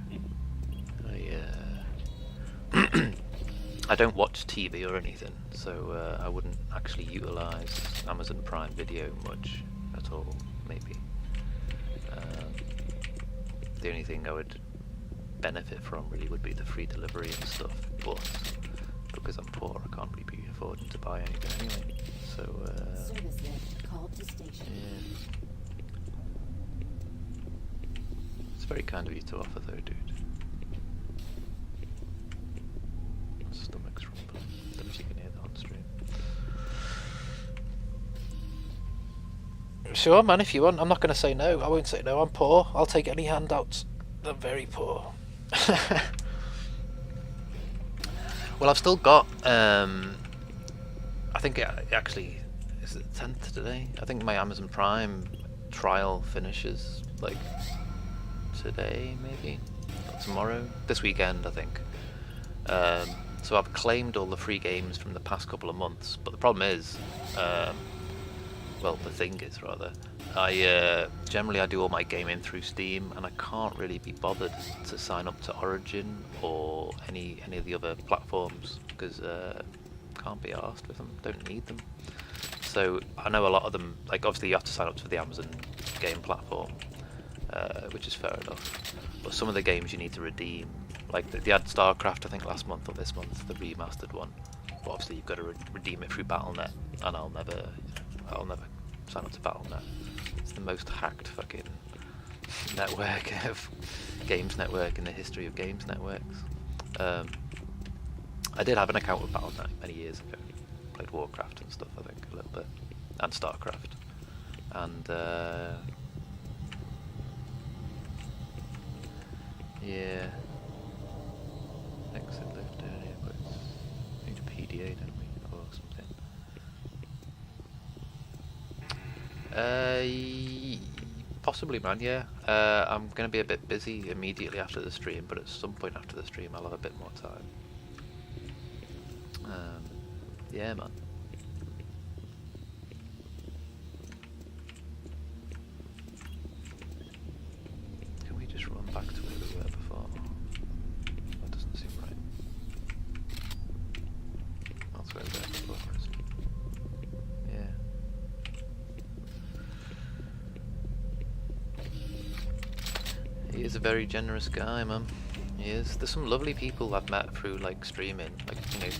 I don't watch TV or anything, so I wouldn't actually utilize Amazon Prime Video much at all. Maybe the only thing I would benefit from really would be the free delivery and stuff, but because I'm poor, I can't really be affording to buy anything anyway. So Service lift called to station. yeah. It's very kind of you to offer, though, dude. My stomach's rumbling. Don't know if you can hear that on stream. Sure, man, if you want. I'm not going to say no. I won't say no. I'm poor. I'll take any handouts. I'm very poor. Well, I've still got, I think it actually, is it the 10th today? I think my Amazon Prime trial finishes, like, today, maybe? Or tomorrow? This weekend, I think. So I've claimed all the free games from the past couple of months, but the problem is, well, the thing is, rather, generally I do all my gaming through Steam, and I can't really be bothered to sign up to Origin or any of the other platforms, because can't be arsed with them, don't need them. So I know a lot of them, like obviously you have to sign up to the Amazon game platform, which is fair enough, but some of the games you need to redeem, like they had StarCraft I think last month or this month, the remastered one, but obviously you've got to redeem it through Battle.net, and I'll never sign up to Battle.net. It's the most hacked fucking network of games network in the history of games networks. I did have an account with Battle.net many years ago. Played Warcraft and stuff, I think, a little bit, and StarCraft, and yeah. Exit lift area, but we need a PDA, don't we, or something? Possibly, man, yeah. I'm going to be a bit busy immediately after the stream, but at some point after the stream I'll have a bit more time. Yeah, man. Can we just run back to where we were before? That doesn't seem right. That's where we were before, isn't it? Yeah. He is a very generous guy, man. He is. There's some lovely people I've met through like streaming, like, you know,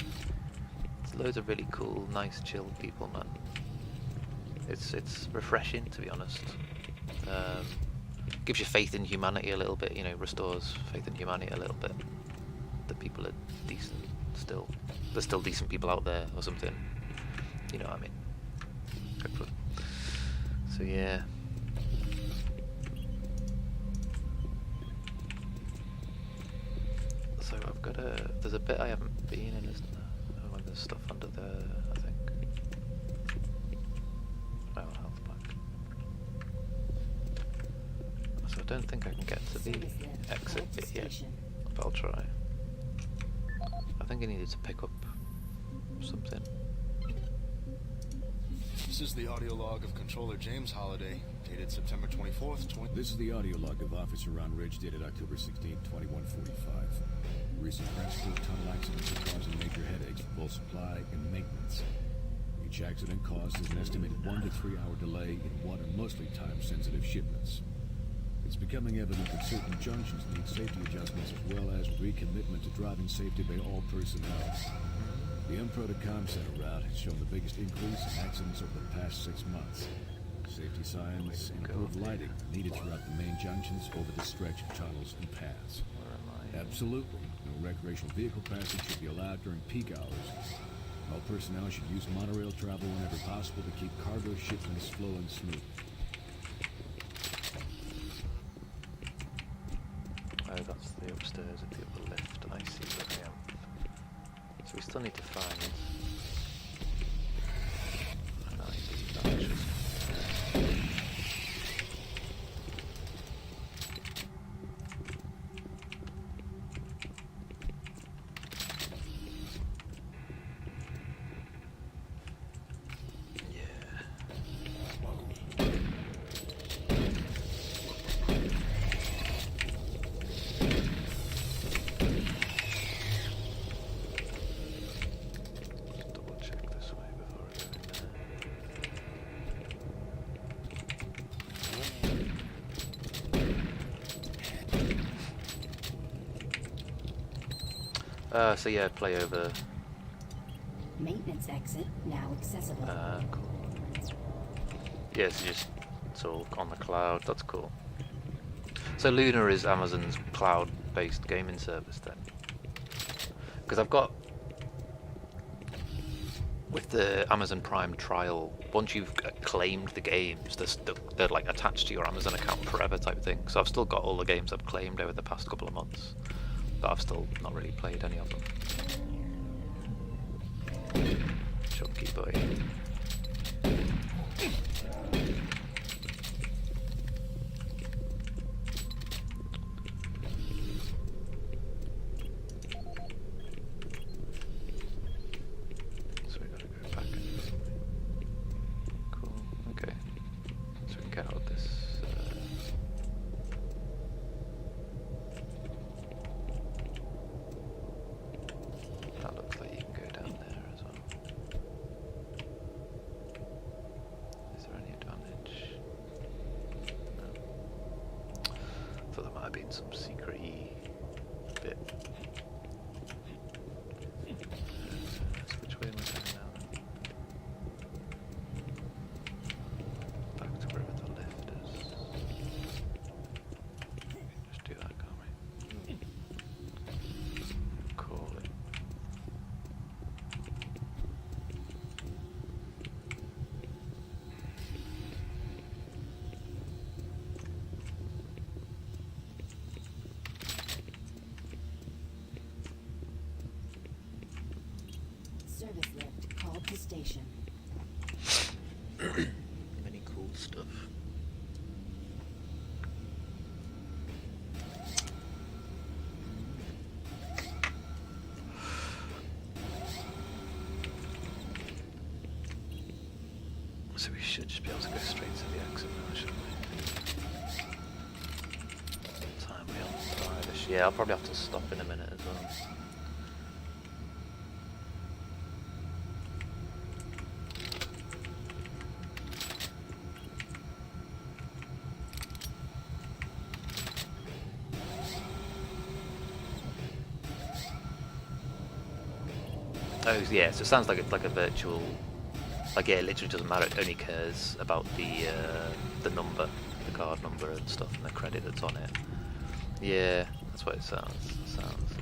there's loads of really cool, nice, chill people, man. It's refreshing, to be honest. Gives you faith in humanity a little bit, you know, restores faith in humanity a little bit. That people are decent still. There's still decent people out there or something. You know what I mean? Hopefully. So yeah. So I've got there's a bit I haven't been in, isn't there? Oh, and there's stuff under there, I think. Oh, health pack. So I don't think I can get to the exit bit yet, but I'll try. I think I needed to pick up something. This is the audio log of Controller James Holliday, dated September 24th, This is the audio log of Officer Ron Ridge, dated October 16, 2145. Recent transport tunnel accidents are causing major headaches for both supply and maintenance. Each accident causes an estimated 1 to 3 hour delay in what are mostly time-sensitive shipments. It's becoming evident that certain junctions need safety adjustments as well as recommitment to driving safety by all personnel. The Empro to Com Center route has shown the biggest increase in accidents over the past 6 months. Safety signs and improved lighting needed throughout the main junctions over the stretch of tunnels and paths. Absolutely, no recreational vehicle passage should be allowed during peak hours. All personnel should use monorail travel whenever possible to keep cargo shipments flowing smoothly. Oh, that's the upstairs of the upper lift. I see where I am. So we still still need to find an ID badge. So yeah, play over. Maintenance exit now accessible. Cool. Yeah, so just it's all on the cloud. That's cool. So Luna is Amazon's cloud-based gaming service then? Because I've got with the Amazon Prime trial, once you've claimed the games, they're like attached to your Amazon account forever type thing. So I've still got all the games I've claimed over the past couple of months, but I've still not really played any of them. Chunky boy. So we gotta go back. Cool, okay. So we can get out of this. That looks like you can go down there as well. Is there any advantage? No. Thought there might have been some secret-y bit. So which way am I going now then? Back to wherever the lift is. Just do that, can't we? Call it. Service lift called to station. Many cool stuff. So we should just be able to go straight to the exit now, shouldn't we? Time we on 5-ish. Yeah, I'll probably have to stop in a minute as well. Oh yeah, so it sounds like it's like a virtual. Like yeah, it literally doesn't matter. It only cares about the number, the card number and stuff, and the credit that's on it. Yeah, that's what it sounds. It sounds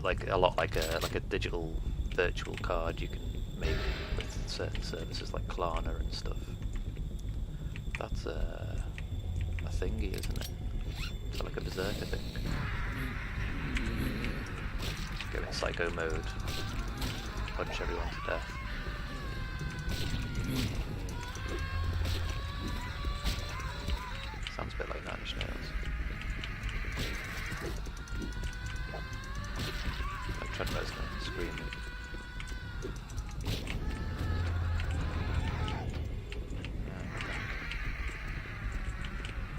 like a lot like a digital virtual card you can make with certain services like Klarna and stuff. That's a thingy, isn't it? It's like a berserker thing. Go in psycho mode, punch everyone to death. Sounds a bit like Nine Inch Nails. Like Trent Reznor screaming.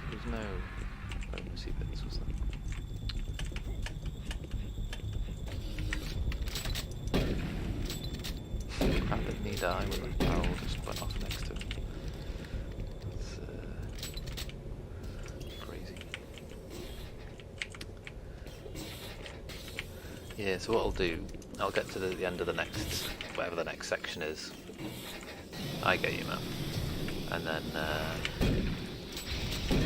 There's no bonusy bits, was there? Crap, didn't he die when the barrel just went off next to him? It's crazy. Yeah, so what I'll do, I'll get to the end of the next, whatever the next section is. I get you, man. And then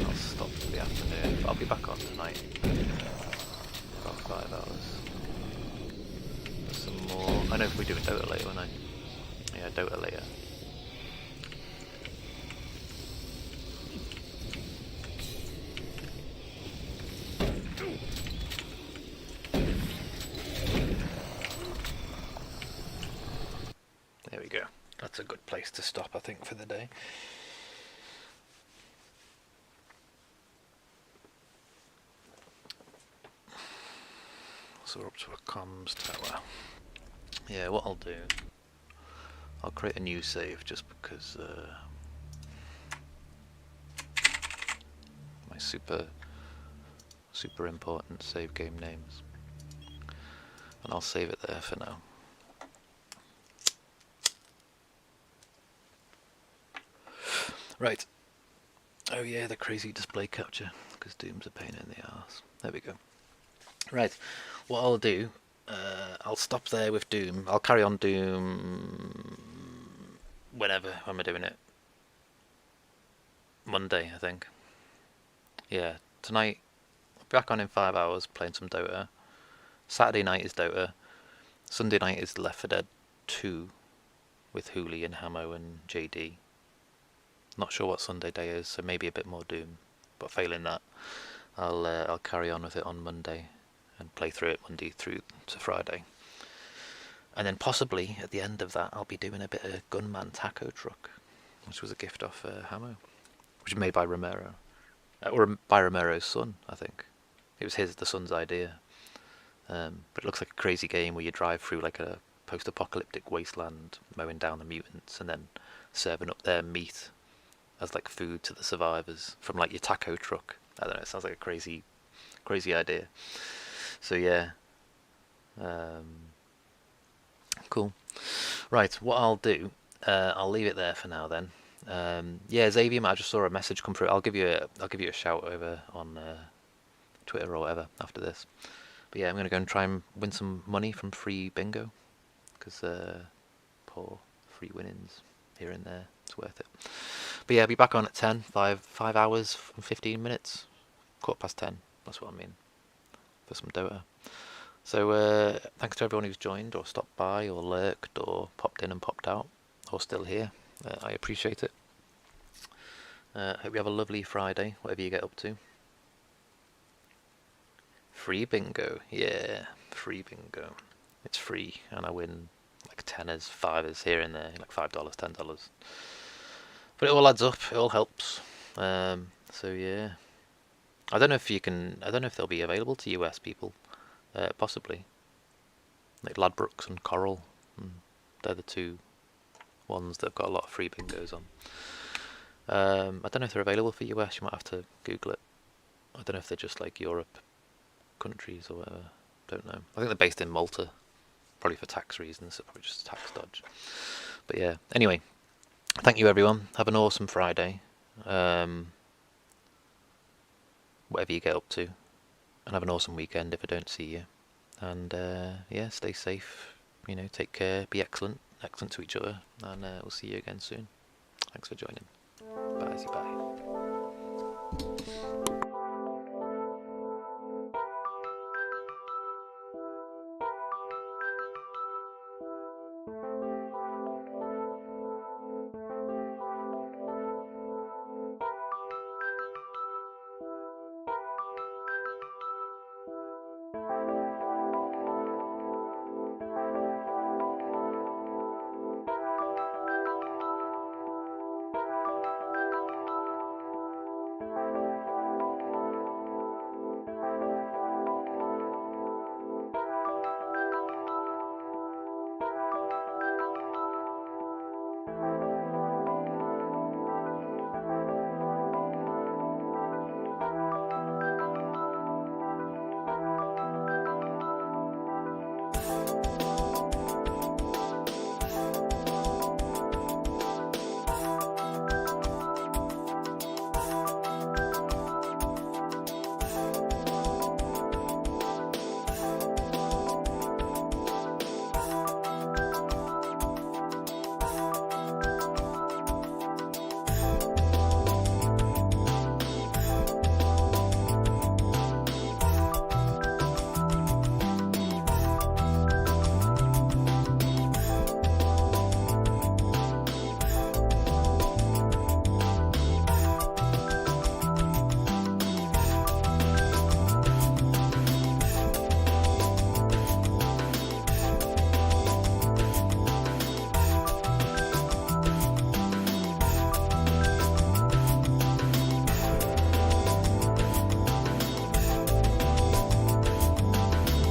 I'll stop for the afternoon, but I'll be back on tonight. About 5 hours. Some more. I know if we do a Dota later, won't I? Yeah, Dota later. that's a good place to stop, I think, for the day. So we're up to a comms tower. Yeah, what I'll do, I'll create a new save just because my super important save game names, and I'll save it there for now. Right. Oh yeah, the crazy display capture, because Doom's a pain in the arse. There we go. Right, what I'll do, I'll stop there with Doom. I'll carry on Doom when we're doing it. Monday, I think. Yeah, tonight, I'll be back on in 5 hours playing some Dota. Saturday night is Dota. Sunday night is Left 4 Dead 2 with Hooli and Hamo and JD. Not sure what Sunday day is, so maybe a bit more Doom. But failing that, I'll carry on with it on Monday and play through it Monday through to Friday. And then possibly at the end of that, I'll be doing a bit of Gunman Taco Truck, which was a gift off Hamo, which was made by Romero, or by Romero's son, I think. It was the son's idea. But it looks like a crazy game where you drive through like a post-apocalyptic wasteland, mowing down the mutants, and then serving up their meat as like food to the survivors from like your taco truck. I don't know, it sounds like a crazy idea. So yeah, cool. Right, what I'll do, I'll leave it there for now then. Yeah, Xavier, I just saw a message come through. I'll give you a shout over on Twitter or whatever after this. But yeah, I'm gonna go and try and win some money from free bingo, because poor free winnings here and there, it's worth it. But yeah, I'll be back on at 10, 5 hours and 15 minutes, 10:15, that's what I mean, for some Dota. So thanks to everyone who's joined or stopped by or lurked or popped in and popped out or still here. I appreciate it. Hope you have a lovely Friday, whatever you get up to. Free bingo, yeah, free bingo. It's free, and I win like 10s, 5s here and there, like $5, $10. But it all adds up, it all helps. So yeah, I don't know if they'll be available to US people, possibly. Like Ladbrokes and Coral, they're the two ones that have got a lot of free bingos on. I don't know if they're available for US, you might have to Google it. I don't know if they're just like Europe countries or whatever, don't know. I think they're based in Malta, probably for tax reasons, so probably just a tax dodge. But yeah, anyway, thank you everyone, have an awesome Friday, whatever you get up to, and have an awesome weekend if I don't see you. And yeah, stay safe, take care, be excellent to each other, and we'll see you again soon. Thanks for joining. Bye.